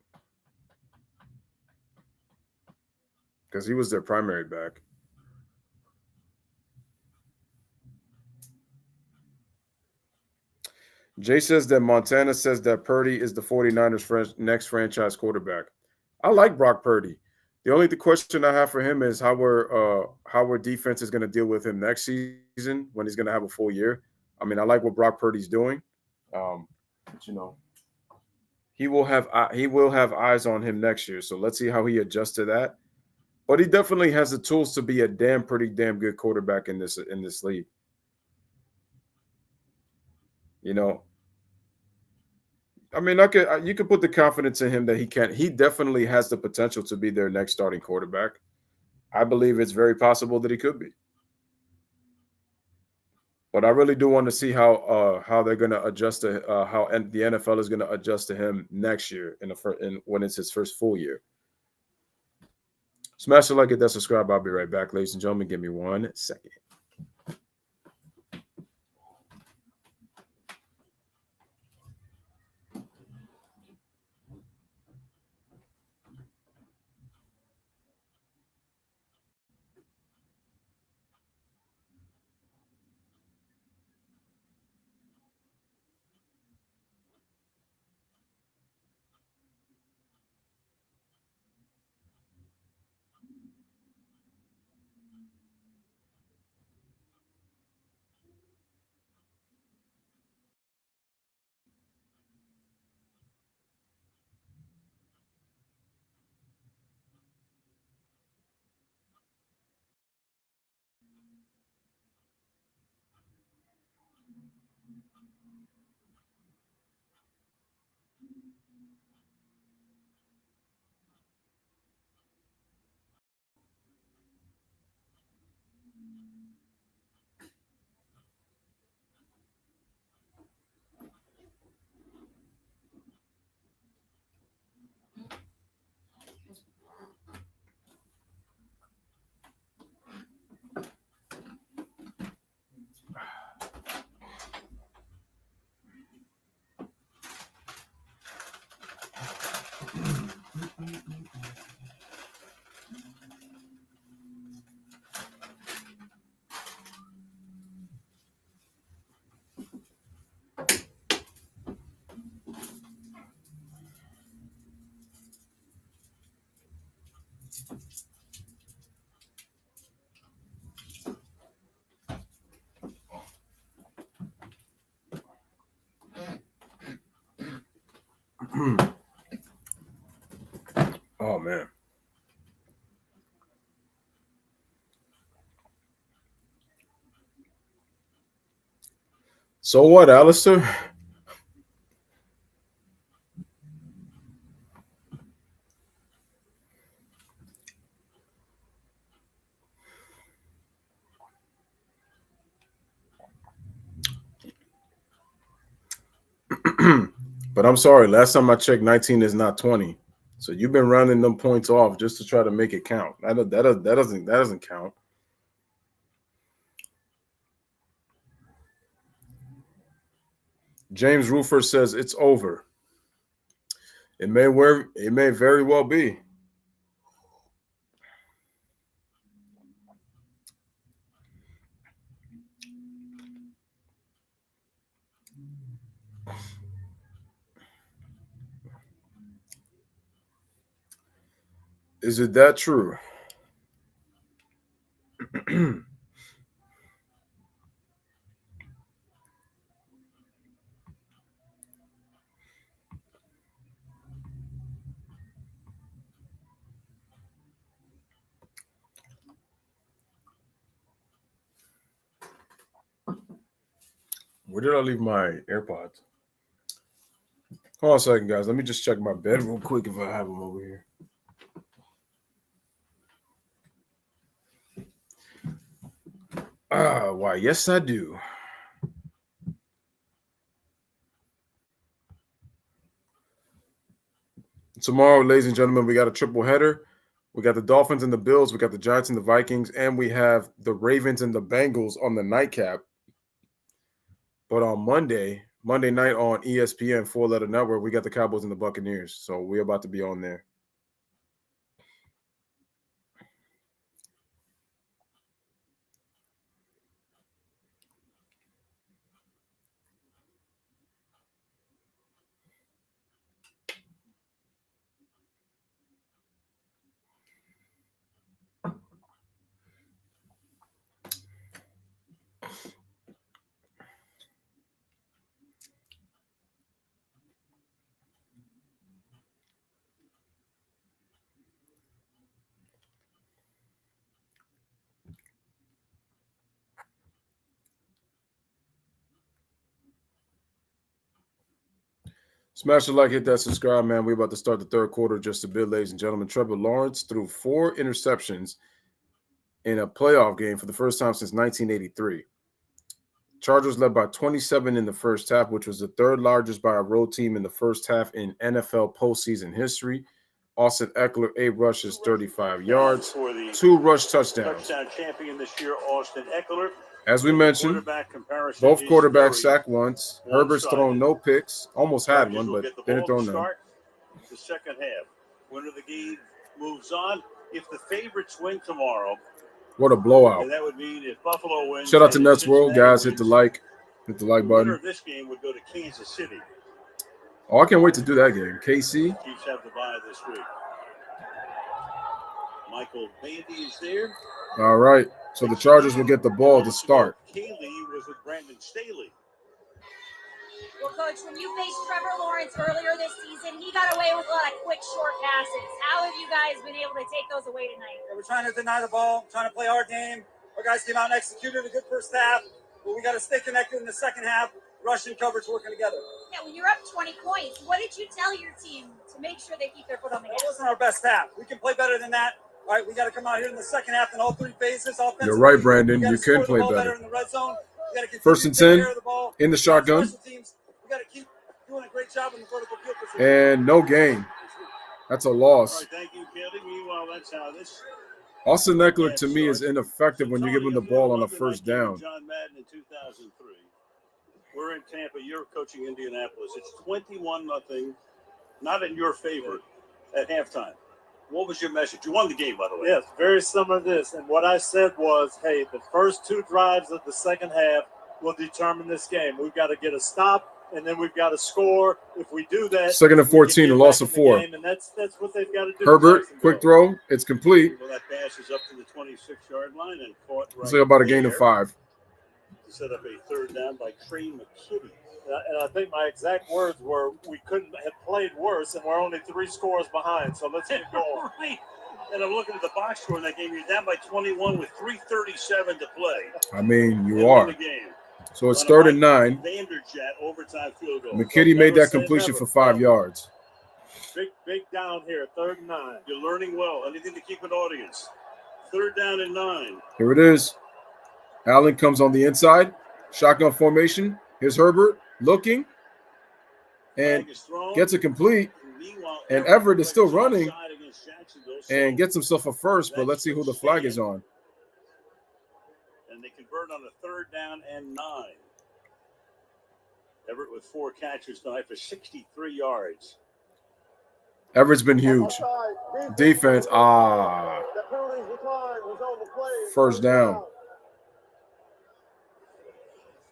because he was their primary back. Jay says that Montana says that Purdy is the 49ers' next franchise quarterback. I like Brock Purdy. The only question I have for him is how our defense is going to deal with him next season when he's going to have a full year. I mean, I like what Brock Purdy's doing, but he will have eyes on him next year. So let's see how he adjusts to that. But he definitely has the tools to be a pretty damn good quarterback in this league. I mean, you could put the confidence in him that he definitely has the potential to be their next starting quarterback. I believe it's very possible that he could be. But I really do want to see how they're going to adjust to how the NFL is going to adjust to him next year when it's his first full year. Smash the like, hit that subscribe. I'll be right back, ladies and gentlemen. Give me 1 second. Oh, man. So what, Alistair? But I'm sorry. Last time I checked, 19 is not 20. So you've been rounding them points off just to try to make it count. That doesn't count. James Rufer says it's over. It may very well be. Is it that true? Where did I leave my AirPods? Hold on a second, guys. Let me just check my bed real quick if I have them over here. Why, yes, I do. Tomorrow, ladies and gentlemen, we got a triple header. We got the Dolphins and the Bills. We got the Giants and the Vikings. And we have the Ravens and the Bengals on the nightcap. But on Monday night on ESPN, 4-letter network, we got the Cowboys and the Buccaneers. So we're about to be on there. Smash the like, hit that subscribe, man. We're about to start the third quarter just a bit, ladies and gentlemen. Trevor Lawrence threw 4 interceptions in a playoff game for the first time since 1983. Chargers led by 27 in the first half, which was the third largest by a road team in the first half in NFL postseason history. Austin Eckler, 8 rushes, 35 yards, 2 rush touchdowns. Touchdown champion this year, Austin Eckler. As we mentioned, both quarterbacks sacked once. Herbert's thrown no picks. Almost had one, but didn't throw none. The second half. Winner of the game moves on. If the favorites win tomorrow, what a blowout. and that would mean if Buffalo wins. Shout out to Nets World, guys. Hit the like button. The winner of this game would go to Kansas City. Oh, I can't wait to do that game. KC. Chiefs have the bye this week. Michael Bandy is there. All right. So the Chargers will get the ball to start. Kaylee was with Brandon Staley. Well, Coach, when you faced Trevor Lawrence earlier this season, he got away with a lot of quick, short passes. How have you guys been able to take those away tonight? We're trying to deny the ball, trying to play our game. Our guys came out and executed a good first half, but we got to stay connected in the second half. Rush and coverage working together. Yeah, when you're up 20 points, what did you tell your team to make sure they keep their foot on the gas? That wasn't our best half. We can play better than that. All right, we got to come out here in the second half in all 3 phases. You're right, Brandon. You can play better. In the red zone. First and 10 in the shotgun. We got to keep doing a great job in the vertical field position. And no gain. That's a loss. All right, thank you, Kelly. Meanwhile, that's how this. Austin Eckler, to me, is ineffective when you give him the ball on a first down. John Madden in 2003. We're in Tampa. You're coaching Indianapolis. It's 21-0, not in your favor at halftime. What was your message? You won the game, by the way. Yes, very similar to this. And what I said was, hey, the first 2 drives of the second half will determine this game. We've got to get a stop and then we've got to score. If we do that, Second and 14, a loss of 4. And that's what they've got to do. Herbert, quick throw. It's complete. Well, that pass is up to the 26-yard line and caught right It's like about a gain of there 5. To set up a third down by Trey McKitty. And I think my exact words were, we couldn't have played worse, and we're only 3 scores behind, so let's get going. Right. And I'm looking at the box score in that game. You're down by 21 with 3:37 to play. I mean, you And are. win the game. So it's 3rd and 9. Vanderjet overtime field goal. McKitty made that completion for 5 yards. Big down here, 3rd and 9. You're learning well. Anything to keep an audience. 3rd down and 9. Here it is. Allen comes on the inside. Shotgun formation. Here's Herbert looking. And gets it complete. And Everett is still running and gets himself a first, but let's see who the flag is on. And they convert on a 3rd down and 9. Everett with 4 catches tonight for 63 yards. Everett's been huge. Defense, first down.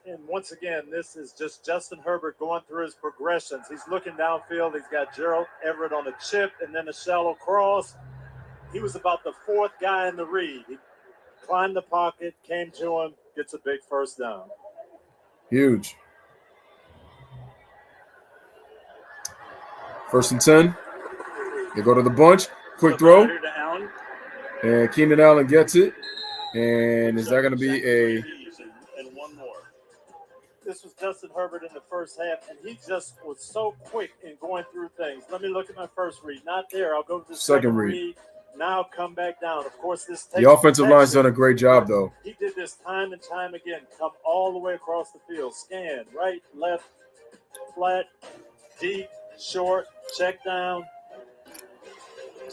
And once again, this is just Justin Herbert going through his progressions. He's looking downfield. He's got Gerald Everett on the chip and then a shallow cross. He was about the 4th guy in the read. He climbed the pocket, came to him, gets a big first down. Huge. 1st and 10. They go to the bunch. Quick throw. And Keenan Allen gets it. And is that going to be a... And one more. This was Justin Herbert in the first half, and he just was so quick in going through things. Let me look at my first read. Not there. I'll go to the second read. Now come back down. Of course, this takes The offensive line's done a great job, though. He did this time and time again. Come all the way across the field. Scan, right, left, flat, deep, short, check down.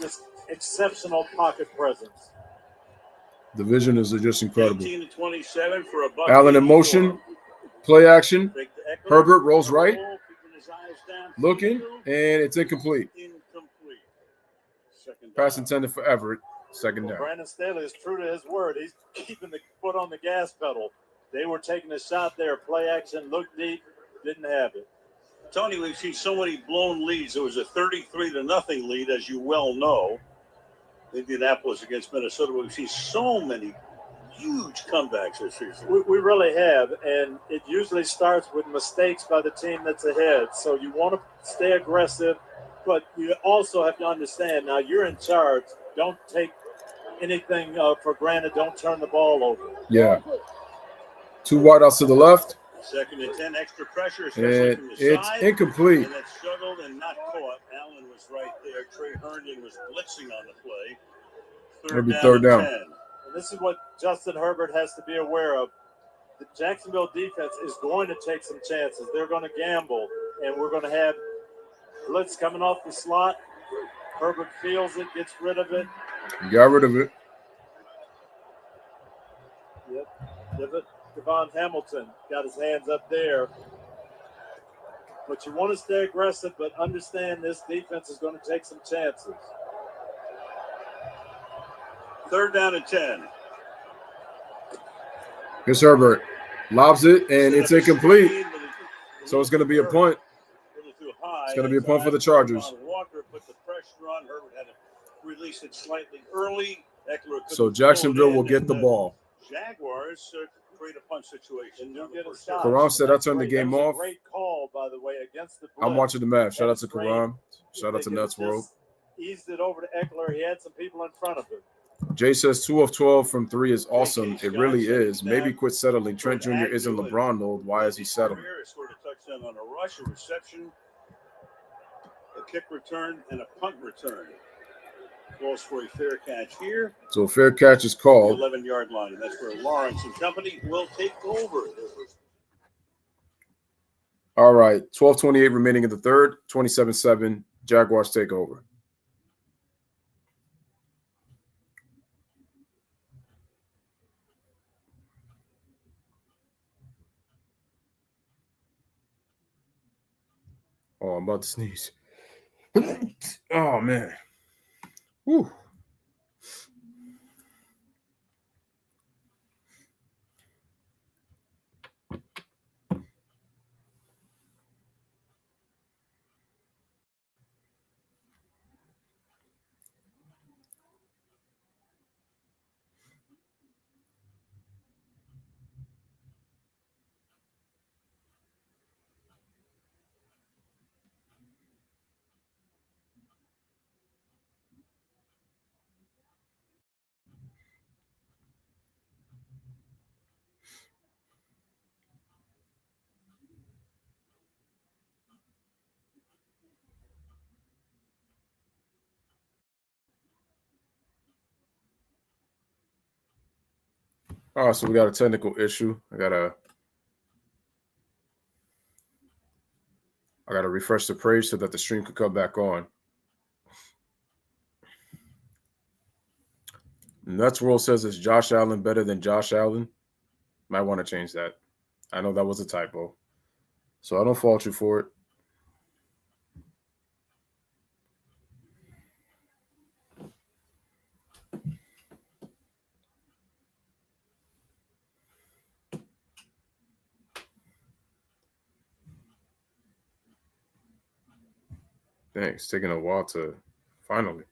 Just exceptional pocket presence. The vision is just incredible. 18 to 27 for a buck. Allen in motion. Play action. Herbert rolls right. Looking, and it's incomplete. Pass intended for Everett. 2nd down. Brandon Staley is true to his word. He's keeping the foot on the gas pedal. They were taking a shot there. Play action, looked deep, didn't have it. Tony, we've seen so many blown leads. There was a 33-0 lead, as you well know. Indianapolis against Minnesota. We've seen so many huge comebacks this season. We really have, and it usually starts with mistakes by the team that's ahead. So you want to stay aggressive, but you also have to understand, now you're in charge. Don't take anything for granted. Don't turn the ball over. Yeah. 2 wideouts to the left. 2nd and 10, extra pressure. And from the it's side, incomplete. And that struggled and not caught. Allen was right there. Trey Herndon was blitzing on the play. Maybe 3rd down. 10. And this is what Justin Herbert has to be aware of. The Jacksonville defense is going to take some chances. They're going to gamble, and we're going to have blitz coming off the slot. Herbert feels it, gets rid of it. Got rid of it. Yep. Devon Hamilton got his hands up there. But you want to stay aggressive, but understand this defense is going to take some chances. 3rd down and 10. Here's Herbert. Lobs it, and it's incomplete. So it's going to be a punt. It's going to be a punt for the Chargers. Walker put the pressure on. Herbert had to release it slightly early. So Jacksonville will get the ball. Jaguars create a punt situation. Karam said I turned the game off. Great call, by the way, against the I'm watching the match. Shout out to Karam. Shout out to Nets World. Eased it over to Eckler. He had some people in front of him. Jay says 2 of 12 from 3 is awesome. It really is. Maybe quit settling. Trent Jr. isn't LeBron mode. Why is he settling? Scored a touchdown on a rush, a reception, a kick return, and a punt return. Calls for a fair catch here. So a fair catch is called. 11-yard line, and that's where Lawrence and company will take over. All right, 12:28 remaining in the third. 27-7. Jaguars take over. Oh, I'm about to sneeze. Oh, man. Whew. All right, so we got a technical issue. I gotta refresh the page so that the stream could come back on. Nuts World says, is Josh Allen better than Josh Allen? Might want to change that. I know that was a typo, so I don't fault you for it. Thanks. Taking a while to finally.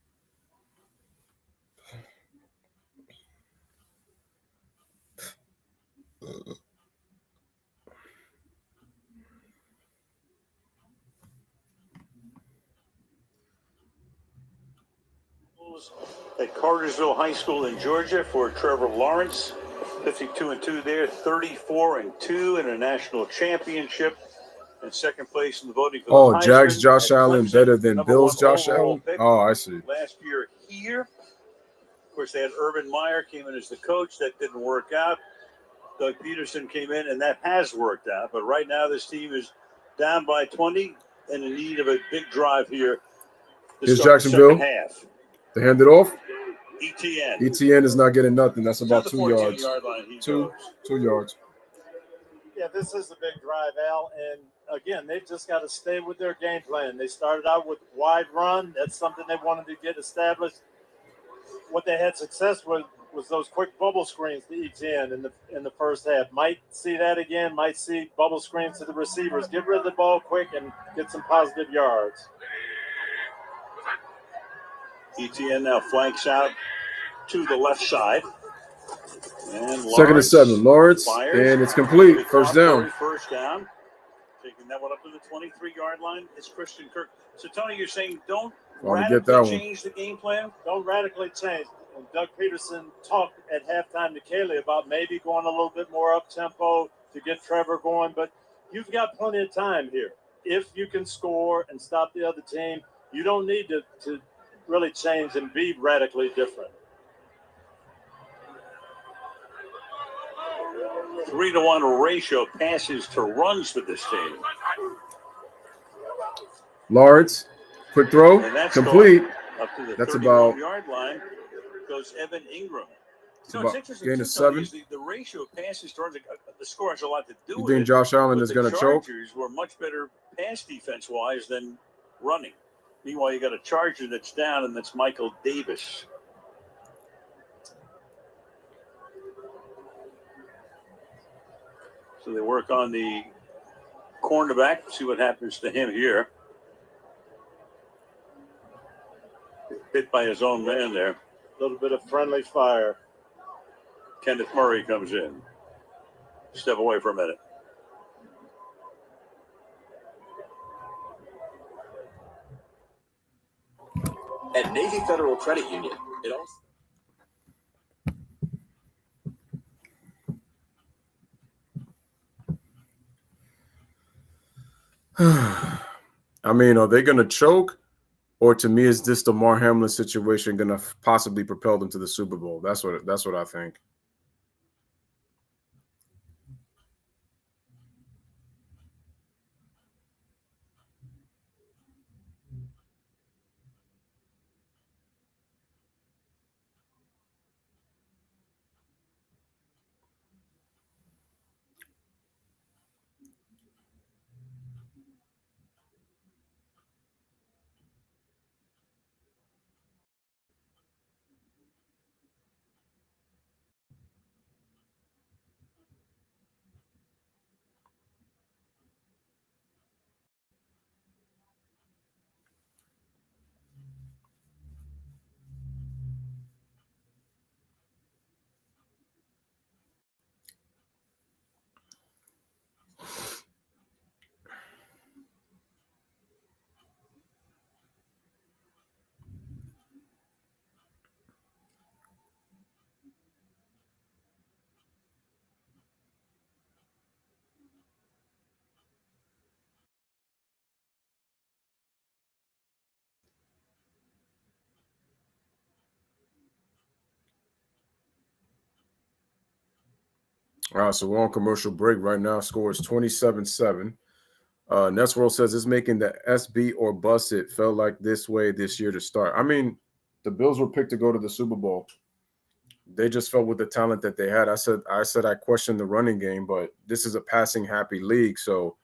At Cartersville High School in Georgia for Trevor Lawrence, 52-2 there, 34-2 in a national championship, and second place in the voting for the Heisman. Jags Josh At Allen Clemson, better than number Bills 1 Josh overall Allen? pick Oh, I see. last year here. Of course, they had Urban Meyer came in as the coach. That didn't work out. Doug Peterson came in, and that has worked out. But right now, this team is down by 20 and in need of a big drive here to Here's start the Jacksonville. second half. They hand it off. ETN. ETN is not getting nothing. That's about To the 2 14 yards. yard line he Two goes. yards. Yeah, this is a big drive, Al. And again, they've just got to stay with their game plan. They started out with wide run. That's something they wanted to get established. What they had success with was those quick bubble screens to ETN in the first half. Might see that again. Might see bubble screens to the receivers. Get rid of the ball quick and get some positive yards. ETN now flanks out to the left side. And Second and 7. Lawrence, fires. and it's complete. First down. First down. Taking that one up to the 23-yard line. It's Christian Kirk. So, Tony, you're saying don't radically change the game plan? Don't radically change. And Doug Peterson talked at halftime to Kaylee about maybe going a little bit more up-tempo to get Trevor going. But you've got plenty of time here. If you can score and stop the other team, you don't need to really change and be radically different. 3-to-1 ratio passes to runs for this team. Lawrence, quick throw, complete. Up to the That's about 31-yard line goes Evan Ingram. It's about gain of 7. The ratio of passes to runs, the score has a lot to do with it. You think Josh Allen is going to choke? The Chargers were much better pass defense-wise than running. Meanwhile, you got a Charger that's down, and that's Michael Davis. So they work on the cornerback, see what happens to him here. Hit by his own man there. A little bit of friendly fire. Kenneth Murray comes in. Step away for a minute. At Navy Federal Credit Union, it also... I mean, are they going to choke? Or to me, is this the Damar Hamlin situation going to possibly propel them to the Super Bowl? That's what I think. All right, so we're on commercial break right now. Score is 27-7. Nets World says it's making the SB or bust it. Felt like this way this year to start. I mean, the Bills were picked to go to the Super Bowl. They just felt with the talent that they had. I said I questioned the running game, but this is a passing happy league, so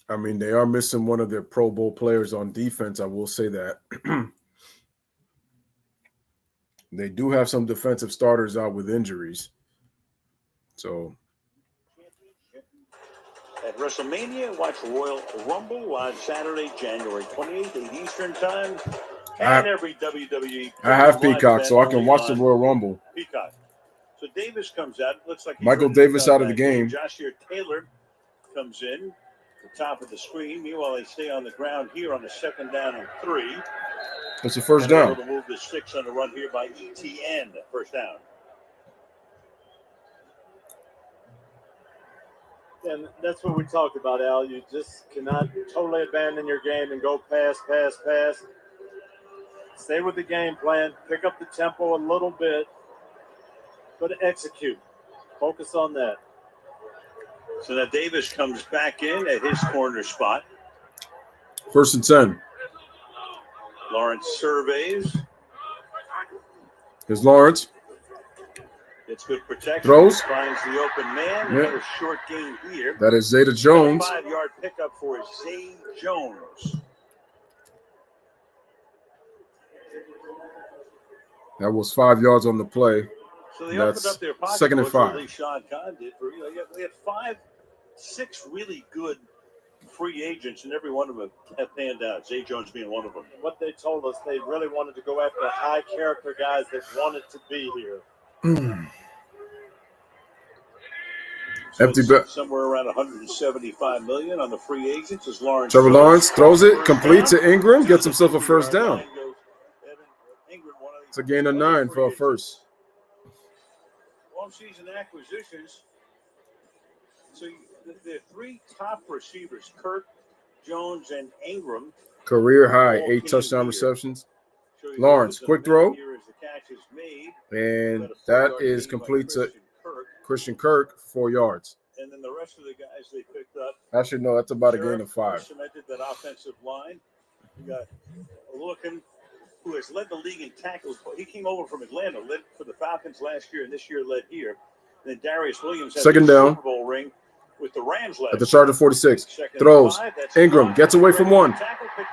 I mean, they are missing one of their Pro Bowl players on defense. I will say that. They do have some defensive starters out with injuries. So at WrestleMania, watch Royal Rumble on Saturday, January 28th, 8 Eastern Time. And every WWE. I have Peacock, so I can watch the Royal Rumble. Peacock. So Davis comes out. Looks like Michael Davis out of the game. Joshua Taylor comes in. The top of the screen. Meanwhile, they stay on the ground here on the 2nd down and 3. It's a first down. Able to move the sticks on the run here by ETN. First down. And that's what we talked about, Al. You just cannot totally abandon your game and go pass. Stay with the game plan. Pick up the tempo a little bit, but execute. Focus on that. So now Davis comes back in at his corner spot. 1st and 10. Lawrence surveys. Here's Lawrence. It's good protection. Throws. Finds the open man. Yep. Another short gain here. That is Zeta Jones. 5-yard pickup for Zay Jones. That was 5 yards on the play. So they That's opened up their pocket. 2nd and 5. At least Sean Conn did. We had 6 really good free agents, and every one of them have panned out. Zay Jones being one of them. What they told us, they really wanted to go after high character guys that wanted to be here. So Empty bet. Somewhere around 175 million on the free agents as Lawrence. Trevor Lawrence throws it complete to Ingram, gets himself a first down. It's a gain of 9 for a first. Off-season acquisitions. So the 3 top receivers, Kirk, Jones, and Ingram. Career high, 8 touchdown receptions. Lawrence, quick throw. And that is complete to Christian Kirk, 4 yards. And then the rest of the guys they picked up. Actually, no, that's about a gain of 5. Cemented that offensive line. You got Looking, who has led the league in tackles. He came over from Atlanta, led for the Falcons last year, and this year led here. And then Darius Williams had 2nd the down. Super Bowl ring with the Rams last At the Charger 46. Throws. Ingram gets away from 1.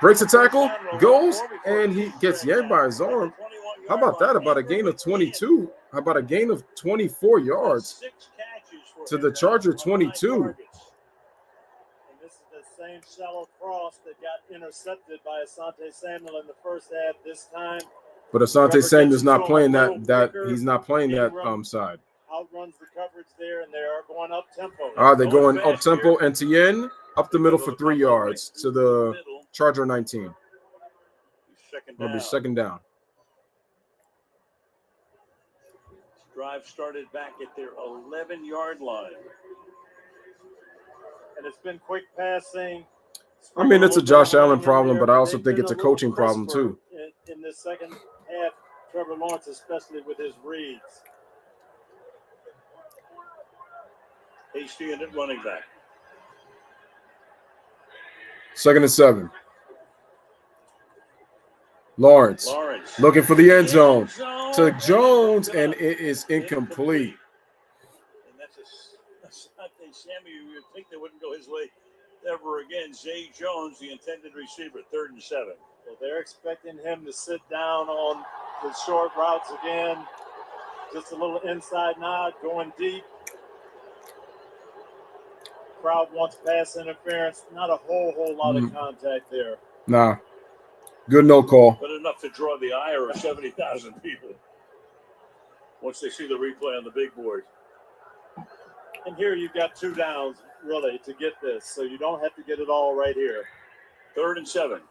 Breaks a tackle, goes, and he gets yanked by his arm. How about that? About a gain of 22. How about a gain of 24 yards to the Charger 22? And this is the same shallow cross that got intercepted by Asante Samuel in the first half this time. But Asante Samuel's not playing that he's not playing that side. Outruns the coverage there, and they are going up tempo. All right, they're going up tempo. And Etienne up the middle for 3 yards to the Charger 19. It'll be 2nd down. Drive started back at their 11-yard line. And it's been quick passing. I mean, it's a Josh Allen problem, but I also think it's a coaching problem too. In the second half, Trevor Lawrence, especially with his reads. Hasty and running back. 2nd and 7. Lawrence looking for the end zone to Jones, and it is incomplete. And that's Asante Samuel. You would think they wouldn't go his way ever again. Zay Jones, the intended receiver, 3rd and 7. Well, they're expecting him to sit down on the short routes again. Just a little inside nod, going deep. Crowd wants pass interference. Not a whole lot of contact there. Nah. Good no call. But enough to draw the ire of 70,000 people once they see the replay on the big board. And here you've got 2 downs, really, to get this. So you don't have to get it all right here. 3rd and 7.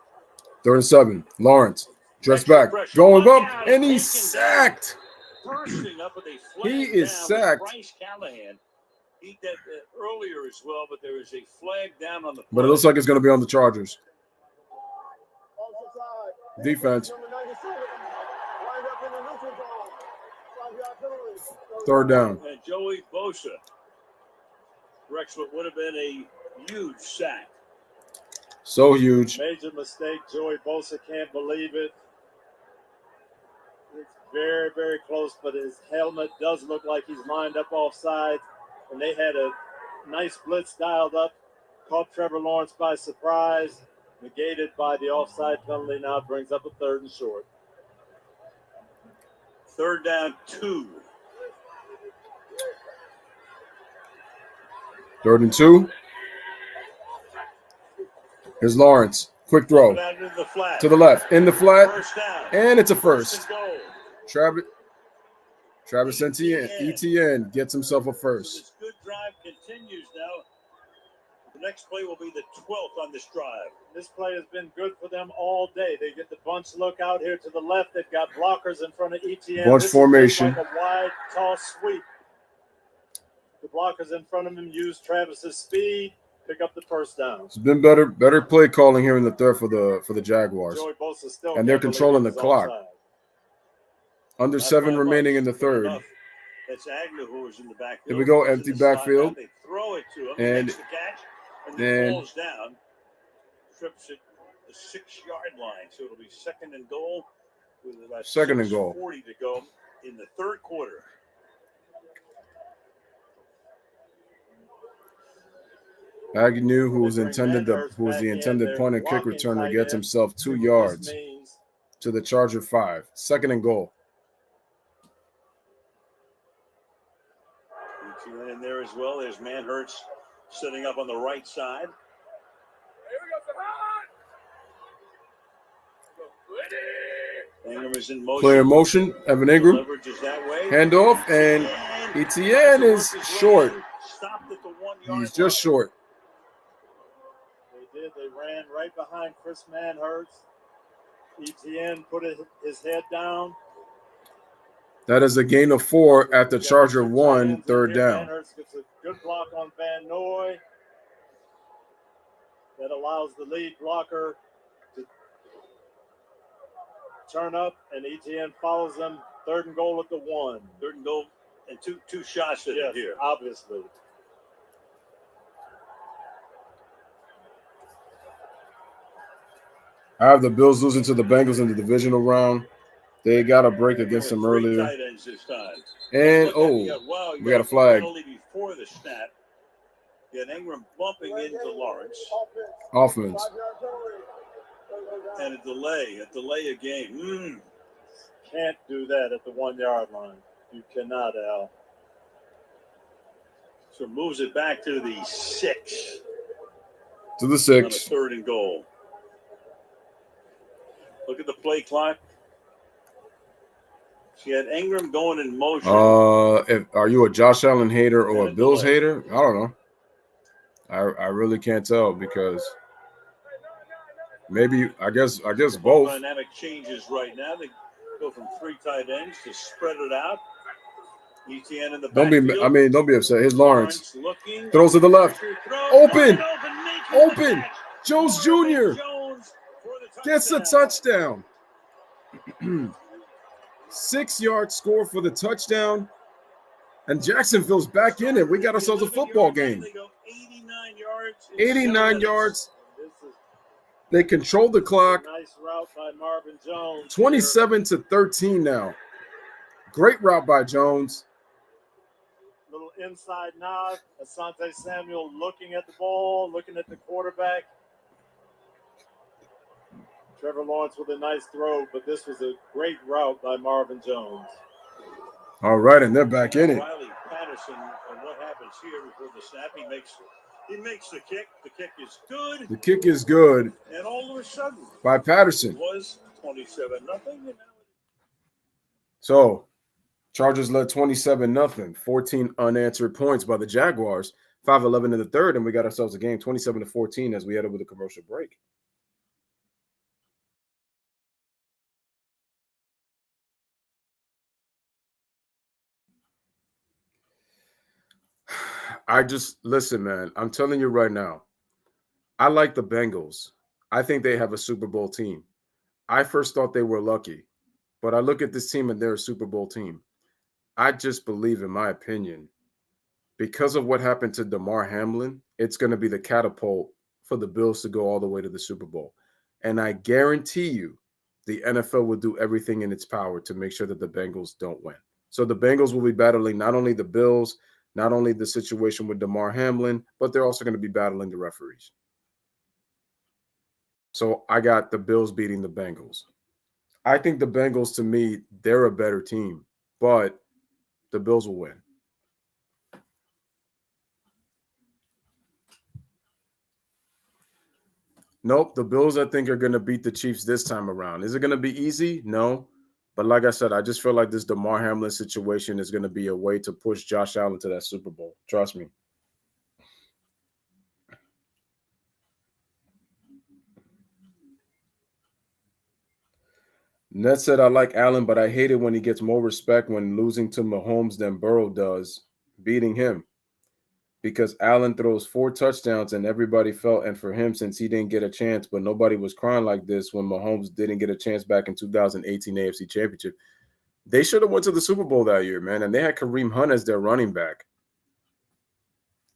3rd and 7. Lawrence, dress back, going up, and he's sacked. Bursting up with a He is sacked. Bryce Callahan. eat that earlier as well, but there is a flag down on the play. But it looks like it's going to be on the Chargers. Defense. Third down. And Joey Bosa wrecks what would have been a huge sack. So huge. Major mistake. Joey Bosa can't believe it. It's very, very close, but his helmet does look like he's lined up offside. And they had a nice blitz dialed up, caught Trevor Lawrence by surprise, negated by the offside penalty. Now brings up a 3rd and short. 3rd down, 2. 3rd and 2. Here's Lawrence. Quick throw. To the left. In the flat. And it's a first. Travis Etienne gets himself a first. This good drive continues now. The next play will be the 12th on this drive. This play has been good for them all day. They get the bunch look out here to the left. They've got blockers in front of Etienne. Bunch this formation. Is like a wide toss sweep. The blockers in front of him use Travis's speed, pick up the first down. It's been better play calling here in the third for the Jaguars. Joey Bosa still and they're controlling the clock. Offside. Under 7 remaining in the third. It's Agnew who was in the backfield. Here we go, empty backfield. They throw it to him. And makes the catch, and then falls down. Trips at the 6-yard line. So it'll be 2nd and goal with about 2nd and goal. 40 to go in the 3rd quarter. Agnew, who was the intended punt and kick returner, gets himself 2 yards to the Charger 5. 2nd and goal. In there as well. There's Manhurts sitting up on the right side. Ingram is in motion. Player motion. Evan Ingram. Leverages that way. Handoff, and Etienne is short. Stopped at the 1-yard He's just short. They did. They ran right behind Chris Manhurts. Etienne put his head down. That is a gain of 4 at the Charger 1, 3rd down. Manhurts gets a good block on Van Noy. That allows the lead blocker to turn up, and Etienne follows them. 3rd and goal at the 1. 3rd and goal, and two shots at it here. Obviously. I have the Bills losing to the Bengals in the divisional round. They got a break against them earlier. Tight ends this time. And, we got a flag. Before the snap. You had Ingram bumping into Lawrence. Offense. And a delay of game. Can't do that at the 1-yard line. You cannot, Al. So moves it back to the 6. To the 6. 3rd and goal. Look at the play clock. She had Ingram going in motion. Are you a Josh Allen hater or a Bills hater? I don't know. I really can't tell because maybe I guess both. Dynamic changes right now. They go from 3 tight ends to spread it out. Etienne in the backfield. Don't be upset. Here's Lawrence. Throws to the left. Open. Jones Jr. gets a touchdown. 6-yard score for the touchdown. And Jacksonville's back in it. We got ourselves a football game. 89 yards. They control the clock. Nice route by Marvin Jones. 27-13 now. Great route by Jones. Little inside nod. Asante Samuel looking at the ball, looking at the quarterback. Trevor Lawrence with a nice throw, but this was a great route by Marvin Jones. All right, and they're back in it. Riley Patterson, and what happens here before the snap? He makes the kick. The kick is good. The kick is good. And all of a sudden, by Patterson. It was 27-0. So, Chargers led 27-0. 14 unanswered points by the Jaguars. 5-11 in the third, and we got ourselves a game 27-14 as we head over the commercial break. I just listen, man. I'm telling you right now. I like the Bengals. I think they have a Super Bowl team. I first thought they were lucky, but I look at this team and they're a Super Bowl team. I just believe, in my opinion, because of what happened to Damar Hamlin, it's going to be the catapult for the Bills to go all the way to the Super Bowl. And I guarantee you the NFL will do everything in its power to make sure that the Bengals don't win. So the Bengals will be battling not only the Bills, not only the situation with Damar Hamlin, but they're also going to be battling the referees. So I got the Bills beating the Bengals. I think the Bengals, to me, they're a better team, but the Bills will win. Nope, the Bills, I think, are going to beat the Chiefs this time around. Is it going to be easy? No. But like I said, I just feel like this Damar Hamlin situation is going to be a way to push Josh Allen to that Super Bowl. Trust me. Ned said, I like Allen, but I hate it when he gets more respect when losing to Mahomes than Burrow does, beating him. Because Allen throws 4 touchdowns and everybody felt, and for him, since he didn't get a chance, but nobody was crying like this when Mahomes didn't get a chance back in 2018 AFC Championship. They should have went to the Super Bowl that year, man, and they had Kareem Hunt as their running back.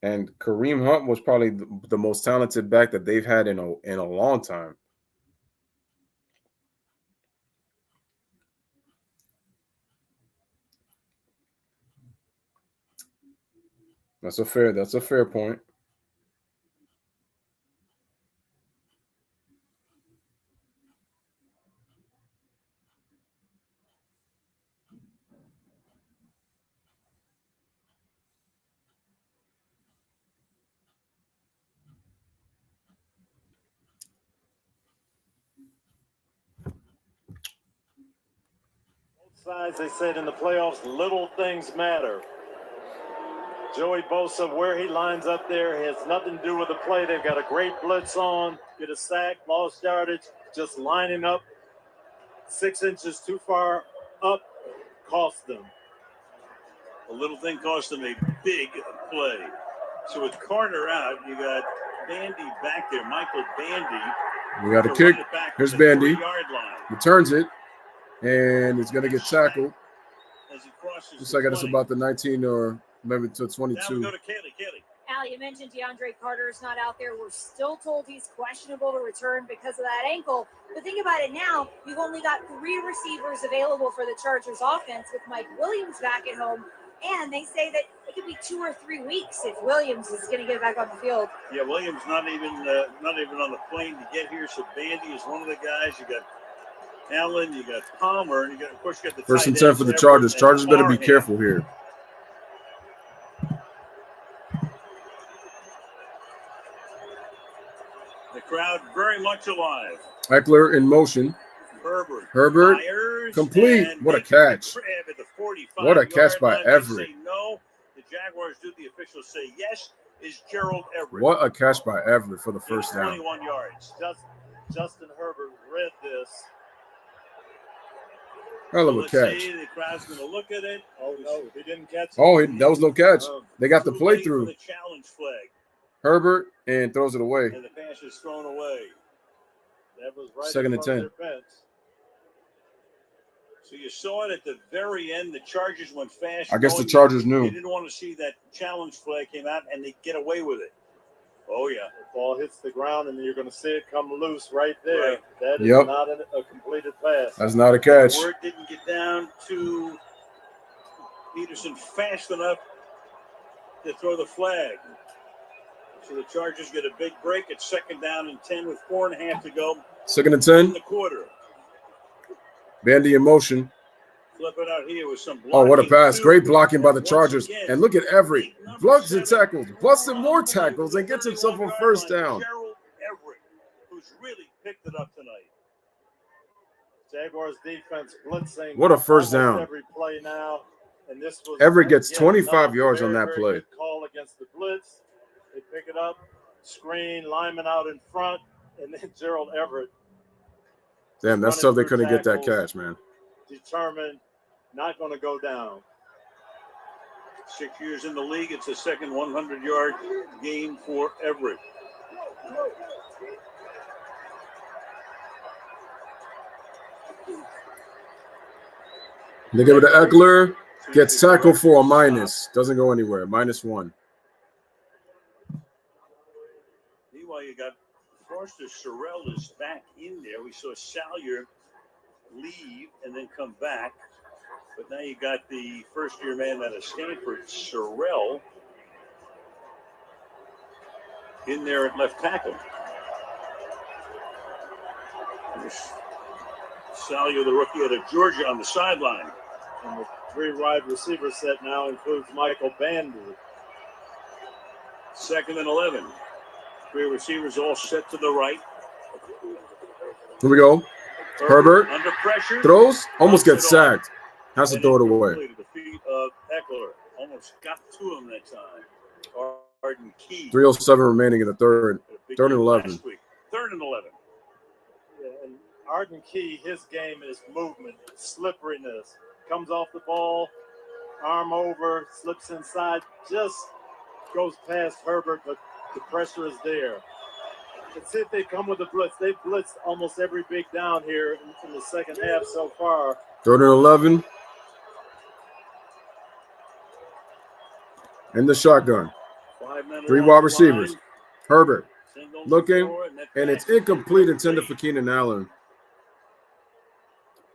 And Kareem Hunt was probably the most talented back that they've had in a long time. That's a fair point. Sides, they said in the playoffs, little things matter. Joey Bosa, where he lines up there, has nothing to do with the play. They've got a great blitz on, get a sack, lost yardage, just lining up 6 inches too far up cost them. A little thing cost them a big play. So with Carter out, you got Bandy back there, Michael Bandy. We got a kick. Here's Bandy. Returns it. And it's going to get tackled. Looks like it's about the 19 or maybe to 22. Now we go to Kaylee. Al, you mentioned DeAndre Carter is not out there. We're still told he's questionable to return because of that ankle. But think about it now. You've only got 3 receivers available for the Chargers offense with Mike Williams back at home. And they say that it could be 2 or 3 weeks if Williams is going to get back on the field. Yeah, Williams not even on the plane to get here. So Bandy is one of the guys. You got Allen, you got Palmer, and of course you got the 1st and 10 for the Chargers. Chargers better be careful here. The crowd very much alive. Eckler in motion. Herbert complete. What a catch. What a catch by Everett. No, the Jaguars do. The officials say yes. Is Gerald Everett. What a catch by Everett for the first down. 21 yards. Justin Herbert read this. Hell of a catch. The crowd's going to look at it. Oh, no, he didn't catch it. Oh, that was no catch. They got the play through. The challenge flag. Herbert and throws it away. And the pass is thrown away. That was right. 2nd and 10. So you saw it at the very end. The Chargers went fast. I guess the Chargers knew. They didn't want to see that challenge flag came out and they get away with it. Oh, yeah. The ball hits the ground and you're going to see it come loose right there. Right. That is not a completed pass. That's not a catch. Word didn't get down to Peterson fast enough to throw the flag. So the Chargers get a big break. It's 2nd down and 10 with 4.5 to go. 2nd and 10. In the quarter. Bandy in motion. Flip it out here with some blocking. Oh, what a pass. Great blocking by the Chargers. And look at Everett. Busted tackles. Busted more tackles and gets himself a 1st down. Gerald Everett, who's really picked it up tonight. Jaguars defense blitzing. What a 1st down. Every play now. And this was Everett gets 25 yards on that play. Good call against the blitz. They pick it up. Screen, lineman out in front. And then Gerald Everett. Damn, that's tough they couldn't get that catch, man. Determined, not going to go down. 6 years in the league, it's the second 100-yard game for Everett. They give it to Eckler. Gets tackled for a minus. Doesn't go anywhere. -1. Meanwhile, you got Forster Sorrell is back in there. We saw Salyer leave and then come back. But now you got the first-year man out of Stanford, Sorrell, in there at left tackle. Salyer, the rookie out of Georgia, on the sideline. And the 3 wide receiver set now includes Michael Bandy. 2nd and 11. 3 receivers all set to the right. Here we go. Herbert under pressure. Throws. Almost gets sacked. Has to throw it away. To the feet of Eckler. Almost got to him that time. Arden Key. 3:07 remaining in the third. 3rd and 11. 3rd and 11. Yeah, and Arden Key, his game is movement, slipperiness. Comes off the ball, arm over, slips inside, just goes past Herbert, but the pressure is there. Let's see if they come with a blitz. They've blitzed almost every big down here in the second half so far. 3rd and 11. In the shotgun. 3 wide receivers. Herbert looking, and it's incomplete, intended for Keenan Allen.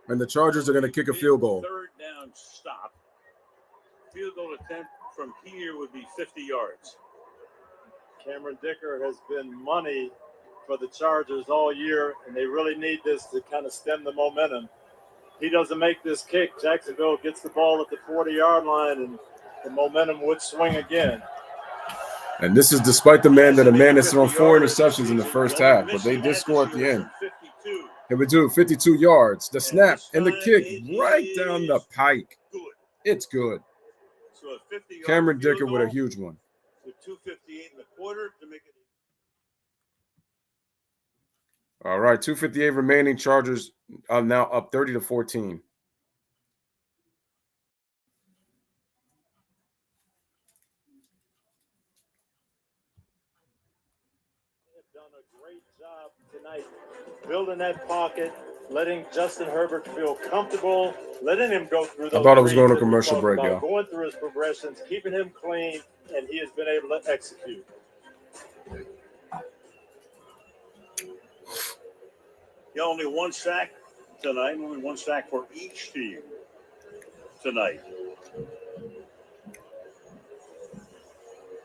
And the Chargers are going to kick a field goal. 3rd down stop. Field goal attempt from here would be 50 yards. Cameron Dicker has been money for the Chargers all year, and they really need this to kind of stem the momentum. He doesn't make this kick. Jacksonville gets the ball at the 40-yard line, and the momentum would swing again. And this is despite the man that a man has thrown 4 interceptions in the first half, but they did score at the end. Here we do 52 yards. The snap and the kick right down the pike. It's good. So a 50-yard Cameron Dicker with a huge one. With 2:58 in the quarter to make it. All right, 2:58 remaining. Chargers are now up 30-14. Done a great job tonight building that pocket, letting Justin Herbert feel comfortable, letting him go through those. I thought it was going to reads that we commercial talked break, about, y'all. going through his progressions, keeping him clean, and he has been able to execute. Yeah, only 1 sack tonight, only 1 sack for each team tonight.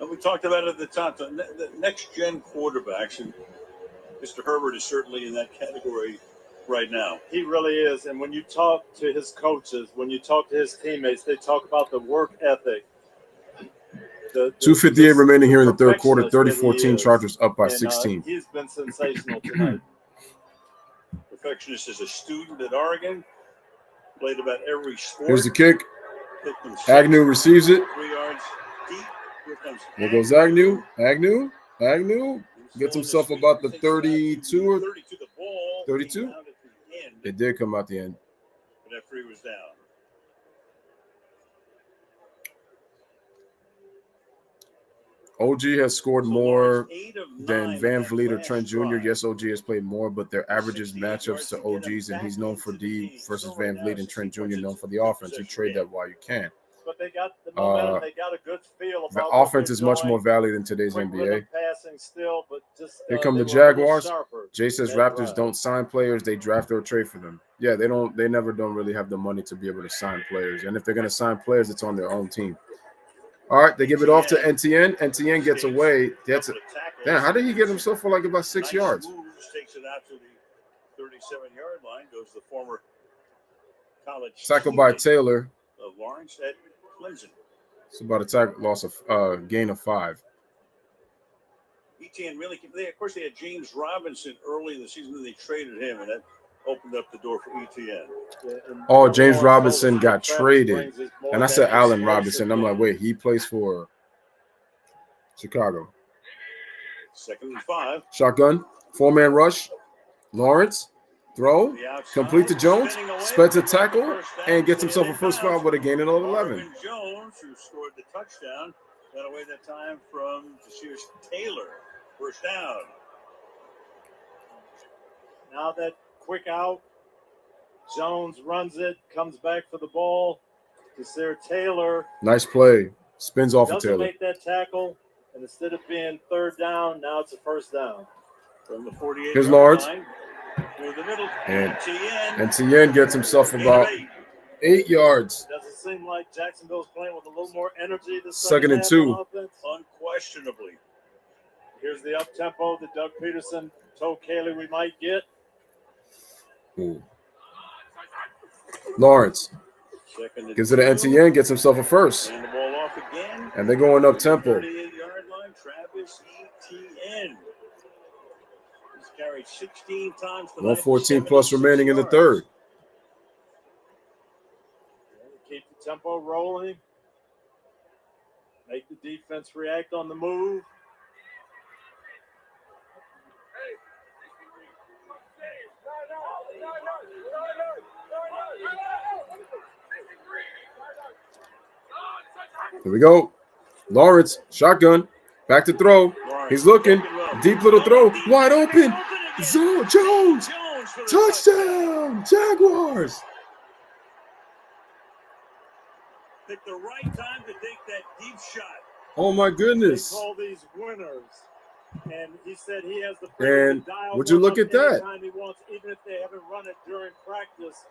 And we talked about it at the top, the next-gen quarterbacks, and Mr. Herbert is certainly in that category right now. He really is. And when you talk to his coaches, when you talk to his teammates, they talk about the work ethic. 2:58 remaining here in the third quarter. 30-14. Chargers up by 16. He's been sensational tonight. Perfectionist is a student at Oregon. Played about every sport. Here's the kick. Agnew receives it. 3 yards deep. Here comes There goes Agnew. Agnew gets himself about the 32 or 32. It did come out the end. But that 3 was down. OG has scored more than Van Vliet or Trent Jr. Yes, OG has played more, but their averages matchups to OG's, and he's known for D versus Van Vliet, and Trent Jr. known for the offense. You trade that while you can. But they got the momentum. They got a good feel about the offense is much more valued in today's NBA. Passing still, but just, here come the Jaguars. Jay says Raptors don't sign players; they draft or trade for them. Yeah, they don't. They never don't really have the money to be able to sign players, and if they're going to sign players, it's on their own team. All right, they give it off to NTN. NTN gets away. Damn, how did he get himself for like about 6 yards? Takes it out to the 37-yard line. Goes the former college Tackled by Taylor. Of Lawrence at Clemson. It's about a tackle loss of gain of 5. ETN really, of course, they had James Robinson early in the season, and they traded him, and that opened up the door for ETN. Oh, James Robinson got traded. And I said Allen Robinson. I'm like, wait, he plays for Chicago. 2nd and 5. Shotgun, 4-man rush. Lawrence Throw, The outside, complete to Jones, spinning away, spreads a picks up the tackle, first down, and gets staying himself a in first bounds. foul with a gain of 11. Marvin Jones, who scored the touchdown, got away that time from Deshaun Taylor. First down. Now that quick out, Jones runs it, comes back for the ball. Deshaun Taylor Nice play. Spins off of doesn't Taylor. make that tackle, and instead of being third down, now it's a first down. From the 48 Here's Lawrence. line through the middle. And Etienne. Etienne gets himself about 8 yards. Doesn't seem like Jacksonville's playing with a little more energy this Second and half 2. on offense. Unquestionably. Here's the up tempo that Doug Peterson told Kaylee we might get. Ooh. Lawrence gives it to Etienne, gets himself a first. And the ball off again. And they're going up tempo. 38-yard line, Travis Etienne. He's carried 16 times. 114 plus remaining in the third. Keep the tempo rolling. Make the defense react on the move. Here we go. Lawrence, shotgun, back to throw. He's looking. Deep little throw. Wide open. Jones. Touchdown. Jaguars. Pick the right time to take that deep shot. Oh, my goodness. They call these winners. And he said he has the And would you look at that? He wants, even if they haven't run it during practice.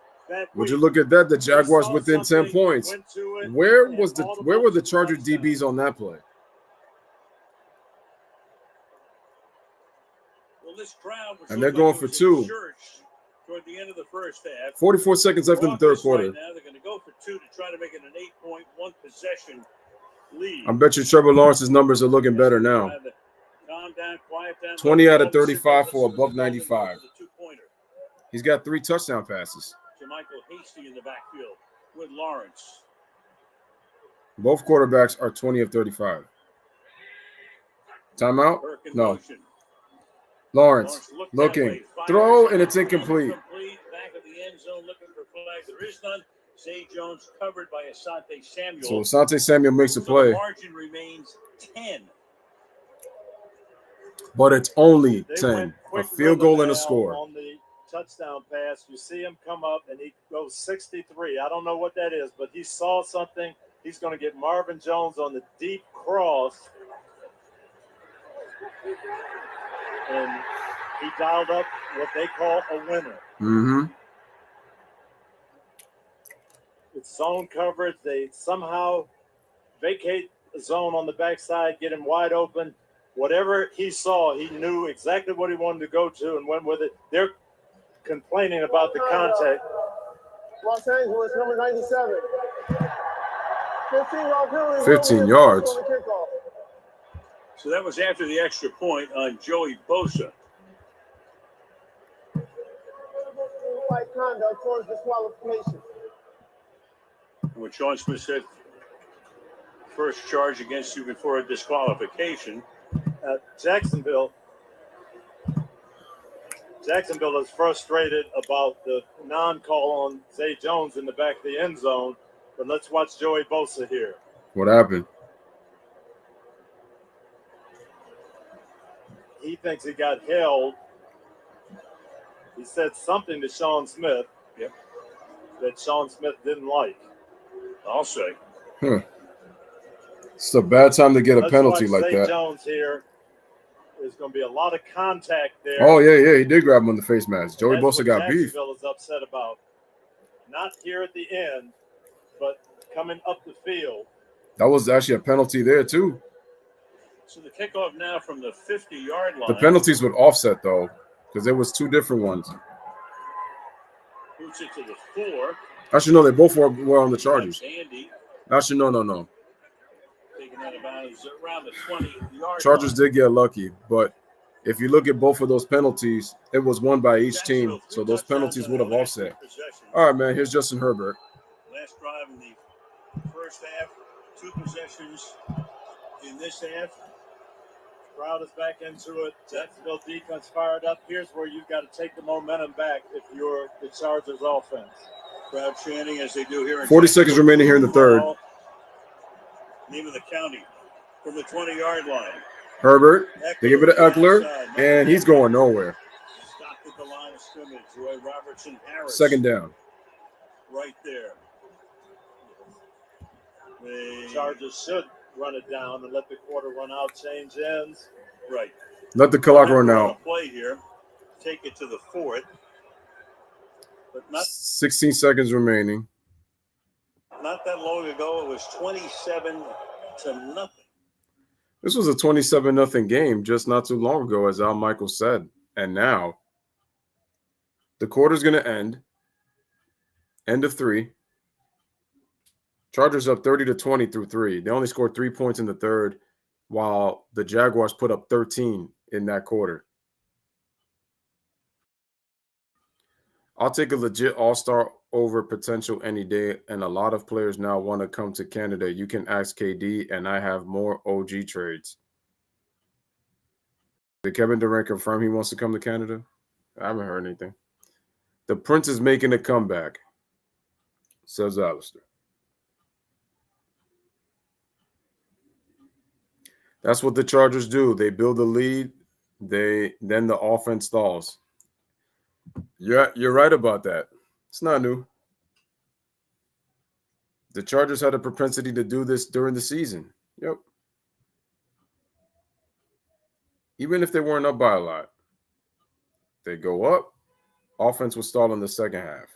Would you look at that? The Jaguars within 10 points. Where were the Charger DBs on that play? Well, this crowd was And they're going for 2. Toward the end of the first half. 44 seconds left in the third quarter. Right now, they're going to go for 2 to try to make it an 8-point possession lead. I bet you Trevor Lawrence's numbers are looking better now. Calm down, quiet down. 20 out of 35 for a $195. He's got 3 touchdown passes. Michael Hasty in the backfield with Lawrence. Both quarterbacks are 20 of 35. Timeout? No. Lawrence looking. Throw, and it's incomplete. Back of the end zone looking for flags. There is none. Zay Jones covered by Asante Samuel. So Asante Samuel makes a play. The margin remains 10. But it's only 10. A field goal and a score. On the touchdown pass, you see him come up and he goes 63. I don't know what that is, but he saw something. He's going to get Marvin Jones on the deep cross. And he dialed up what they call a winner. Mm-hmm. It's zone coverage. They somehow vacate the zone on the backside, get him wide open. Whatever he saw, he knew exactly what he wanted to go to and went with it. They're complaining about the contact. Los Angeles, number 97. 15 yards. So that was after the extra point on Joey Bosa. Like conduct towards disqualification. What Sean Smith said, first charge against you before a disqualification. Jacksonville is frustrated about the non-call on Zay Jones in the back of the end zone, but let's watch Joey Bosa here. What happened? He thinks he got held. He said something to Sean Smith that Sean Smith didn't like. I'll say. It's a bad time to get a penalty like Zay that. Jones here. There's going to be a lot of contact there. Oh, yeah, he did grab him on the face mask. Joey That's Bosa got what beef. Jacksonville is upset about. Not here at the end, but coming up the field. That was actually a penalty there, too. So the kickoff now from the 50-yard line. The penalties would offset, though, because there was 2 different ones. Boots it to the 4. Actually, no, they both were on the Chargers. Andy Actually, no. taking that about around the 20-yard Chargers line. did get lucky, but if you look at both of those penalties, it was one by each team, so those penalties would have offset. All right, man, here's Justin Herbert. Last drive in the first half, 2 possessions in this half. Crowd is back into it. Jacksonville defense fired up. Here's where you've got to take the momentum back if you're the Chargers offense. Crowd chanting as they do here. 40 seconds remaining here in the third. Name of the county from the 20-yard line. Herbert, they give it to Eckler, and he's going nowhere. Stopped at the line of scrimmage. Roy Robertson Harris. Second down. Right there. The Chargers should run it down and let the quarter run out, change ends. Right. Let the clock run out. Play here. Take it to the fourth. But not 16 seconds remaining. Not that long ago, it was 27-0. This was a 27-0 game just not too long ago, as Al Michael said. And now the quarter's going to end. End of 3. Chargers up 30-20 through 3. They only scored 3 points in the third, while the Jaguars put up 13 in that quarter. I'll take a legit all-star over potential any day, and a lot of players now want to come to Canada. You can ask KD, and I have more OG trades. Did Kevin Durant confirm he wants to come to Canada? I haven't heard anything. The Prince is making a comeback, says Alistair. That's what the Chargers do. They build a lead, then the offense stalls. Yeah, you're right about that. It's not new. The Chargers had a propensity to do this during the season. Yep. Even if they weren't up by a lot, they go up. Offense will stall in the second half.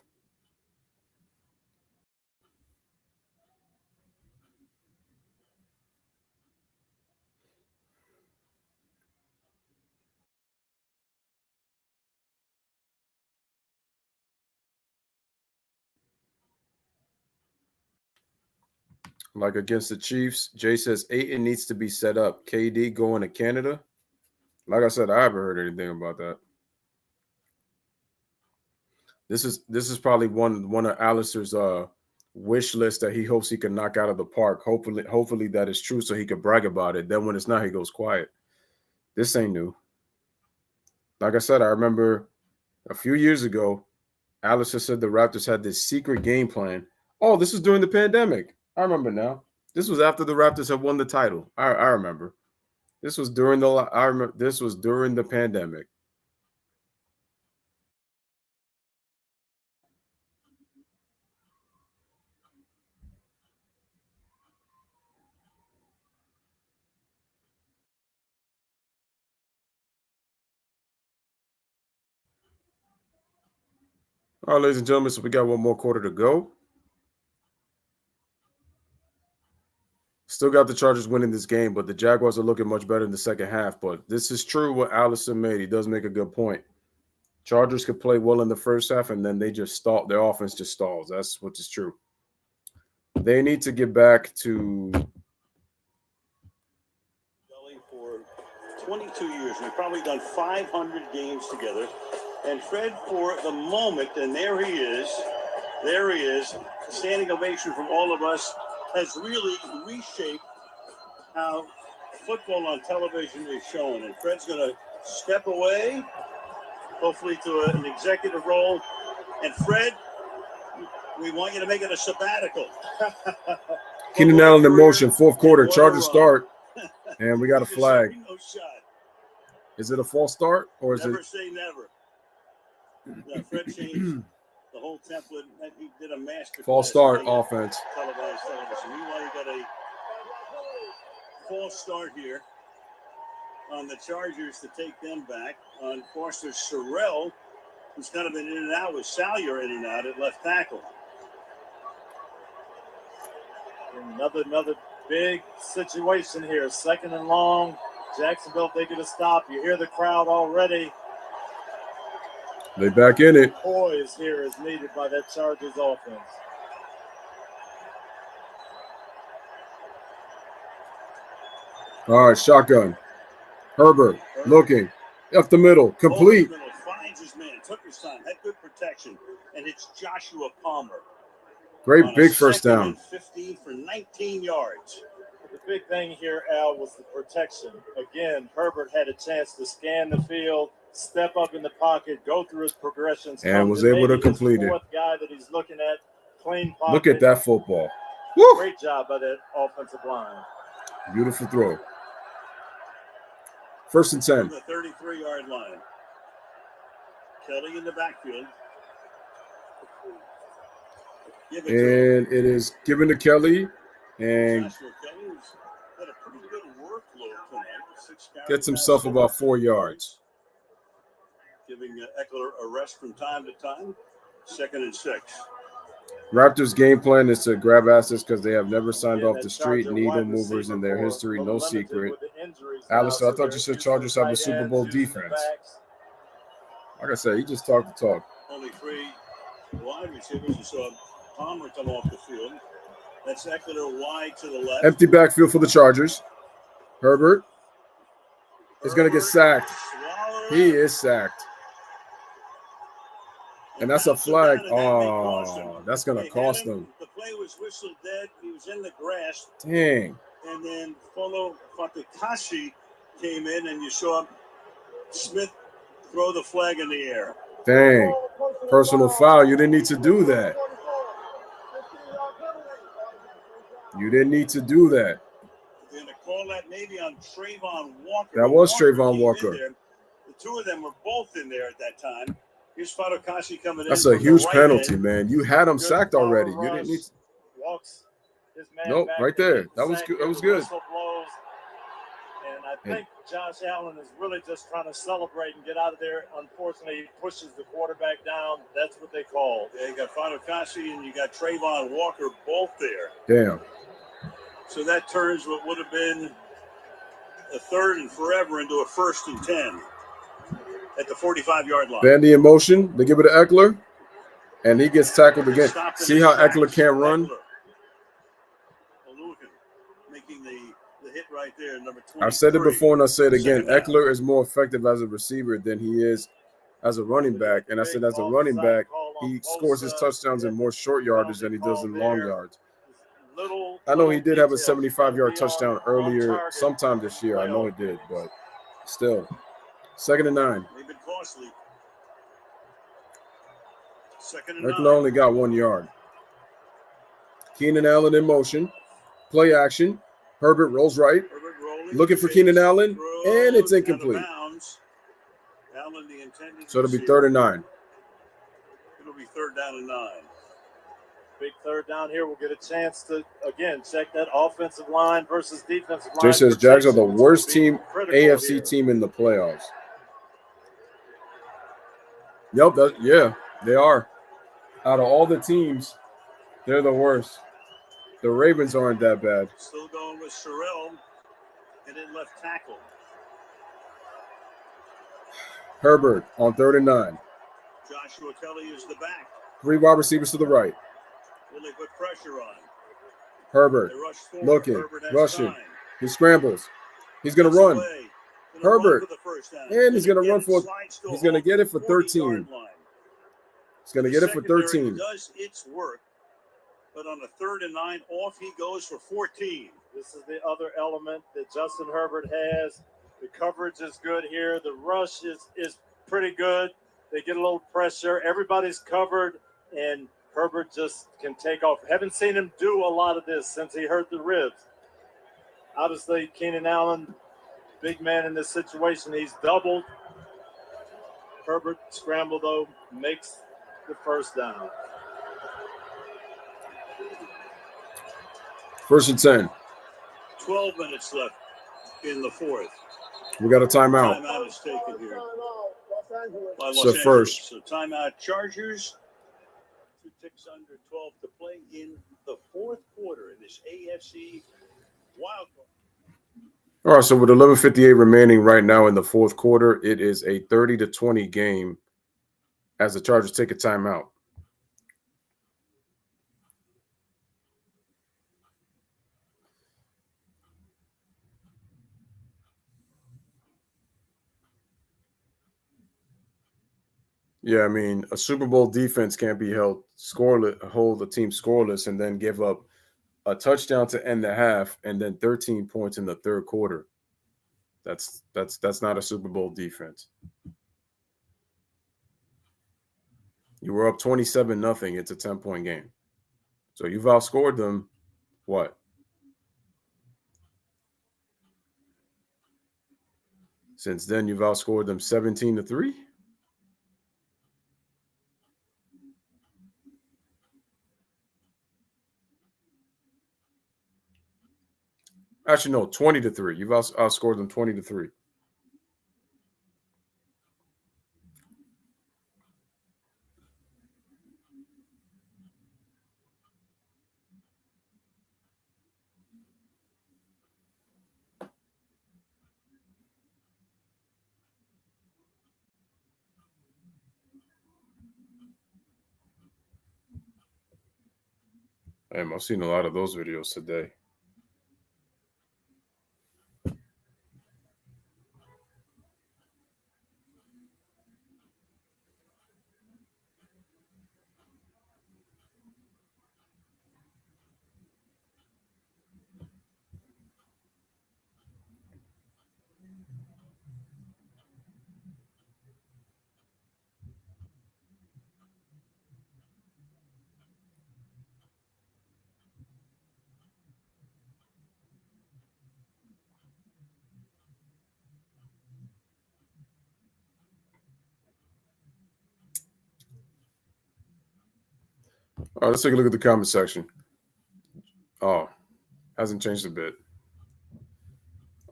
Like against the Chiefs, Jay says Ayton needs to be set up. KD going to Canada. Like I said, I haven't heard anything about that. This is probably one of Alistair's wish list that he hopes he can knock out of the park. Hopefully that is true so he can brag about it. Then when it's not, he goes quiet. This ain't new. Like I said, I remember a few years ago, Alistair said the Raptors had this secret game plan. Oh, this was during the pandemic. I remember now. This was after the Raptors had won the title. I remember. This was during the pandemic. All right, ladies and gentlemen, so we got one more quarter to go. Still got the Chargers winning this game, but the Jaguars are looking much better in the second half. But this is true what Allison made. He does make a good point. Chargers could play well in the first half, and then they just stall. Their offense just stalls. That's what is true. They need to get back to for 22 years. We've probably done 500 games together. And Fred, for the moment, and there he is, standing ovation from all of us, has really reshaped how football on television is shown. And Fred's going to step away, hopefully to an executive role. And Fred, we want you to make it a sabbatical. Keenan Allen in motion, fourth quarter, Chargers start, and we got a flag. Is it a false start or is never it? Say never. No, Fred changed the whole template. He did a master False start offense. Televised television. Meanwhile, you got a false start here on the Chargers to take them back. On Foster Sorrell, who's kind of been in and out with Salyer in and out at left tackle. Another big situation here. Second and long. Jacksonville thinking to stop. You hear the crowd already. They back in it. Poise here is needed by that Chargers offense. All right, shotgun. Herbert looking up the middle, complete. Finds his man, took his time, had good protection, and it's Joshua Palmer. Great big first down. 15 for 19 yards. big thing here, Al, was the protection. Again, Herbert had a chance to scan the field, step up in the pocket, go through his progressions, and was able to complete it. Fourth guy that he's looking at, clean pocket. Look at that football. Woo! Great job by that offensive line. Beautiful throw. 1st and 10. From the 33-yard line. Kelly in the backfield. And it is given to Kelly. And Joshua Kelly's had a pretty good workload tonight. 6 carries, gets himself about 4 yards. Giving Eckler a rest from time to time. 2nd and 6. Raptors' game plan is to grab assets because they have never signed off the street needle movers in their history. No secret. Alistair, I thought you said Chargers have a Super Bowl defense. Like I said, he just talked the talk. Only 3 wide receivers. You saw Palmer come off the field. That's Eckler wide to the left. Empty backfield for the Chargers. Herbert is going to get sacked. He is sacked. And that's a flag. Oh, that's going to cost them. The play was whistled dead. He was in the grass. Dang. And then Folo Fatakashi came in, and you saw Smith throw the flag in the air. Dang. Personal foul. You didn't need to do that. You didn't need to do that. They're going to call that maybe on Trayvon Walker. That was Trayvon Walker. The 2 of them were both in there at that time. Here's Fatakashi coming in. That's a huge penalty, man. You had him sacked already. You didn't need to. Nope, right there. That was good. That was good. And I think Josh Allen is really just trying to celebrate and get out of there. Unfortunately, he pushes the quarterback down. That's what they call. Yeah, you got Fatakashi and you got Trayvon Walker both there. Damn. So that turns what would have been a 3rd and forever into a 1st and 10 at the 45-yard line. Bandy in motion. They give it to Eckler, and he gets tackled again. See how Eckler can't run? Making the hit right there, number 23. I've said it before, and I'll say it again. Eckler is more effective as a receiver than he is as a running back. And I said as a running back, he scores his touchdowns in more short yardage than he does in long yards. I know he did have a 75-yard touchdown earlier sometime this year. I know he did, but still. 2nd and 9. They've been costly. 2nd and 9. Eckler only got 1 yard. Keenan Allen in motion. Play action. Herbert rolls right. Looking for Keenan Allen, and it's incomplete. So it'll be 3rd and 9. It'll be 3rd down and 9. Big 3rd down here. We'll get a chance to, again, check that offensive line versus defensive line. Jay says Jags are the worst team, AFC team in the playoffs. Yep, yeah, they are. Out of all the teams, they're the worst. The Ravens aren't that bad. Still going with Sherrill and then left tackle. Herbert on 3rd and 9. Joshua Kelly is the back. 3 wide receivers to the right. Will they put pressure on? Herbert looking, rushing. He scrambles. He's going to run. Herbert. And he's going to run for – he's going to get it for 13. He's going to get it for 13. Does its work. But on a 3rd and 9, off he goes for 14. This is the other element that Justin Herbert has. The coverage is good here. The rush is pretty good. They get a little pressure. Everybody's covered, and Herbert just can take off. Haven't seen him do a lot of this since he hurt the ribs. Obviously, Keenan Allen, big man in this situation. He's doubled. Herbert scramble, though, makes the 1st down. 1st and 10. 12 minutes left in the 4th. We got a timeout. Timeout is taken here. By Los So Angeles. first. So timeout Chargers. 2 ticks under 12 to play in the 4th quarter in this AFC wild card. All right, so with 11:58 remaining right now in the 4th quarter, it is a 30-20 game as the Chargers take a timeout. Yeah, I mean, a Super Bowl defense can't be held scoreless, hold a team scoreless, and then give up a touchdown to end the half, and then 13 points in the third quarter. That's not a Super Bowl defense. You were up 27-0. It's a 10-point game. So you've outscored them, what? Since then, you've outscored them 17-3. Actually, no, 20-3. You've outscored them 20-3. Damn, I've seen a lot of those videos today. All right, let's take a look at the comment section. Oh, hasn't changed a bit.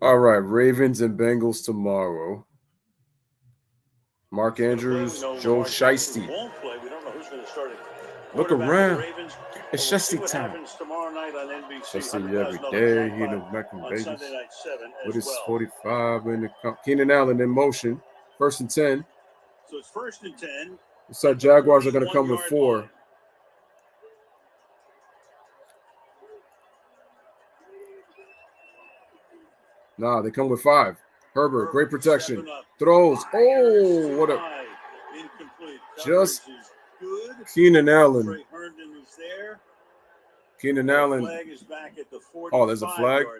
All right, Ravens and Bengals tomorrow. Mark Andrews, Joe Shiesty. Look around. It's Shiesty time. Shiesty every day. He knows back from Vegas. With his 45 in the Keenan Allen in motion. 1st and 10. So it's 1st and 10. Looks like Jaguars are going to come with 4. Nah, they come with 5. Herbert, great protection. Throws. Oh, what a. Just Keenan Allen. Keenan Allen. Oh, there's a flag. A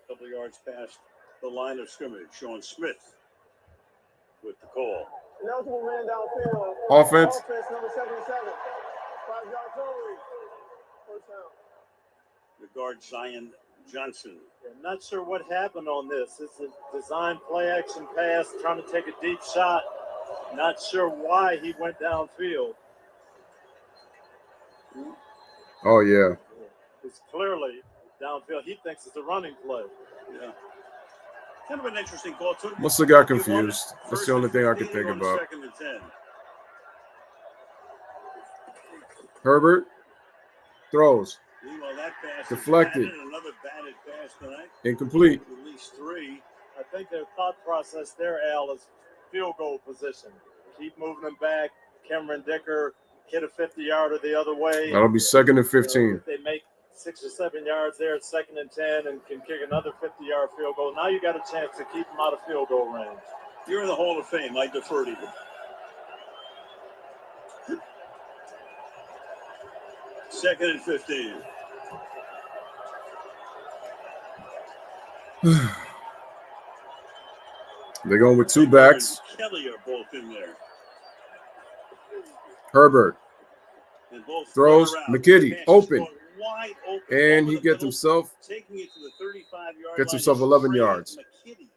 couple of yards past the line of scrimmage, showing Smith with the call. Eligible man downfield. Offense. Number 77. 5-yard penalty. First down. The guard, Zion Johnson. I'm not sure what happened on this. It's a design play action pass, trying to take a deep shot. Not sure why he went downfield. Oh, yeah. It's clearly downfield. He thinks it's a running play. Yeah. Kind of an interesting call. Must have got confused. That's the only thing I could think about. 2nd and 10. Herbert throws. Meanwhile, that pass deflected. Another batted pass tonight. Incomplete. At least 3. I think their thought process there, Al, is field goal position. Keep moving them back. Cameron Dicker hit a 50-yarder the other way. That'll be 2nd and 15. If they make 6 or 7 yards there at 2nd and 10 and can kick another 50-yard field goal, now you got a chance to keep them out of field goal range. You're in the Hall of Fame. I defer to you. Second and 15. They're going with 2 backs. Kelly are both in there. Herbert And both throws. McKitty open. Wide open. And he gets himself Taking it to the 35-yard gets line. himself 11 yards. McKitty,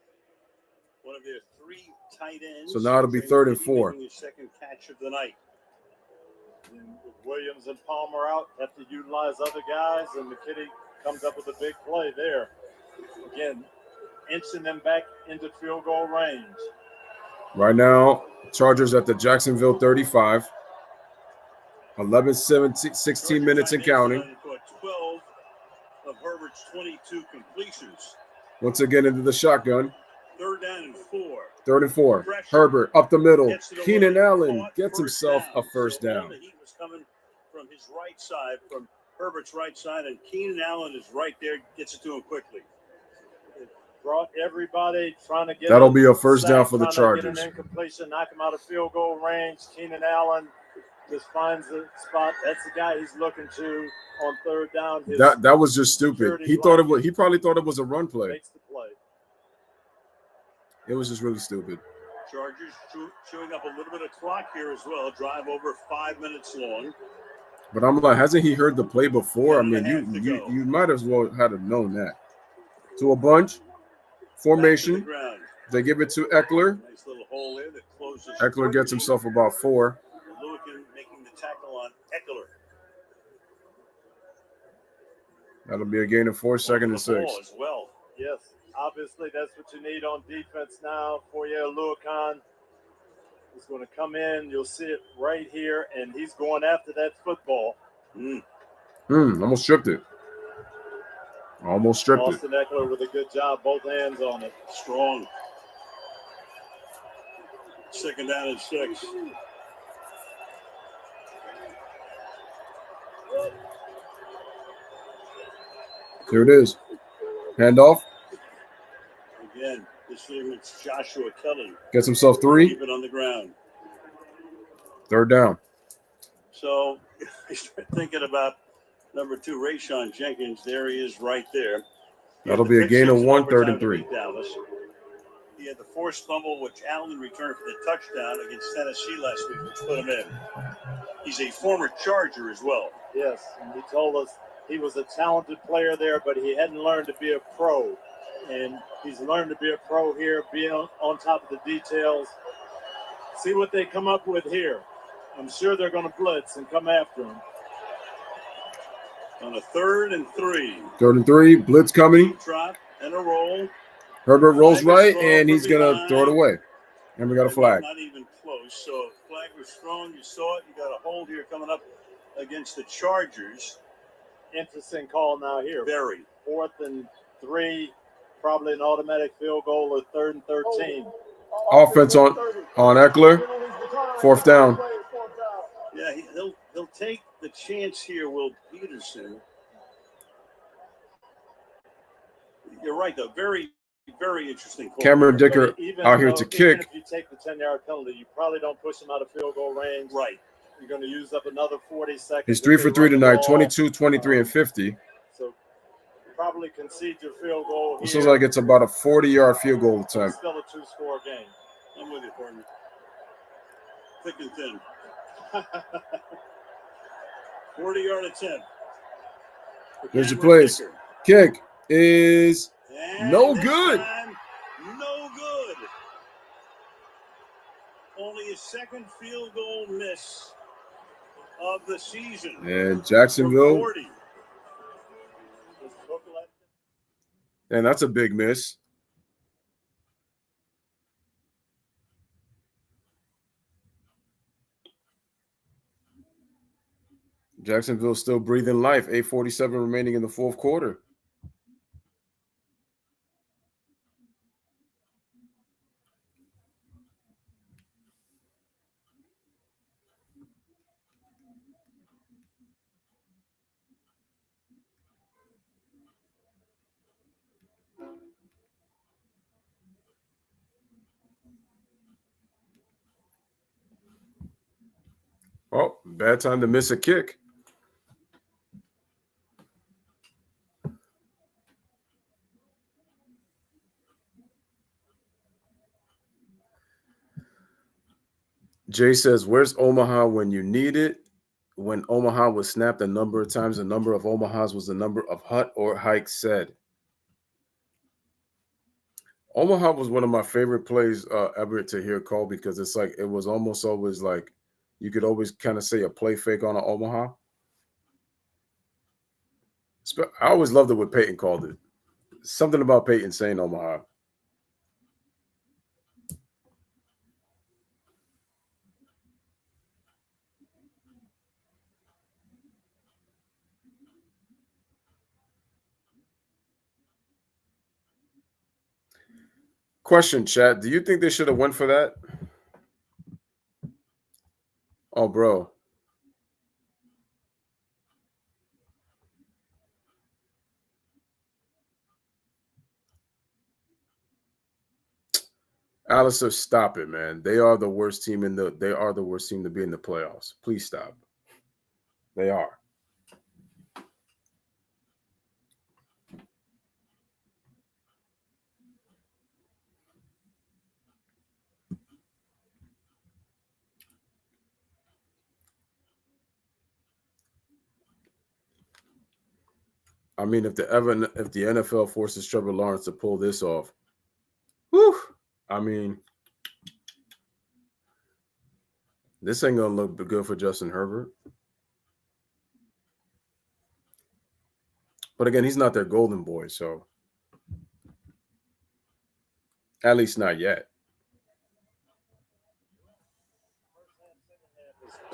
one of their 3 tight ends. So now it'll be 3rd and 4. His second catch of the night. And with Williams and Palmer out, have to utilize other guys, and McKitty comes up with a big play there. Again, inching them back into field goal range. Right now, Chargers at the Jacksonville 35. 16 minutes and counting. 12 of Herbert's 22 completions. Once again into the shotgun. 3rd down and 4. 3rd and 4. Herbert up the middle. Keenan Allen gets himself a first down. The heat was coming from his right side, from Herbert's right side, and Keenan Allen is right there, gets it to him quickly. It brought everybody trying to get. That'll be a first down for the Chargers. Chargers. Get an incompletion, knock him out of field goal range. Keenan Allen just finds the spot. That's the guy he's looking to on third down. That was just stupid. He probably thought it was a run play. Makes the play. It was just really stupid. Chargers chewing up a little bit of clock here as well. Drive over 5 minutes long. But I'm like, hasn't he heard the play before? I mean, you might as well have known that. To a bunch, formation. They give it to Eckler. Nice little hole there that closes. Eckler gets himself about 4. Lewickin making the tackle on Eckler. That'll be a gain of 4, second and 6. As well. Yes, obviously that's what you need on defense now. Foyer Lewickin is going to come in. You'll see it right here, and he's going after that football. Almost stripped it. Austin Eckler with a good job, both hands on it. Strong. Second down and 6. Here it is. Handoff. Again, this year it's Joshua Kelly. Gets himself 3. Keep it on the ground. Third down. So I start thinking about number 2, Rayshon Jenkins. There he is right there. That'll be a gain of 1, third and 3. Dallas. He had the forced fumble, which Allen returned for the touchdown against Tennessee last week, which put him in. He's a former Charger as well. Yes, and he told us he was a talented player there, but he hadn't learned to be a pro. And he's learned to be a pro here, be on top of the details. See what they come up with here. I'm sure they're going to blitz and come after him. On a 3rd and 3. 3rd and 3, blitz coming. Trot and a roll. Herbert rolls right, and he's going to throw it away. And we got a flag. Not even close. So flag was strong. You saw it. You got a hold here coming up against the Chargers. Interesting call now here. Very. 4th and 3, probably an automatic field goal or 3rd and 13. Offense on Eckler. 4th down. Yeah, he'll take the chance here, Will Peterson. You're right, though. Very, very interesting call. Cameron Dicker out here to kick. If you take the 10-yard penalty, you probably don't push him out of field goal range. Right. You're going to use up another 40 seconds. He's 3 for 3 tonight, 22, 23, and 50. So you probably concede your field goal here. This looks like it's about a 40-yard field goal attempt. Still a 2-score game. I'm with you, partner. Thick and thin. 40-yard attempt. Here's your place. Kick is no good. No good. Only a second field goal miss of the season. And Jacksonville. And that's a big miss. Jacksonville still breathing life. 8:47 remaining in the 4th quarter. Oh, bad time to miss a kick. Jay says, where's Omaha when you need it? When Omaha was snapped a number of times, the number of Omahas was the number of Hut or Hike said. Omaha was one of my favorite plays ever to hear called because it's like it was almost always like you could always kind of say a play fake on an Omaha. I always loved it when Peyton called it. Something about Peyton saying Omaha. Question, chat. Do you think they should have went for that? Oh, bro. Alistair, stop it, man. They are the worst team they are the worst team to be in the playoffs. Please stop. They are. I mean, if the NFL forces Trevor Lawrence to pull this off, whew, I mean, this ain't gonna look good for Justin Herbert. But again, he's not their golden boy, so at least not yet.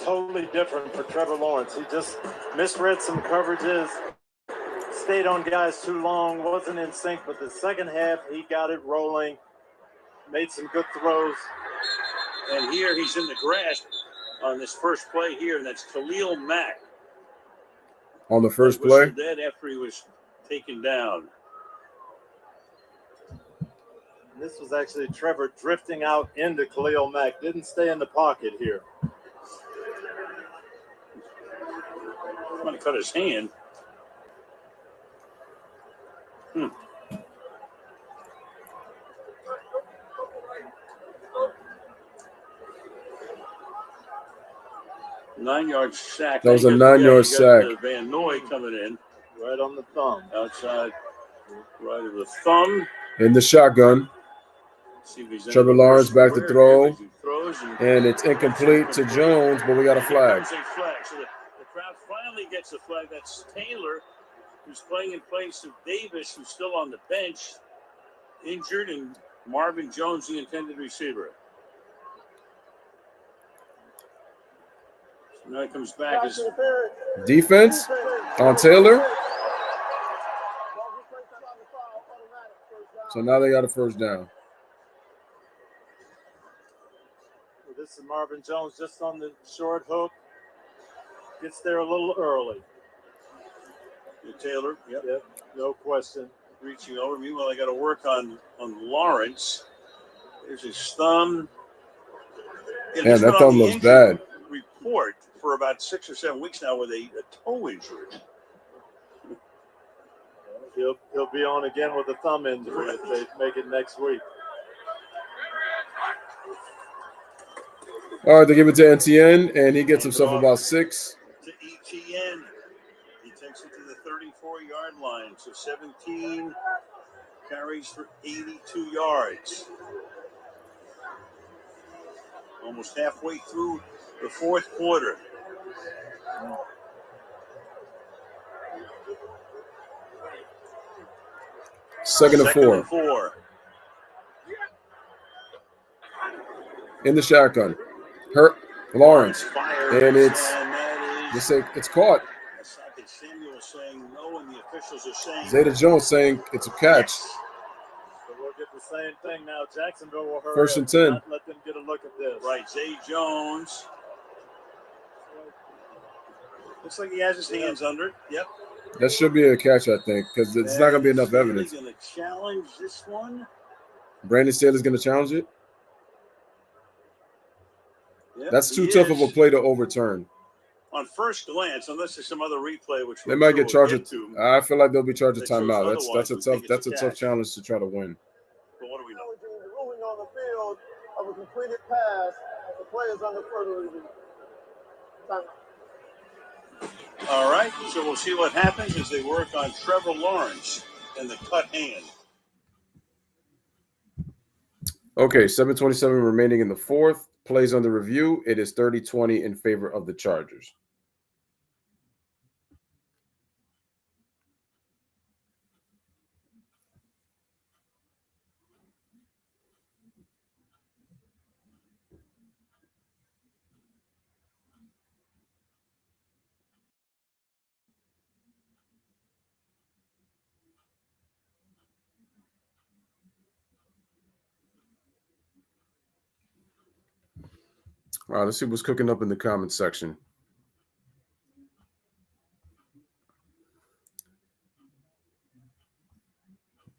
Totally different for Trevor Lawrence. He just misread some coverages, stayed on guys too long, wasn't in sync. But the second half, he got it rolling, made some good throws. And here he's in the grasp on this first play here, and that's Khalil Mack. On the first play? Dead after he was taken down. And this was actually Trevor drifting out into Khalil Mack. Didn't stay in the pocket here. Trying to cut his hand. Hmm. Nine-yard sack. That was a 9-yard sack. Van Noy coming in. Right on the thumb. Outside right of the thumb. In the shotgun. Trevor Lawrence back to throw. And it's incomplete to Jones, but we got a flag. So the crowd finally gets a flag. That's Taylor, who's playing in place of Davis, who's still on the bench, injured, and Marvin Jones, the intended receiver. So now he comes back as defense on Taylor. So now they got a first down. This is Marvin Jones just on the short hook. Gets there a little early. Taylor, yep, no question. Reaching over. Meanwhile, I got to work on Lawrence. There's his thumb. Man, that thumb looks bad. Report for about 6 or 7 weeks now with a toe injury. He'll be on again with a thumb injury if they make it next week. All right, they give it to NTN, and he gets himself about 6. To ETN. He takes it to the 34-yard line. So 17 carries for 82 yards. Almost halfway through the fourth quarter. Second and four. In the shotgun. Lawrence. And it's caught. Samuel saying no, and the officials are saying Zeta Jones saying it's a catch. So we'll get the same thing now. Jacksonville will hurry. First and 10. Not let them get a look at this. Right, Zay Jones. Looks like he has his hands under it. Yep. That should be a catch, I think, because it's not going to be enough evidence. Going to challenge this one. Brandon Staley's going to challenge it. Yep, that's too tough of a play to overturn. On first glance, unless there's some other replay, which they might get charged. I feel like they'll be charged a timeout. That's a tough challenge to try to win. But what do we know? The ruling on the field of a completed pass, the play is under further review. Timeout. All right, so we'll see what happens as they work on Trevor Lawrence and the cut hand. Okay, 7:27 remaining in the fourth. Plays under review. It is 30-20 in favor of the Chargers. All right, let's see what's cooking up in the comments section.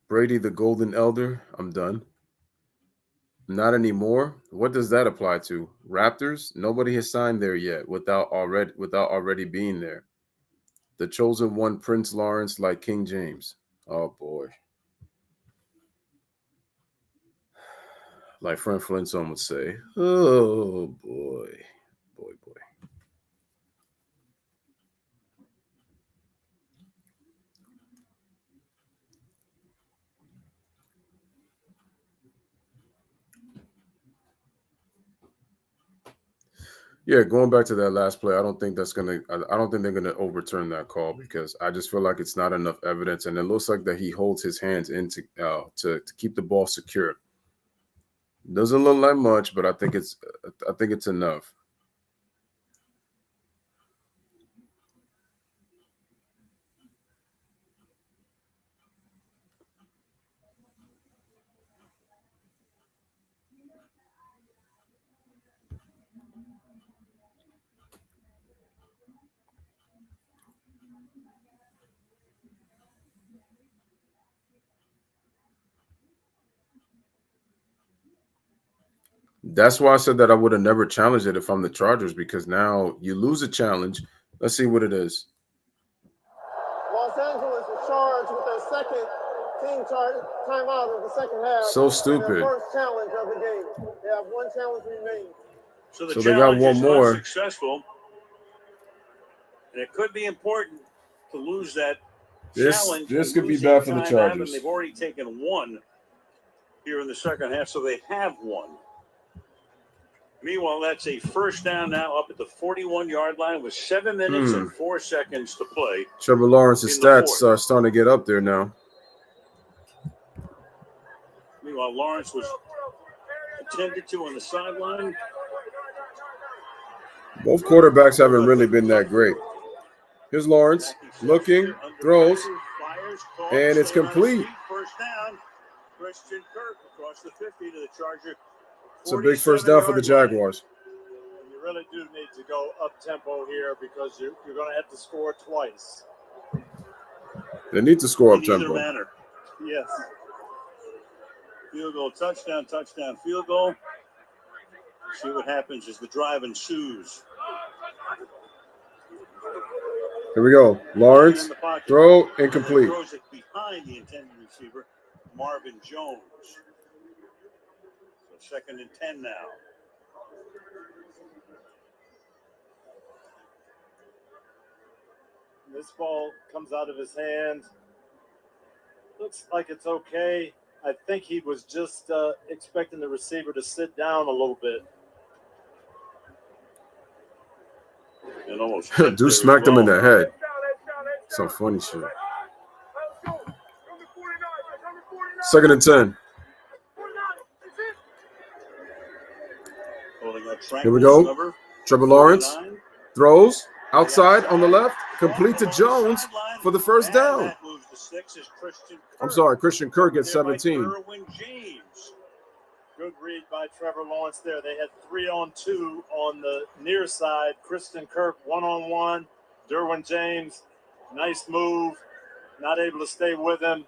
Brady, the Golden Elder. I'm done. Not anymore. What does that apply to? Raptors? Nobody has signed there yet without already being there. The chosen one, Prince Lawrence, like King James. Oh boy. Like Frank Flintstone would say. Oh boy. Boy. Yeah, going back to that last play, I don't think they're gonna overturn that call because I just feel like it's not enough evidence, and it looks like that he holds his hands into to keep the ball secure. Doesn't look like much, but I think it's enough. That's why I said that I would have never challenged it if I'm the Chargers, because now you lose a challenge. Let's see what it is. Los Angeles was charged with their second team timeout of the second half. So stupid. Their first challenge of the game. They have one challenge remaining. So the So they got challenge one is more. unsuccessful, and it could be important to lose that challenge. This and could be lose bad that for the timeout, Chargers. And they've already taken one here in the second half, so they have one. Meanwhile, that's a first down now up at the 41-yard line with 7 minutes and 4 seconds to play. Trevor Lawrence's stats are starting to get up there now. Meanwhile, Lawrence was attended to on the sideline. Both quarterbacks haven't really been that great. Here's Lawrence looking, throws, and it's complete. First down, Christian Kirk across the 50 to the Charger. It's a big first down for the Jaguars. You really do need to go up tempo here because you're going to have to score twice. They need to score up In either tempo. manner. Yes. Field goal, touchdown, field goal. See what happens as the drive ensues. Here we go. Lawrence, throw, incomplete. Throws it behind the intended receiver, Marvin Jones. So 2nd and 10 now. This ball comes out of his hand. Looks like it's okay. I think he was just expecting the receiver to sit down a little bit. And almost Dude smacked him in the head. Some funny shit. 2nd and 10. Here we go. Trevor Lawrence throws outside on the left, complete to Jones for the first down. I'm sorry, Christian Kirk at 17. Good read by Trevor Lawrence there. They had 3-on-2 on the near side. Christian Kirk 1-on-1. Derwin James, nice move. Not able to stay with him.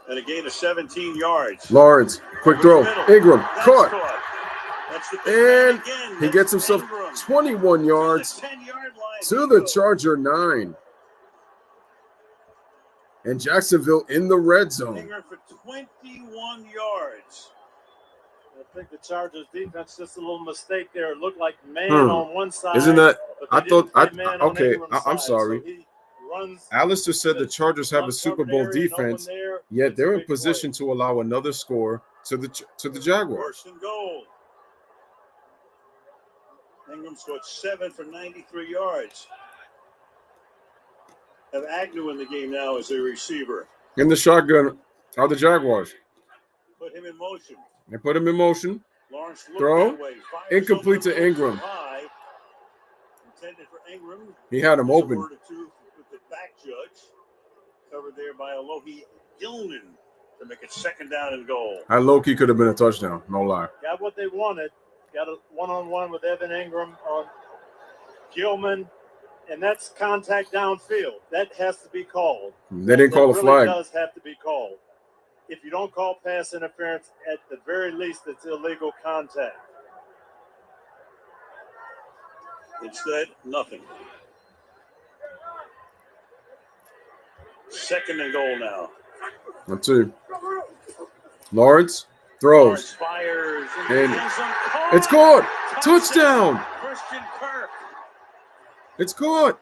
And a gain of 17 yards. Lawrence, quick throw. Ingram, caught. And he gets himself 21 yards to the Charger 9. And Jacksonville in the red zone. Ingram for 21 yards. I think the Chargers defense just a little mistake there. It looked like man on one side. Isn't that? I thought. Okay, I'm sorry. Alistair said the Chargers have a Super Bowl defense, yet they're in position to allow another score to the Jaguars. 1st and goal. Ingram scored 7 for 93 yards. Have Agnew in the game now as a receiver. In the shotgun are the Jaguars. Put him in motion. They put him in motion. Lawrence Throw. Incomplete to Ingram. High. Intended for Ingram. He had him open. With the back judge. Covered there by Alohi Gilman to make it 2nd down and goal. That low-key could have been a touchdown. No lie. Got what they wanted. Got a 1-on-1 with Evan Ingram on Gilman. And that's contact downfield. That has to be called. They didn't call a flag. That does have to be called. if you don't call pass interference, at the very least, it's illegal contact. Instead, nothing. 2nd and goal now. 1-2. Lawrence throws. Lawrence fires. And it's caught. Touchdown. Christian Kirk. It's caught.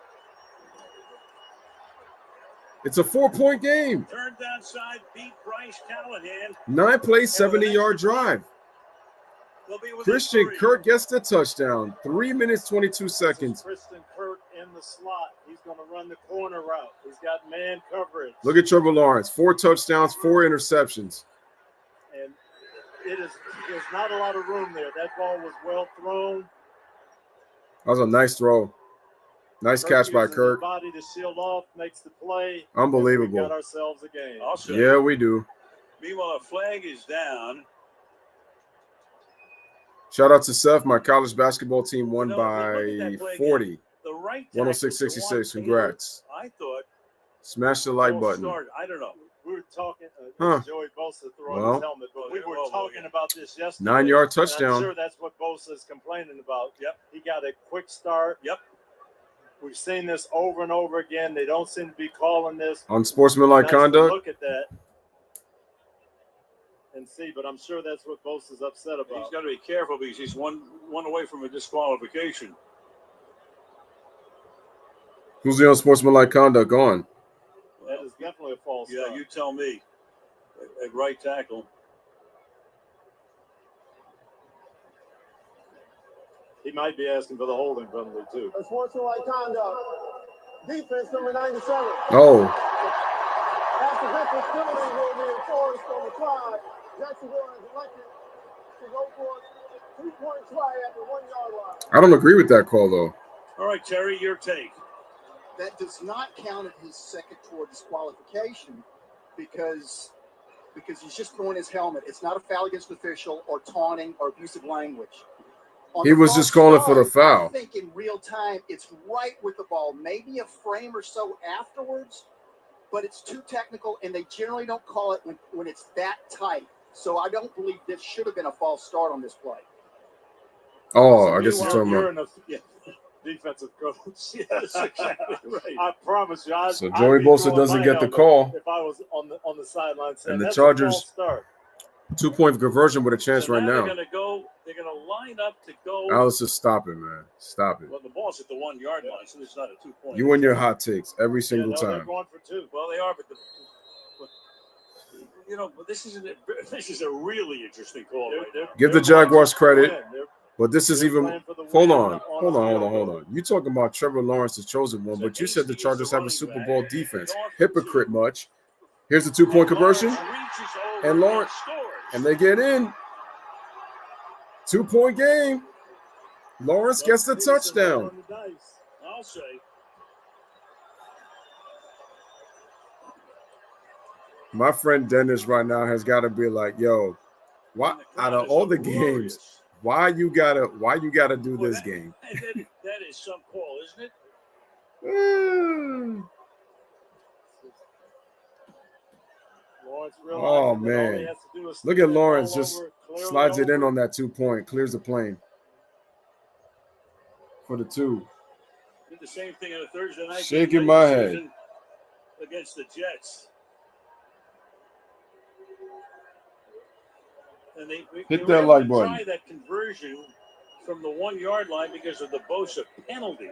It's a 4-point game. Turned outside, beat Bryce Callahan. 9 plays, 70-yard drive. Christian Kirk gets the touchdown. 3 minutes, 22 seconds. Christian Kirk in the slot. He's going to run the corner route. He's got man coverage. Look at Trevor Lawrence. 4 touchdowns, 4 interceptions. And there's not a lot of room there. That ball was well thrown. That was a nice throw. Nice catch by Kirk. Body to shield off, makes the play. Unbelievable. We got ourselves a game. Also, yeah, we do. Meanwhile, a flag is down. Shout out to Seth. My college basketball team won by 40. The right 106-66. Congrats. I thought. Smash the like button. I don't know. We were talking. Joey Bosa throwing his helmet, but we were talking about this yesterday. 9-yard touchdown. I'm sure that's what Bosa is complaining about. Yep. He got a quick start. Yep. We've seen this over and over again. They don't seem to be calling this Unsportsmanlike conduct. Look at that and see, but I'm sure that's what Bosa's upset about. He's got to be careful because he's one away from a disqualification. Who's the unsportsmanlike conduct on? That is definitely a false start. Yeah, you tell me. At right tackle. He might be asking for the holding penalty, too. Unsportsmanlike conduct. Defense number 97. Oh. After defense penalty will be enforced on the try, Jacksonville is elected to go for a 2-point try at the 1-yard line. I don't agree with that call, though. All right, Terry, your take. That does not count at his second toward disqualification because he's just throwing his helmet. It's not a foul against the official or taunting or abusive language. He was just calling for the foul. I think in real time, it's right with the ball, maybe a frame or so afterwards, but it's too technical, and they generally don't call it when it's that tight. So I don't believe this should have been a false start on this play. Oh, I guess you're talking about. Defensive coach. Yes, exactly right. I promise you. So Joey Bosa doesn't get the call. If I was on the sideline, and the Chargers 2-point conversion with a chance right now. They're going to line up to go. Alice, just stop it, man. Stop it. Well, the ball's at the 1-yard line, so it's not a 2-point. You and your hot takes every single time. They're going for 2. Well, they are, but this is a really interesting call right there. Give the Jaguars credit. But this is even – hold on. You talking about Trevor Lawrence, the chosen one, but you said the Chargers have a Super Bowl defense. Hypocrite much. Here's the 2-point conversion. And Lawrence – and they get in. 2-point game. Lawrence gets the touchdown. I'll say. My friend Dennis right now has got to be like, yo, why out of all the games – Why you gotta do this game? That is some call, isn't it? Oh man! Look at Lawrence, just slides it in on that 2-point, clears the plane for the 2. Did the same thing on a Thursday night. Shaking my head against the Jets. And they hit that like button. Try that conversion from the 1-yard line because of the Bosa penalty.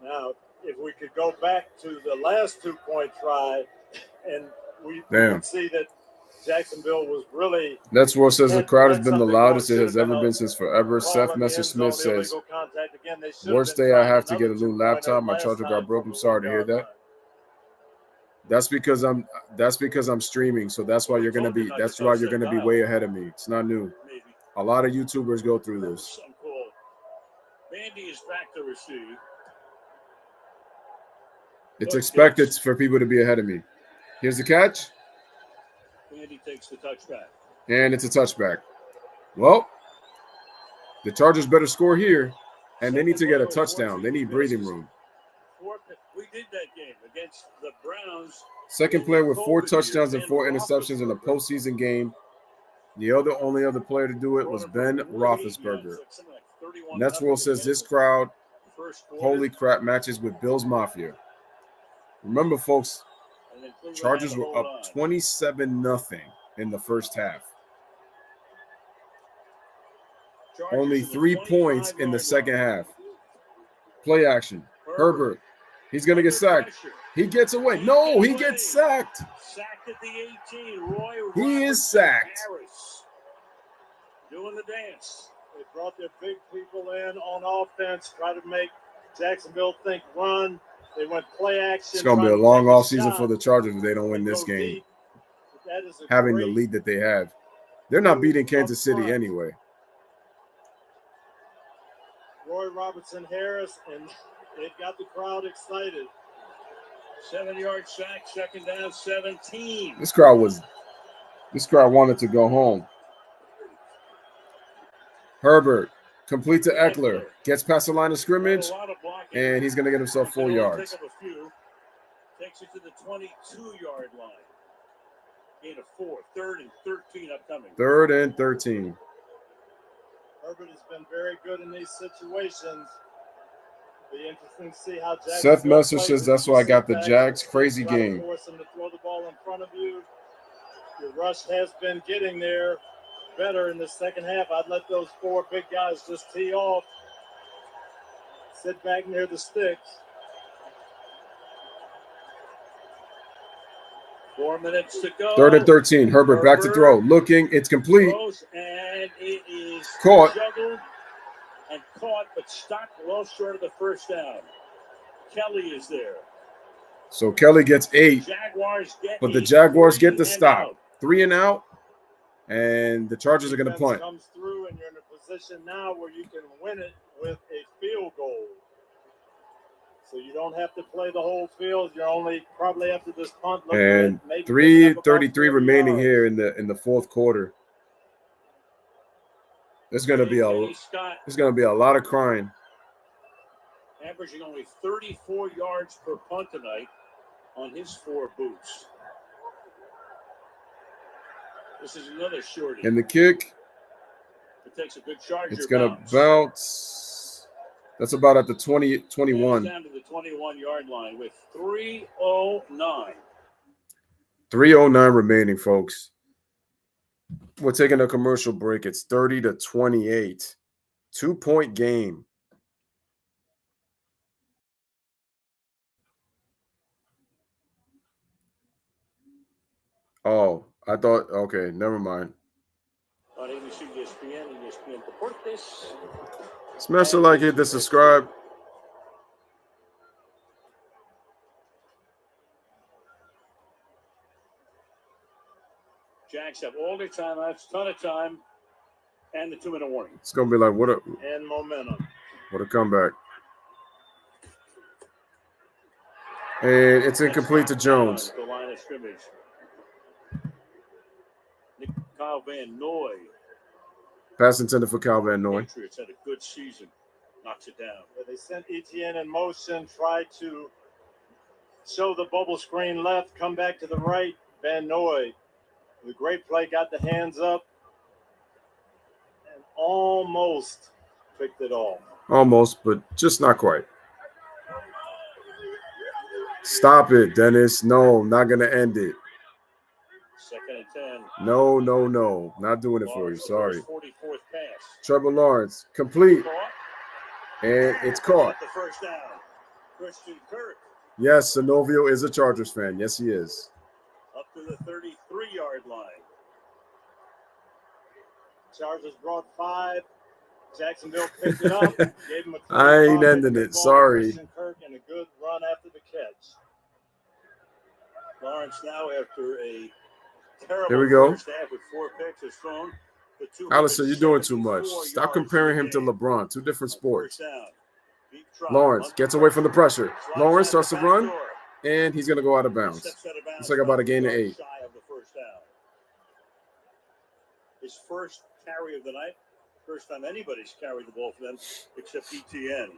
Now, if we could go back to the last 2-point try, and we could see that Jacksonville was really. That's what says the crowd has been the loudest it has ever been since forever. Seth Messer-Smith says, "Worst day I have to get a new laptop. My charger got broke. I'm sorry to hear that." That's because I'm streaming, so that's why you're gonna be way ahead of me. It's not new. A lot of YouTubers go through this. Vandy is back to receive. It's expected for people to be ahead of me. Here's the catch. Vandy takes the touchback. And it's a touchback. Well, the Chargers better score here, and they need to get a touchdown. They need breathing room. We did that game against the Browns Second player with 4 touchdowns and 4 interceptions in a postseason game. The only other player to do it was Ben Roethlisberger. Nets World says this crowd, holy crap, matches with Bills Mafia. Remember, folks, Chargers were up 27-0 in the first half. Only 3 points in the second half. Play action. Herbert. He's going to get sacked. He gets away. No, he gets sacked. Sacked at the 18. Roy He is sacked. Harris doing the dance. They brought their big people in on offense, try to make Jacksonville think run. They went play action. It's going to be a long offseason for the Chargers if they don't win this game. Having the lead that they have. They're not beating Kansas City anyway. Roy Robertson Harris, and it got the crowd excited. 7-yard sack, second down, 17. This crowd wanted to go home. Herbert, complete to Eckler, gets past the line of scrimmage, and he's going to get himself 4 yards. Takes it to the 22-yard line. Gain of 4, 3rd and 13 upcoming. 3rd and 13. Herbert has been very good in these situations. Be interesting to see how Seth Messer says that's why I got the Jags. Crazy game. Force him to throw the ball in front of you. Your rush has been getting there better in the second half. I'd let those 4 big guys just tee off. Sit back near the sticks. 4 minutes to go. 3rd and 13. Herbert back to throw. Looking. It's complete. And it is caught. Juggled and caught, but stopped well short of the first down. Kelly is there. So Kelly gets 8. But the Jaguars get the stop. 3 and out. And the Chargers are going to punt. Comes through, and you're in a position now where you can win it with a field goal. So you don't have to play the whole field. You're only probably after this punt. And 3:33 remaining here in the fourth quarter. There's going to be a lot of crying. Averaging only 34 yards per punt tonight on his 4 boots. This is another shorty. And the kick. It takes a good Charger. It's going to bounce. That's about at the 21. Down to the 21-yard line with 3:09. 3:09 remaining, folks. We're taking a commercial break. It's 30-28. 2-point game. Oh, I thought, okay, never mind. Smash the like, hit the subscribe. Jags have all their timeouts, ton of time, and the 2-minute warning. It's gonna be like and momentum. What a comeback. And it's incomplete to Jones. The line of scrimmage. Kyle Van Noy. Pass intended for Kyle Van Noy. Patriots had a good season. Knocks it down. They sent Etienne in motion, tried to show the bubble screen left, come back to the right. Van Noy, with a great play, got the hands up and almost picked it off. Almost, but just not quite. Stop it, Dennis. No, not going to end it. 2nd and 10. No. Not doing it for you. Sorry. 44th pass. Trevor Lawrence, complete. And it's caught. The first down. Christian Kirk. Yes, Sinovio is a Chargers fan. Yes, he is. Up to the 33-yard line. Chargers brought 5. Jacksonville picked it up. Gave him a I ain't ending it. Sorry. Christian Kirk and a good run after the catch. Lawrence now after a terrible Here we go. first half with 4 picks has thrown for Allison, you're doing too much. Stop comparing him to LeBron. 2 different sports. Lawrence gets away from the pressure. Lawrence starts to run, and he's going to go out of bounds. It's like about a gain of 8. His first carry of the night. First time anybody's carried the ball for them except ETN.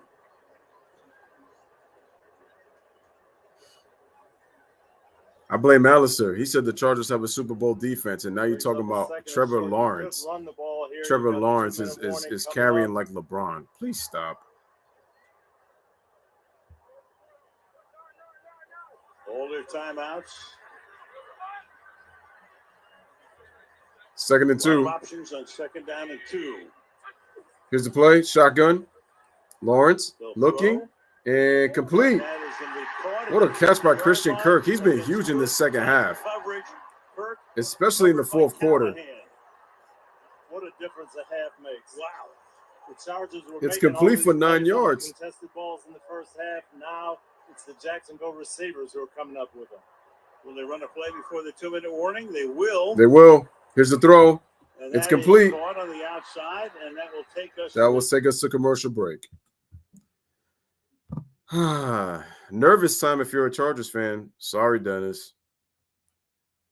I blame Alistair. He said the Chargers have a Super Bowl defense, and now you're talking about Trevor Lawrence. Trevor Lawrence is carrying like LeBron. Please stop. All their timeouts. 2nd and 2. Options on 2nd down and 2. Here's the play. Shotgun. Lawrence looking and complete. What a catch by Christian Kirk. He's been huge in this second half, especially in the fourth quarter. What a difference a half makes. Wow. The Chargers were It's complete for 9 yards. Contested balls in the first half. Now it's the Jacksonville receivers who are coming up with them. Will they run a play before the 2-minute warning? They will. They will. Here's the throw. It's complete. On the outside, and that will take us. That will take us to commercial break. Nervous time if you're a Chargers fan. Sorry, Dennis.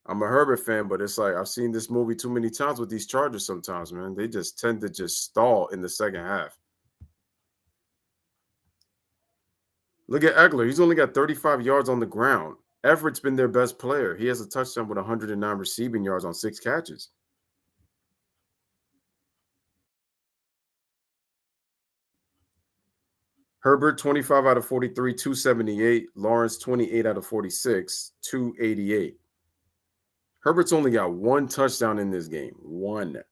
I'm a Herbert fan, but it's like I've seen this movie too many times with these Chargers sometimes, man. They just tend to just stall in the second half. Look at Eckler. He's only got 35 yards on the ground. Everett's been their best player. He has a touchdown with 109 receiving yards on 6 catches. Herbert, 25 out of 43, 278. Lawrence, 28 out of 46, 288. Herbert's only got 1 touchdown in this game. 1.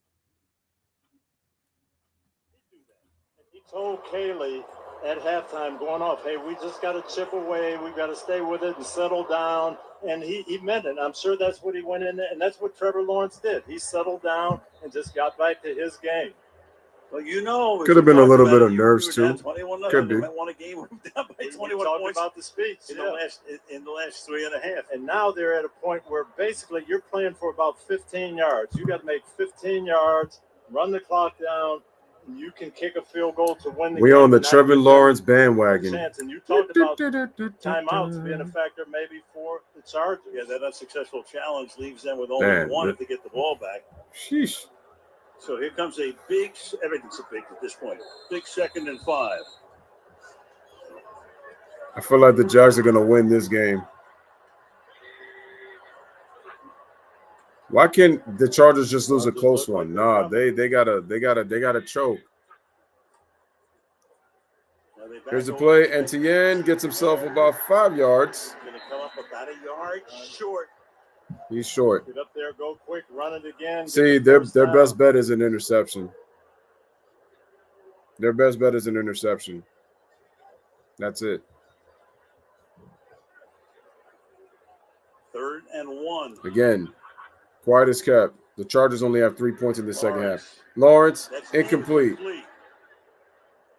He told Kaylee at halftime going off, hey, we just got to chip away. We've got to stay with it and settle down. And he meant it. I'm sure that's what he went in there. And that's what Trevor Lawrence did. He settled down and just got back to his game. Well, you know, could have been a little bit of nerves too. Could be. Won a game down by 21 points about the speech in the last 3.5. And now they're at a point where basically you're playing for about 15 yards. You got to make 15 yards, run the clock down, and you can kick a field goal to win the game. We on the Trevor Lawrence bandwagon. And you talked about timeouts being a factor maybe for the Chargers. Yeah, that unsuccessful challenge leaves them with only 1 to get the ball back. Sheesh. So here comes a big, everything's a big at this point. Big 2nd and 5. I feel like the Jags are going to win this game. Why can't the Chargers just lose a close one? Nah, they gotta choke. Here's the play. Etienne gets himself about 5 yards. Going to come up about a yard short. He's short. Get up there, go quick, run it again. See, their best bet is an interception. Their best bet is an interception. That's it. 3rd and 1. Again, quiet as kept. The Chargers only have 3 points in the second half. Lawrence, incomplete.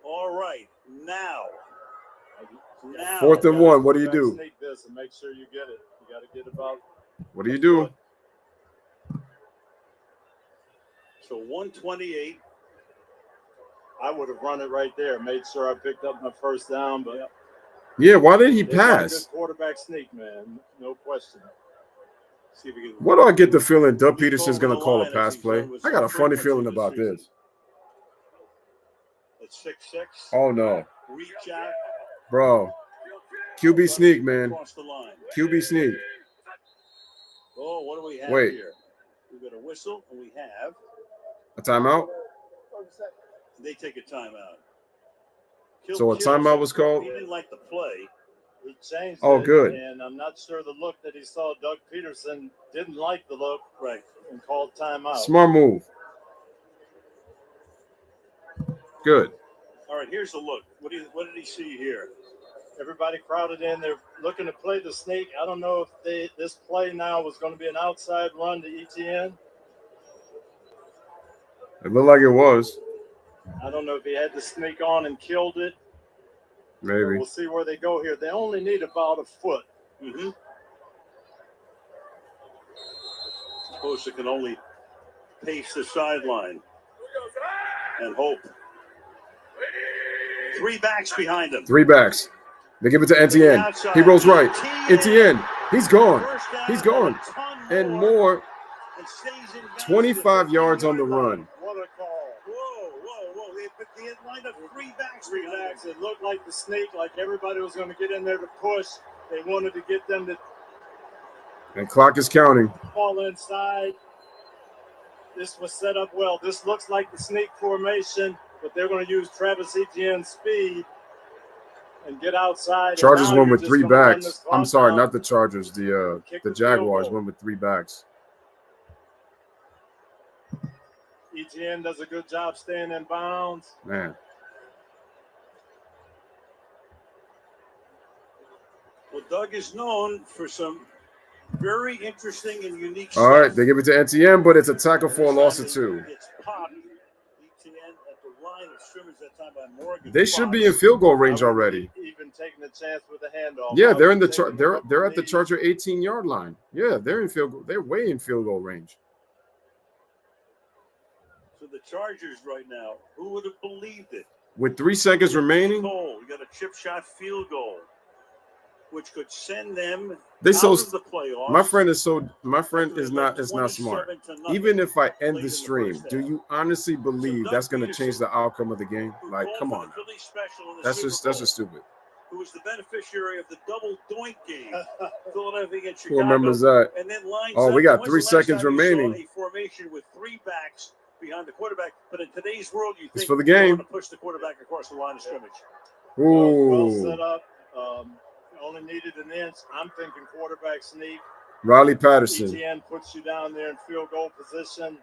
All right, now. 4th and 1. What do you do? Sneak this and make sure you get it. You got to get about. What do you do? So 128. I would have run it right there, made sure I picked up my first down, but yeah, why did he pass? Quarterback sneak, man, no question. See if we can. What do I get the feeling Doug Peterson's going to call a pass play? I got a funny feeling about this. It's 6-6. Oh no, Reach out, bro. QB sneak, man. QB sneak. Oh, what do we have here? We've got a whistle, and we have a timeout. They take a timeout. So a timeout was called? He didn't like the play. He changed it, good. And I'm not sure the look that he saw. Doug Peterson didn't like the look, right, and called timeout. Smart move. Good. All right, here's the look. What did he see here? Everybody crowded in. They're looking to play the sneak. I don't know if this play now was going to be an outside run to ETN. It looked like it was. I don't know if he had to sneak on and killed it. Maybe. We'll see where they go here. They only need about a foot. Mm-hmm. Bosa can only pace the sideline and hope. 3 backs behind him. 3 backs. They give it to Etienne. He rolls right. Etienne. He's gone. He's gone. And more. 25 yards on the run. What a call. Whoa. They had lined up 3 backs. 3 backs. It looked like the sneak, like everybody was going to get in there to push. They wanted to get them to And clock is counting. Ball inside. This was set up well. This looks like the sneak formation, but they're going to use Travis Etienne's speed and get outside. Chargers and went with 3 backs. I'm sorry, not the Chargers. The Jaguars goal. went with 3 backs. Etienne does a good job staying in bounds. Man. Well, Doug is known for some very interesting and unique All stuff. right, they give it to Etienne, but it's a tackle for a loss of 2. It's popped. Etienne at the line of scrimmage that time by Morgan. They should be in field goal range already. Even taking a chance with the handoff. Yeah, they're in the they're at the Charger 18-yard line. Yeah, they're in field goal. They're way in field goal range. So the Chargers right now, who would have believed it? With 3 seconds remaining, Goal. We got a chip shot field goal, which could send them out of the playoffs. my friend is not smart. Even if I end the stream, do you honestly believe that's going to change the outcome of the game? Like, come on. That's just stupid. Who was the beneficiary of the double doink game? Philadelphia against Who Chicago. remembers that? And then lines Oh, up. we got When's 3 the last seconds time you saw remaining. a formation with 3 backs behind the quarterback, but in today's world, you think for the you game. want to push the quarterback across the line of scrimmage. Well Ooh, set up. Only needed an inch. I'm thinking quarterback sneak. Riley Patterson. Etienne puts you down there in field goal position.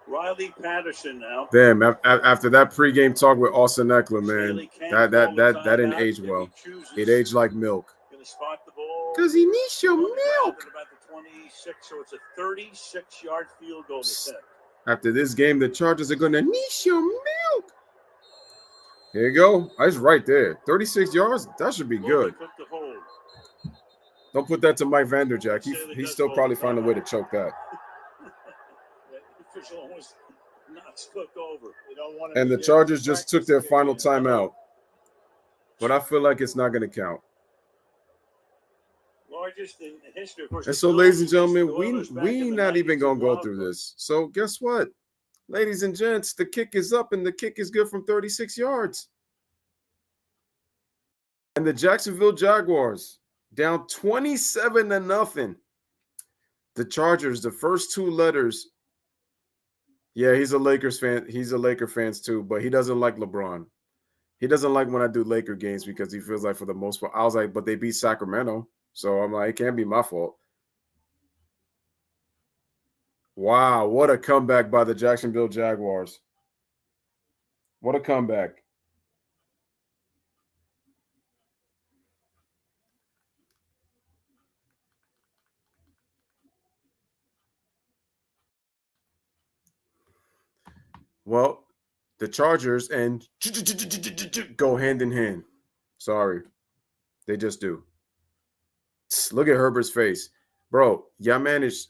Riley Patterson now. Damn, after that pregame talk with Austin Eckler, man, that didn't age well. It aged like milk. Gonna spot the ball. Because he needs your On the ground milk. at about the 26, so it's a 36-yard field goal to take. After this game, the Chargers are going to need your milk. Here you go. That's right there. 36 yards. That should be good. Took the hold. Don't put that to Mike Vanderjack. He still probably find a way to choke that. The official almost knocks Cook over. You don't want And the Chargers just took their final timeout. But I feel like it's not going to count. Largest in history, of course. And so, ladies and gentlemen, we not even going to go through this. So guess what? Ladies and gents, the kick is up, and the kick is good from 36 yards. And the Jacksonville Jaguars down 27-0. The Chargers, the first 2 letters. Yeah, he's a Lakers fan. He's a Laker fan too, but he doesn't like LeBron. He doesn't like when I do Laker games because he feels like for the most part, I was like, but they beat Sacramento. So I'm like, it can't be my fault. Wow, what a comeback by the Jacksonville Jaguars. What a comeback. Well, the Chargers and go hand in hand. Sorry. They just do. Look at Herbert's face. Bro, y'all managed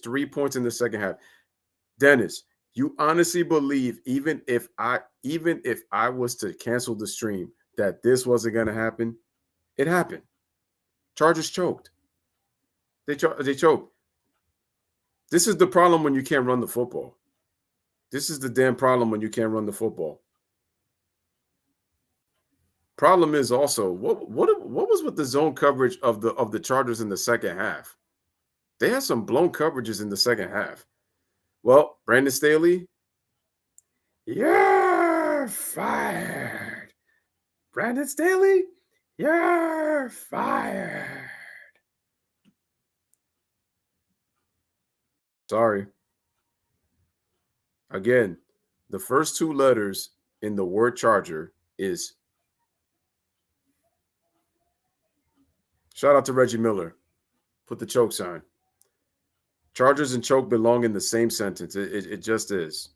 3 points in the second half. Dennis, you honestly believe even if I was to cancel the stream that this wasn't going to happen? It happened. Chargers choked. They choked. This is the problem when you can't run the football. This is the damn problem when you can't run the football. Problem is also what was with the zone coverage of the Chargers in the second half? They had some blown coverages in the second half. Well, Brandon Staley, you're fired. Brandon Staley, you're fired. Sorry. Again, the first 2 letters in the word Charger is. Shout out to Reggie Miller. Put the choke sign. Chargers and choke belong in the same sentence. It just is.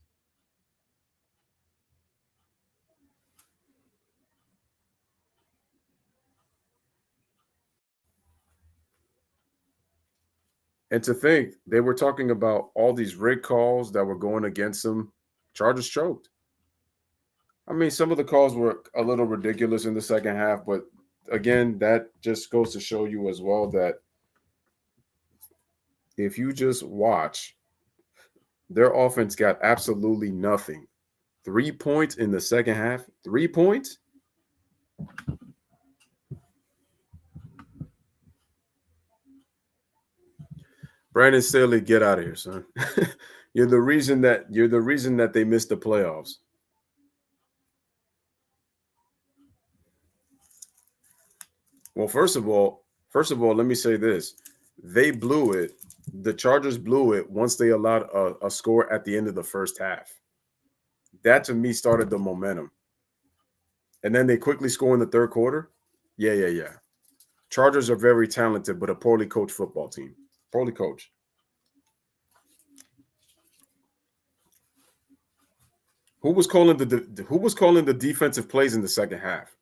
And to think, they were talking about all these rig calls that were going against them. Chargers choked. I mean, some of the calls were a little ridiculous in the second half, but again, that just goes to show you as well that if you just watch, their offense got absolutely nothing. 3 points in the second half. 3 points? Brandon Staley, get out of here, son. You're the reason that they missed the playoffs. Well, first of all, let me say this. They blew it. The Chargers blew it once they allowed a score at the end of the first half. That, to me, started the momentum. And then they quickly score in the third quarter. Yeah. Chargers are very talented, but a poorly coached football team. Poorly coached. Who was calling the defensive plays in the second half?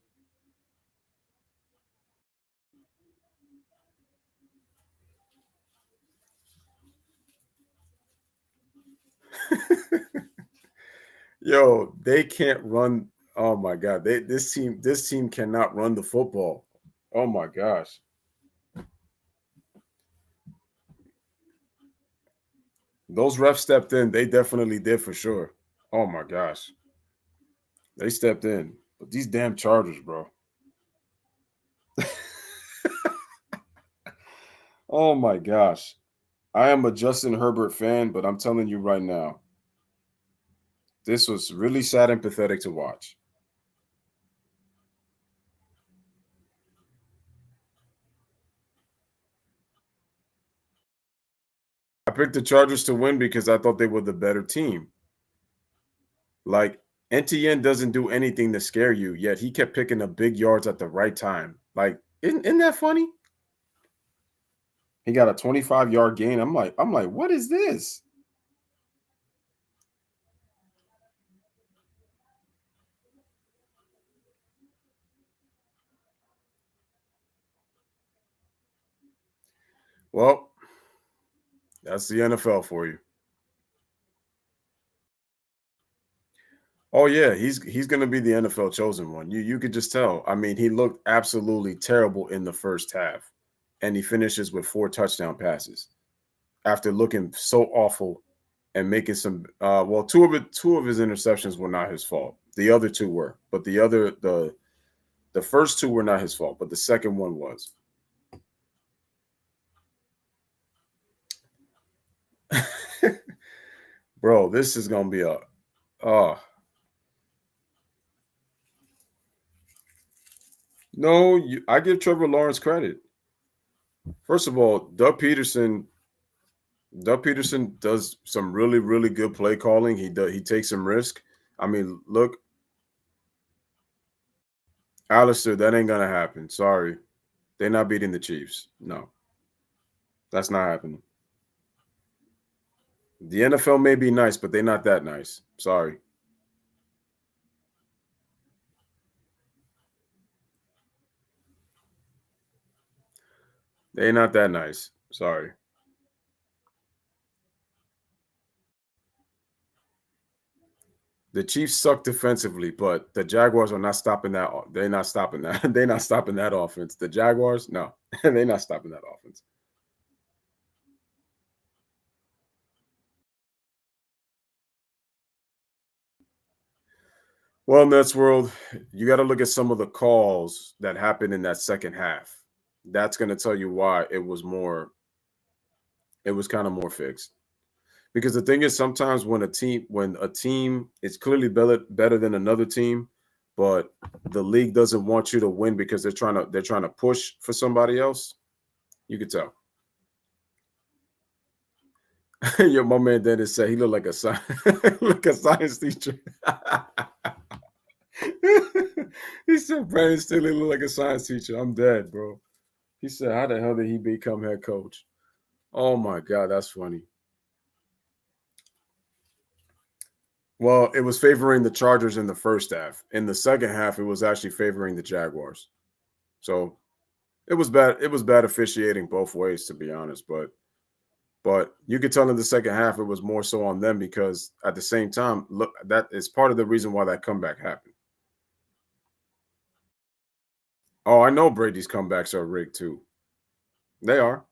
Yo, they can't run. Oh my God. This team cannot run the football. Oh my gosh. Those refs stepped in. They definitely did for sure. Oh my gosh. They stepped in. But these damn Chargers, bro. Oh my gosh. I am a Justin Herbert fan, but I'm telling you right now, this was really sad and pathetic to watch. I picked the Chargers to win because I thought they were the better team. Like, NTN doesn't do anything to scare you, yet he kept picking up big yards at the right time. Like, isn't that funny? He got a 25-yard gain. I'm like, what is this? Well, that's the NFL for you. Oh yeah, he's going to be the NFL chosen one. You could just tell. I mean, he looked absolutely terrible in the first half, and he finishes with 4 touchdown passes after looking so awful and making some. Two of his interceptions were not his fault. The other 2 were, but the first 2 were not his fault, but the second one was. Bro, this is going to be a. No, I give Trevor Lawrence credit. First of all, Doug Peterson does some really, really good play calling. He takes some risk. I mean, look, Alistair, that ain't gonna happen. Sorry. They're not beating the Chiefs. No. That's not happening. The NFL may be nice, but they're not that nice. Sorry. They're not that nice. Sorry. The Chiefs suck defensively, but the Jaguars are not stopping that. They're not stopping that. They're not stopping that offense. The Jaguars, no. They're not stopping that offense. Well, Nets world, you got to look at some of the calls that happened in that second half. That's going to tell you why it was kind of more fixed. Because the thing is, sometimes when a team is clearly better than another team, but the league doesn't want you to win because they're trying to push for somebody else, you could tell. My man Dennis said he looked like a science teacher. He said Brandon Staley looked like a science teacher. I'm dead, bro. He said, how the hell did he become head coach? Oh my God, that's funny. Well, it was favoring the Chargers in the first half. In the second half, it was actually favoring the Jaguars. So it was bad. It was bad officiating both ways, to be honest. But you could tell in the second half it was more so on them because at the same time, look, that is part of the reason why that comeback happened. Oh, I know Brady's comebacks are rigged too. They are.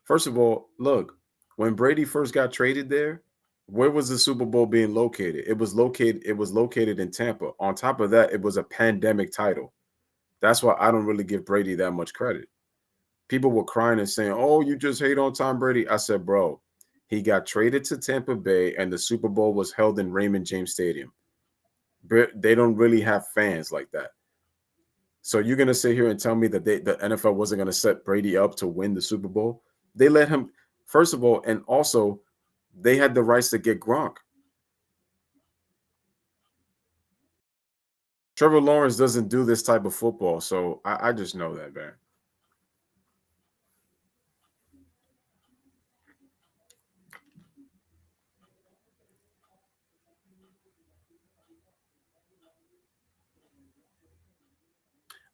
First of all, look, when Brady first got traded there, where was the Super Bowl being located? It was located in Tampa. On top of that, it was a pandemic title. That's why I don't really give Brady that much credit. people were crying and saying, "Oh, you just hate on Tom Brady." I said, "Bro, he got traded to Tampa Bay, and the Super Bowl was held in Raymond James Stadium. They don't really have fans like that. So you're gonna sit here and tell me that the NFL wasn't gonna set Brady up to win the Super Bowl? They let him, first of all, and also they had the rights to get Gronk. Trevor Lawrence doesn't do this type of football, so I just know that, man.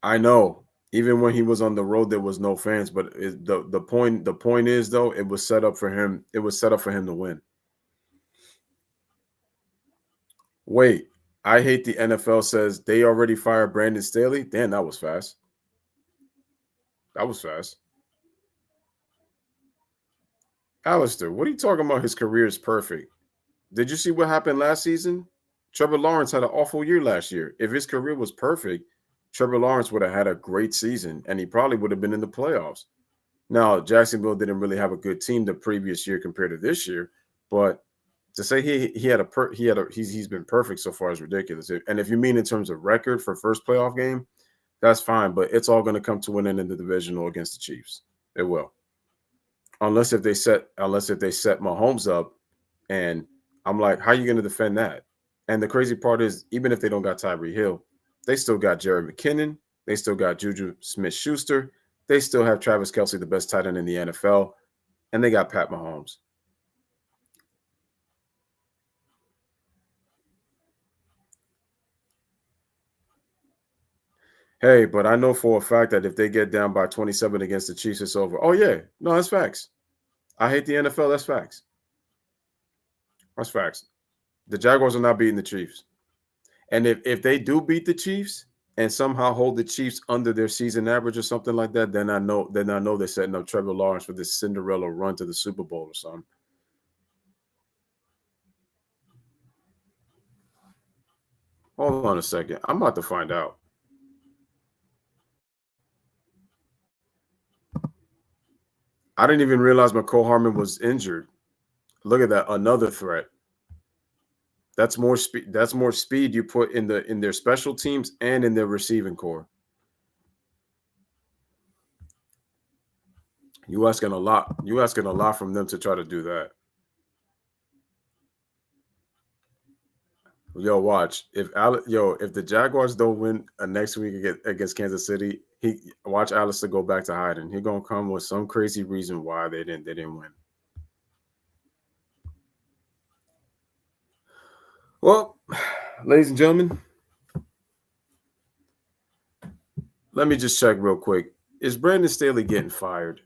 I know. Even when he was on the road, there was no fans. But the point is, though, it was set up for him. It was set up for him to win. Wait, I hate the NFL says they already fired Brandon Staley. Damn, that was fast. That was fast. Alistair, what are you talking about? His career is perfect. Did you see what happened last season? Trevor Lawrence had an awful year last year. If his career was perfect, Trevor Lawrence would have had a great season, and he probably would have been in the playoffs. Now, Jacksonville didn't really have a good team the previous year compared to this year, but to say he's been perfect so far is ridiculous. And if you mean in terms of record for first playoff game, that's fine, but it's all going to come to an end in the divisional against the Chiefs. It will, unless if they set Mahomes up, and I'm like, how are you going to defend that? And the crazy part is, even if they don't got Tyreek Hill, they still got Jerry McKinnon. They still got Juju Smith-Schuster. They still have Travis Kelce, the best tight end in the NFL. And they got Pat Mahomes. Hey, but I know for a fact that if they get down by 27 against the Chiefs, it's over. Oh, yeah. No, that's facts. I hate the NFL. That's facts. That's facts. The Jaguars are not beating the Chiefs. And if they do beat the Chiefs and somehow hold the Chiefs under their season average or something like that, then I know they're setting up Trevor Lawrence for this Cinderella run to the Super Bowl or something. Hold on a second. I'm about to find out. I didn't even realize McCole Hardman was injured. Look at that. Another threat. That's more speed. That's more speed you put in their special teams and in their receiving core. You asking a lot. You asking a lot from them to try to do that. Yo, watch. If the Jaguars don't win next week against Kansas City, watch Alistair go back to hiding. He's gonna come with some crazy reason why they didn't win. Well, ladies and gentlemen, let me just check real quick. Is Brandon Staley getting fired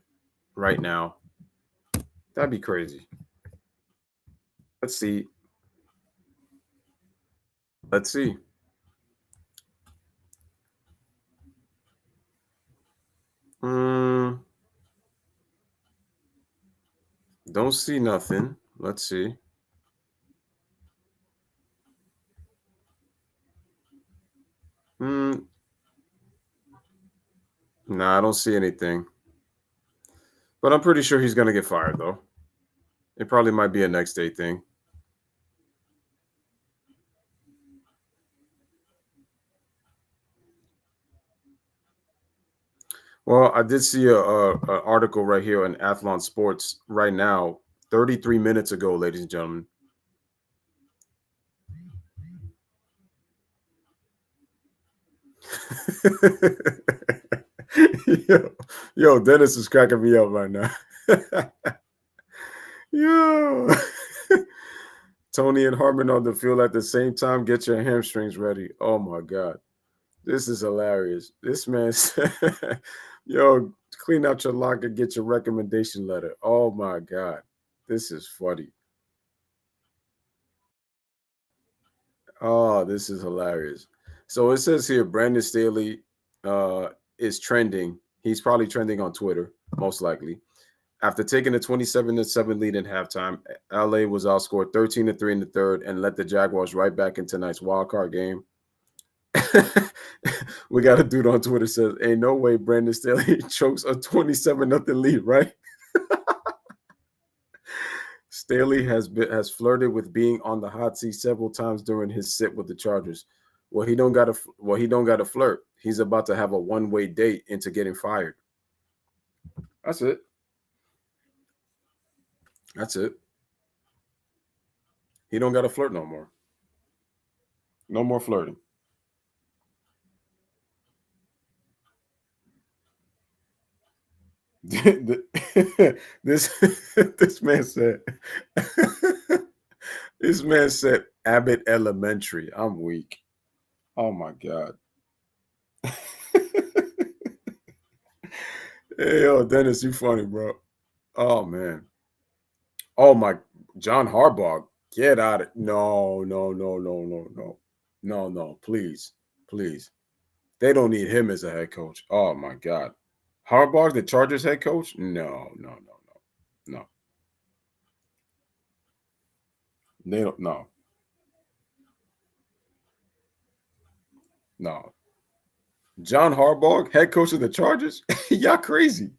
right now? That'd be crazy. Let's see. Don't see nothing. Let's see. Nah, I don't see anything. But I'm pretty sure he's going to get fired, though. It probably might be a next day thing. Well, I did see an article right here on Athlon Sports right now, 33 minutes ago, ladies and gentlemen. yo, Dennis is cracking me up right now. Yo. Tony and Harmon on the field at the same time. Get your hamstrings ready. Oh, my God. This is hilarious. This man said, yo, clean out your locker, get your recommendation letter. Oh, my God. This is funny. Oh, this is hilarious. So it says here, Brandon Staley is trending. He's probably trending on Twitter, most likely. After taking a 27-7 lead in halftime, LA was outscored 13-3 in the third and let the Jaguars right back in tonight's wildcard game. We got a dude on Twitter says, "Ain't no way Brandon Staley chokes a 27-0 lead, right?" Staley has flirted with being on the hot seat several times during his sit with the Chargers. Well, he don't got to flirt. He's about to have a one-way date into getting fired. That's it. That's it. He don't got to flirt no more. No more flirting. this man said this man said Abbott Elementary. I'm weak. Oh my God. Hey, yo, Dennis, you funny, bro. Oh man. Oh my, John Harbaugh, get out of no, please. They don't need him as a head coach. Oh my God. Harbaugh, the Chargers head coach? No. They don't no. John Harbaugh, head coach of the Chargers? Y'all crazy.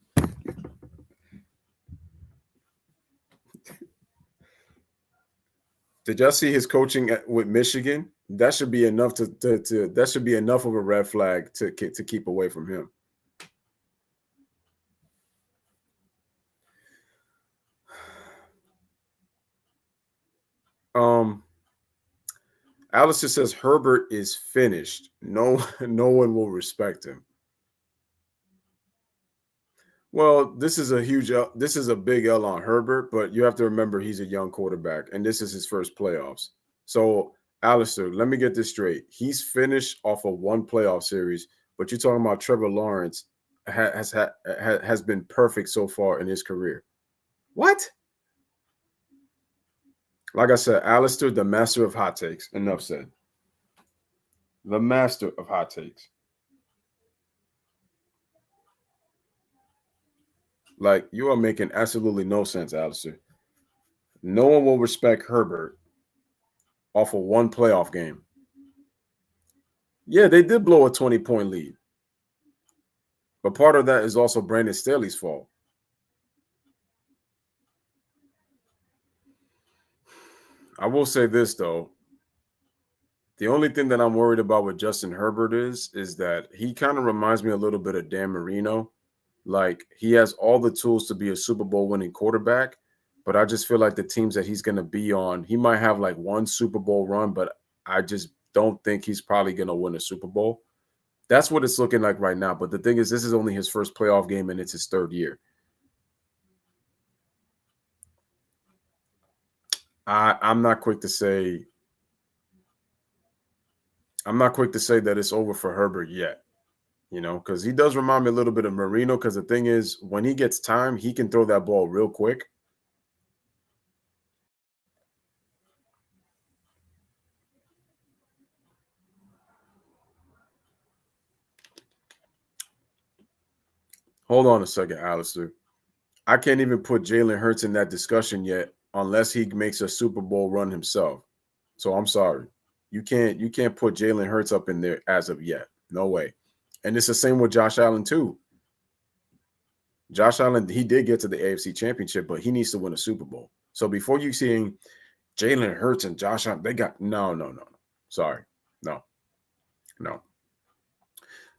Did y'all see his coaching with Michigan? That should be enough that should be enough of a red flag to keep away from him. Alistair says Herbert is finished. No one will respect him. Well, this is a big L on Herbert, but you have to remember he's a young quarterback, and this is his first playoffs. So, Alistair, let me get this straight. He's finished off of one playoff series, but you're talking about Trevor Lawrence has been perfect so far in his career. What? Like I said, Alistair, the master of hot takes. Enough said. The master of hot takes. Like, you are making absolutely no sense, Alistair. No one will respect Herbert off of one playoff game. Yeah, they did blow a 20-point lead. But part of that is also Brandon Staley's fault. I will say this, though. The only thing that I'm worried about with Justin Herbert is that he kind of reminds me a little bit of Dan Marino. Like, he has all the tools to be a Super Bowl winning quarterback, but I just feel like the teams that he's going to be on, he might have like one Super Bowl run, but I just don't think he's probably going to win a Super Bowl. That's what it's looking like right now. But the thing is, this is only his first playoff game, and it's his third year. I'm not quick to say that it's over for Herbert yet. You know, because he does remind me a little bit of Marino, because the thing is, when he gets time, he can throw that ball real quick. Hold on a second, Alistair. I can't even put Jalen Hurts in that discussion yet unless he makes a Super Bowl run himself. So I'm sorry. You can't put Jalen Hurts up in there as of yet. No way. And it's the same with Josh Allen too. Josh Allen, he did get to the AFC Championship, but he needs to win a Super Bowl. So before you seeing Jalen Hurts and Josh Allen, they got no. Sorry. No.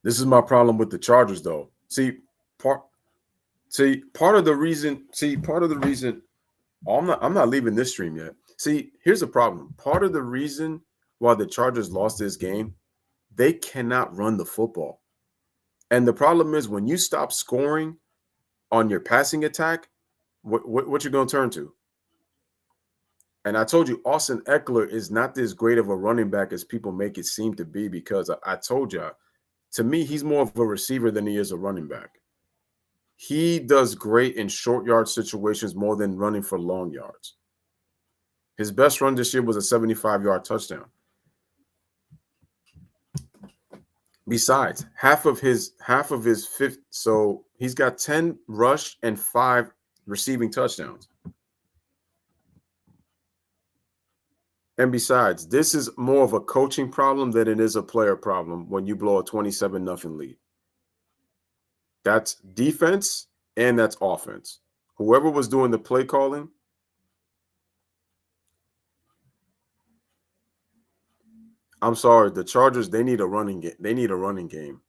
This is my problem with the Chargers, though. Part of the reason. Oh, I'm not leaving this stream yet. See, here's the problem. Part of the reason why the Chargers lost this game, they cannot run the football. And the problem is, when you stop scoring on your passing attack, what you're going to turn to? And I told you, Austin Eckler is not this great of a running back as people make it seem to be, because I told you, to me, he's more of a receiver than he is a running back. He does great in short yard situations more than running for long yards. His best run this year was a 75-yard touchdown. Besides, half of his fifth, so he's got 10 rush and 5 receiving touchdowns. And besides, this is more of a coaching problem than it is a player problem when you blow a 27-0 lead. That's defense and that's offense. Whoever was doing the play calling, I'm sorry, the Chargers, they need a running game. They need a running game.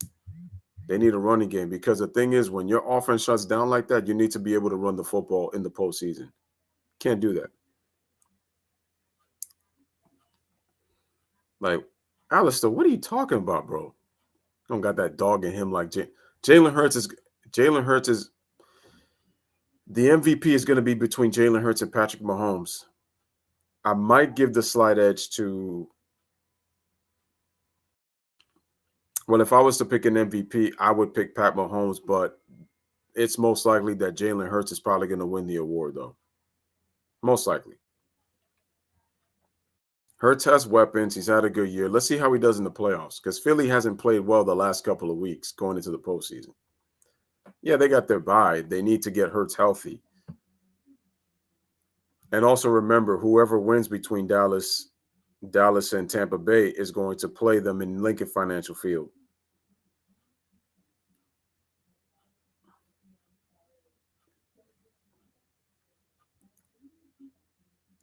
They need a running game because the thing is, when your offense shuts down like that, you need to be able to run the football in the postseason. Can't do that. Like, Alistair, what are you talking about, bro? Don't got that dog in him like Jalen Hurts is the MVP is going to be between Jalen Hurts and Patrick Mahomes. I might give the slight edge to, well, if I was to pick an MVP, I would pick Pat Mahomes, but it's most likely that Jalen Hurts is probably going to win the award, though. Most likely. Hurts has weapons. He's had a good year. Let's see how he does in the playoffs because Philly hasn't played well the last couple of weeks going into the postseason. Yeah, they got their bye. They need to get Hurts healthy. And also remember, whoever wins between Dallas and Tampa Bay is going to play them in Lincoln Financial Field.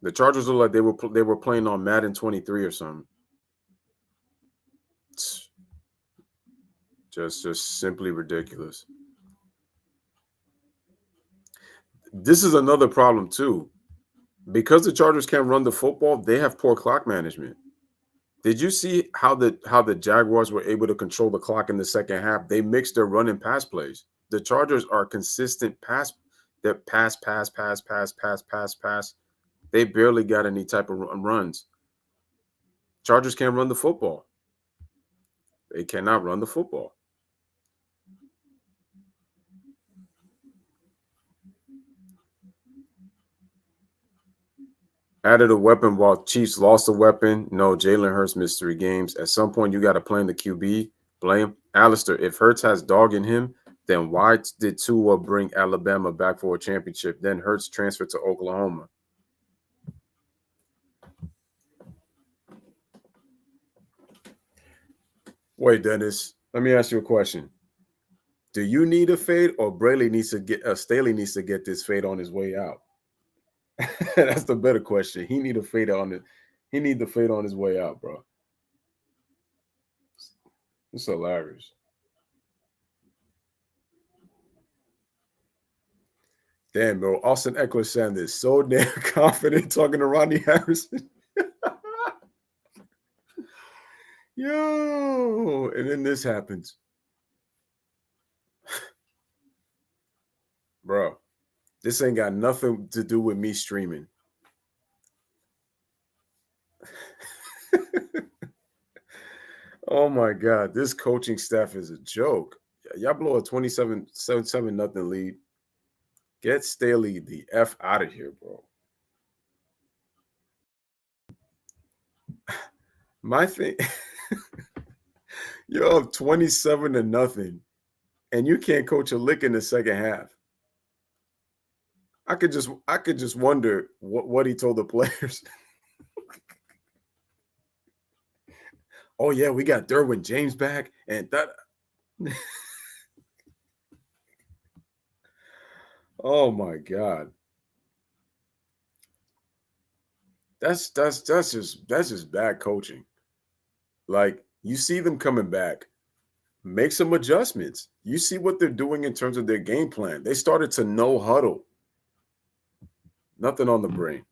The Chargers look like they were playing on Madden 23 or something. Just simply ridiculous. This is another problem too. Because the Chargers can't run the football, they have poor clock management. Did you see how the Jaguars were able to control the clock in the second half? They mixed their run and pass plays. The Chargers are consistent pass. They're pass. They barely got any type of runs. Chargers can't run the football. They cannot run the football. Added a weapon while Chiefs lost a weapon. No, Jalen Hurts missed 3 games. At some point, you got to blame the QB. Blame Alistair. If Hurts has dog in him, then why did Tua bring Alabama back for a championship? Then Hurts transferred to Oklahoma. Wait, Dennis, let me ask you a question. Do you need a fade or Staley needs to get this fade on his way out? That's the better question. He need a fade on it. He need the fade on his way out, bro. It's hilarious. Damn, bro. Austin Eckler Sanders so damn confident talking to Ronnie Harrison. Yo, and then this happens. Bro, this ain't got nothing to do with me streaming. Oh my God, this coaching staff is a joke. Y'all blow a 27-7 lead. Get Staley the F out of here, bro. My thing, you're up 27-0, and you can't coach a lick in the second half. I could just wonder what he told the players. Oh yeah, we got Derwin James back, and that. Oh my God, that's just bad coaching. Like, you see them coming back, make some adjustments. You see what they're doing in terms of their game plan. They started to no huddle. Nothing on the brain.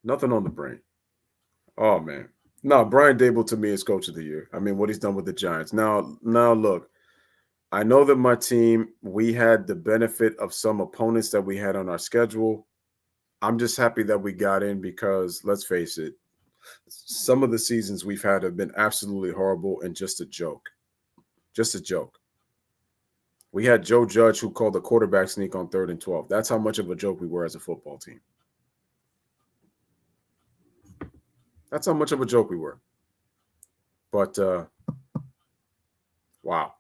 Nothing on the brain. Oh man. No, Brian Dable to me is coach of the year. I mean, what he's done with the Giants. Now look, I know that my team, we had the benefit of some opponents that we had on our schedule. I'm just happy that we got in because, let's face it, some of the seasons we've had have been absolutely horrible and just a joke. Just a joke. We had Joe Judge who called the quarterback sneak on 3rd and 12. That's how much of a joke we were as a football team. That's how much of a joke we were. But, wow.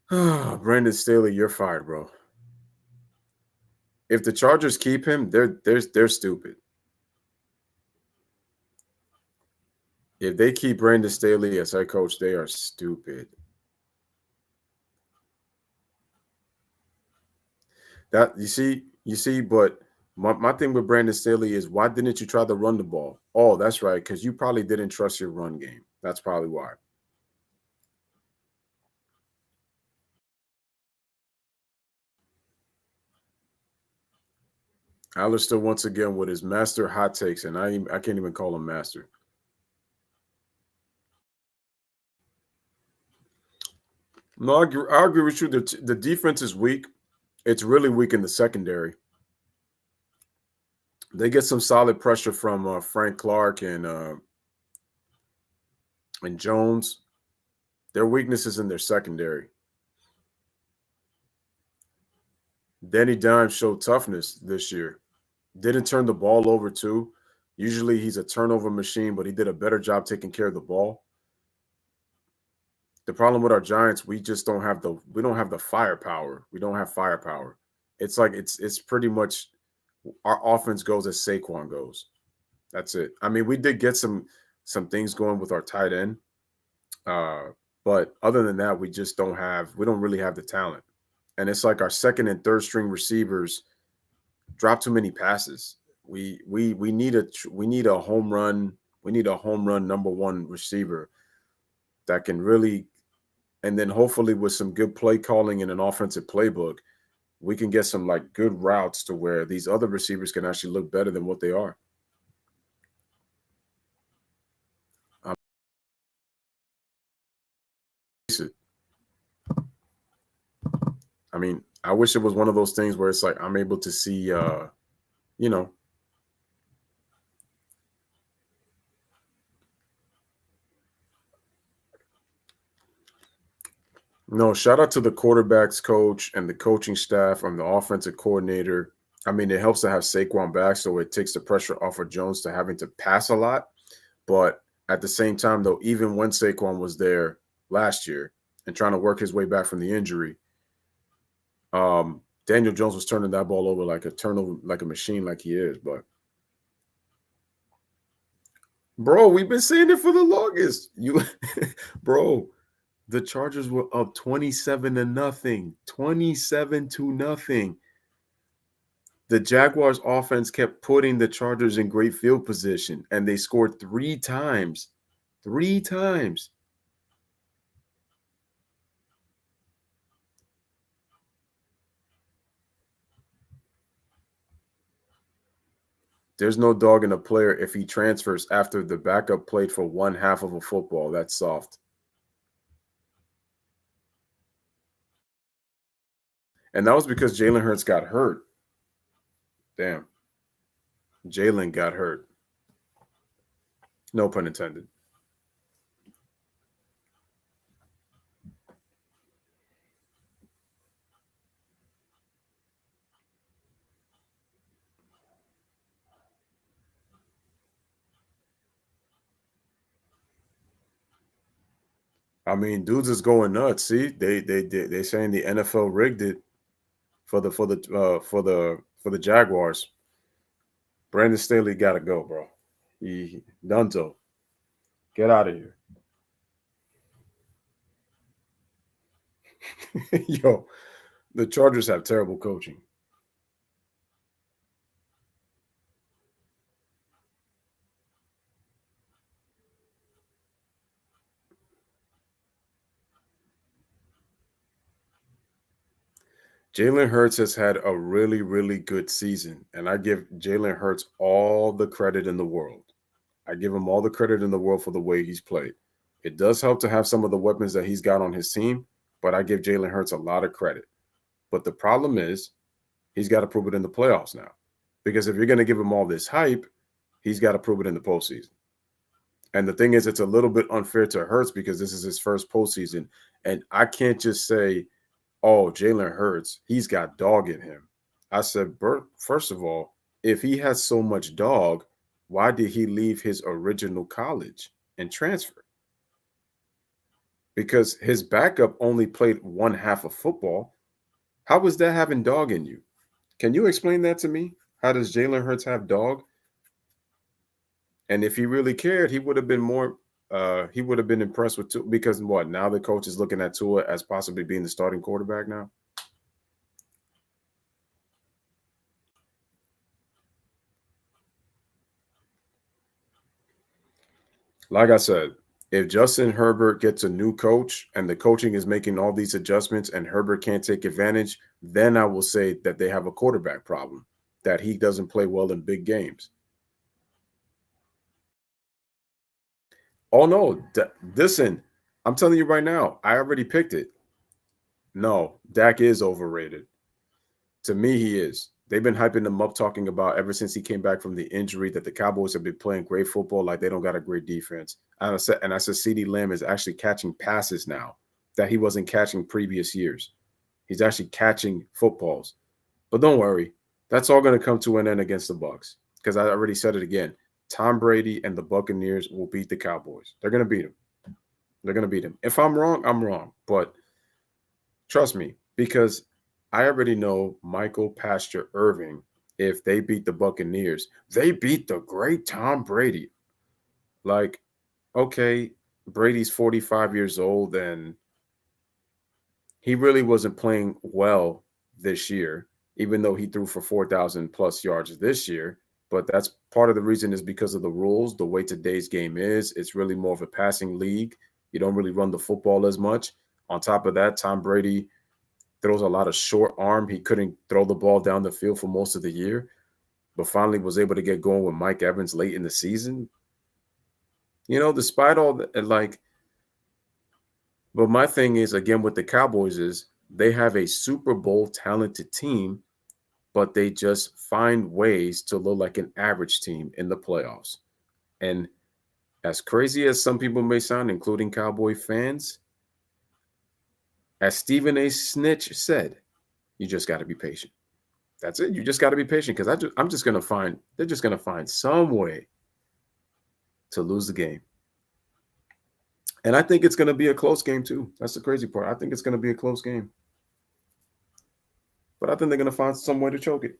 Brandon Staley, you're fired, bro. If the Chargers keep him, they're stupid. If they keep Brandon Staley as head coach, they are stupid. That you see, but my thing with Brandon Staley is why didn't you try to run the ball? Oh, that's right, because you probably didn't trust your run game. That's probably why. Alistair once again with his master hot takes, and I can't even call him master. No, I agree with you. The defense is weak. It's really weak in the secondary. They get some solid pressure from Frank Clark and Jones. Their weakness is in their secondary. Danny Dimes showed toughness this year. Didn't turn the ball over too. Usually he's a turnover machine, but he did a better job taking care of the ball. The problem with our Giants, we don't have the firepower. We don't have firepower. It's like it's pretty much our offense goes as Saquon goes. That's it. I mean, we did get some things going with our tight end. But other than that, we don't really have the talent. And it's like our second and third string receivers drop too many passes. We need a home run. We need a home run number one receiver that can really, and then hopefully with some good play calling and an offensive playbook, we can get some like good routes to where these other receivers can actually look better than what they are. I mean, I wish it was one of those things where it's like I'm able to see, No, shout out to the quarterback's coach and the coaching staff and the offensive coordinator. I mean, it helps to have Saquon back, so it takes the pressure off of Jones to having to pass a lot. But at the same time, though, even when Saquon was there last year and trying to work his way back from the injury, Daniel Jones was turning that ball over like a machine, like he is. But bro, we've been saying it for the longest. Bro. The Chargers were up 27-0. 27-0. The Jaguars offense kept putting the Chargers in great field position, and they scored 3 times. 3 times. There's no dog in a player if he transfers after the backup played for one half of a football. That's soft. And that was because Jalen Hurts got hurt. Damn. Jalen got hurt. No pun intended. I mean, dudes is going nuts. See, they saying the NFL rigged it for the Jaguars. Brandon Staley got to go, bro. He Dunzo. Get out of here. Yo, the Chargers have terrible coaching. Jalen Hurts has had a really, really good season, and I give Jalen Hurts all the credit in the world. I give him all the credit in the world for the way he's played. It does help to have some of the weapons that he's got on his team, but I give Jalen Hurts a lot of credit. But the problem is he's got to prove it in the playoffs now. Because if you're going to give him all this hype, he's got to prove it in the postseason. And the thing is, it's a little bit unfair to Hurts because this is his first postseason. And I can't just say, oh, Jalen Hurts, he's got dog in him. I said, first of all, if he has so much dog, why did he leave his original college and transfer? Because his backup only played one half of football. How was that having dog in you? Can you explain that to me? How does Jalen Hurts have dog? And if he really cared, he would have been more he would have been impressed with Tua because what? Now the coach is looking at Tua as possibly being the starting quarterback now. Like I said, if Justin Herbert gets a new coach and the coaching is making all these adjustments and Herbert can't take advantage, then I will say that they have a quarterback problem, that he doesn't play well in big games. Oh, no. Listen, I'm telling you right now, I already picked it. No, Dak is overrated. To me, he is. They've been hyping him up, talking about ever since he came back from the injury that the Cowboys have been playing great football, like they don't got a great defense. And I said CeeDee Lamb is actually catching passes now that he wasn't catching previous years. He's actually catching footballs. But don't worry, that's all going to come to an end against the Bucs because I already said it again. Tom Brady and the Buccaneers will beat the Cowboys. They're going to beat them. They're going to beat them. If I'm wrong, I'm wrong. But trust me, because I already know Michael Pastor Irving, if they beat the Buccaneers, they beat the great Tom Brady. Like, okay, Brady's 45 years old and he really wasn't playing well this year, even though he threw for 4,000 plus yards this year. But that's part of the reason is because of the rules, the way today's game is. It's really more of a passing league. You don't really run the football as much. On top of that, Tom Brady throws a lot of short arm. He couldn't throw the ball down the field for most of the year, but finally was able to get going with Mike Evans late in the season. You know, despite all that, but my thing is, again, with the Cowboys is they have a Super Bowl talented team, but they just find ways to look like an average team in the playoffs. And as crazy as some people may sound, including Cowboy fans, as Stephen A. Snitch said, you just got to be patient. That's it. You just got to be patient because they're just going to find some way to lose the game. And I think it's going to be a close game too. That's the crazy part. I think it's going to be a close game. But I think they're going to find some way to choke it.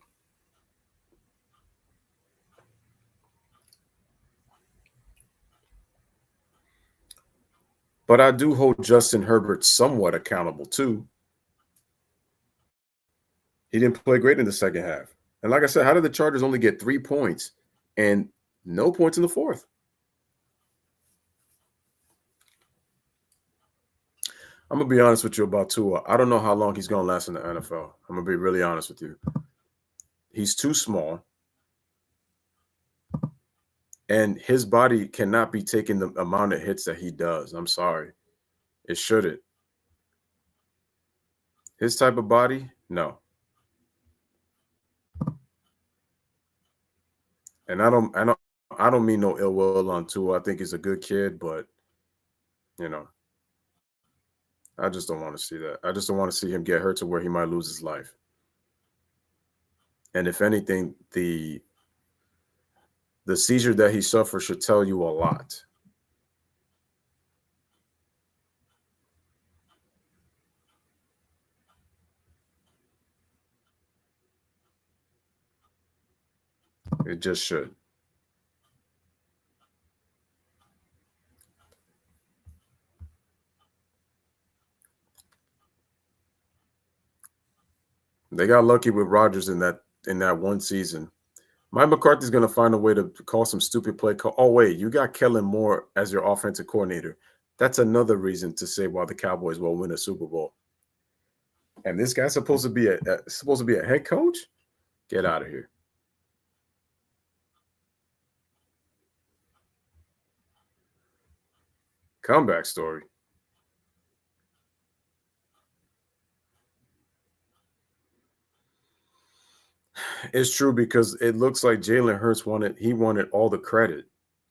But I do hold Justin Herbert somewhat accountable too. He didn't play great in the second half. And like I said, how did the Chargers only get 3 points and no points in the fourth? I'm going to be honest with you about Tua. I don't know how long he's going to last in the NFL. I'm going to be really honest with you. He's too small. And his body cannot be taking the amount of hits that he does. I'm sorry. It shouldn't. His type of body, no. And I don't mean no ill will on Tua. I think he's a good kid, but you know, I just don't want to see that. I just don't want to see him get hurt to where he might lose his life. And if anything, the seizure that he suffered should tell you a lot. It just should. They got lucky with Rodgers in that one season. Mike McCarthy's going to find a way to call some stupid play. Oh, wait, you got Kellen Moore as your offensive coordinator. That's another reason to say why the Cowboys will win a Super Bowl. And this guy's supposed to be a head coach? Get out of here. Comeback story. It's true because it looks like Jalen Hurts wanted all the credit.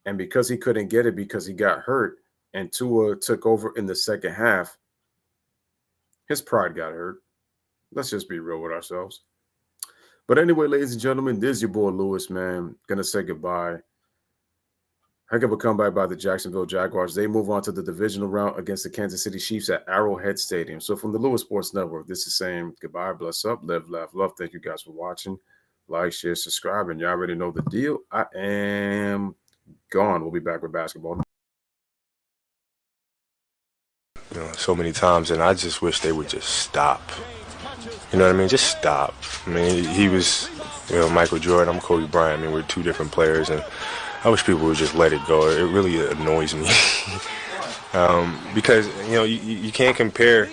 And because he couldn't get it because he got hurt and Tua took over in the second half, his pride got hurt. Let's just be real with ourselves. But anyway, ladies and gentlemen, this is your boy Louis, man. Gonna say goodbye. Heck of a comeback by the Jacksonville Jaguars. They move on to the divisional round against the Kansas City Chiefs at Arrowhead Stadium. So from the Louis Sports Network, this is saying goodbye, bless up, live, laugh, love. Thank you guys for watching. Like, share, subscribe, and you already know the deal. I am gone. We'll be back with basketball. so many times, and I just wish they would just stop. You know what I mean? Just stop. I mean, he was, Michael Jordan, I'm Kobe Bryant. I mean, we're two different players, and I wish people would just let it go. It really annoys me because, you can't compare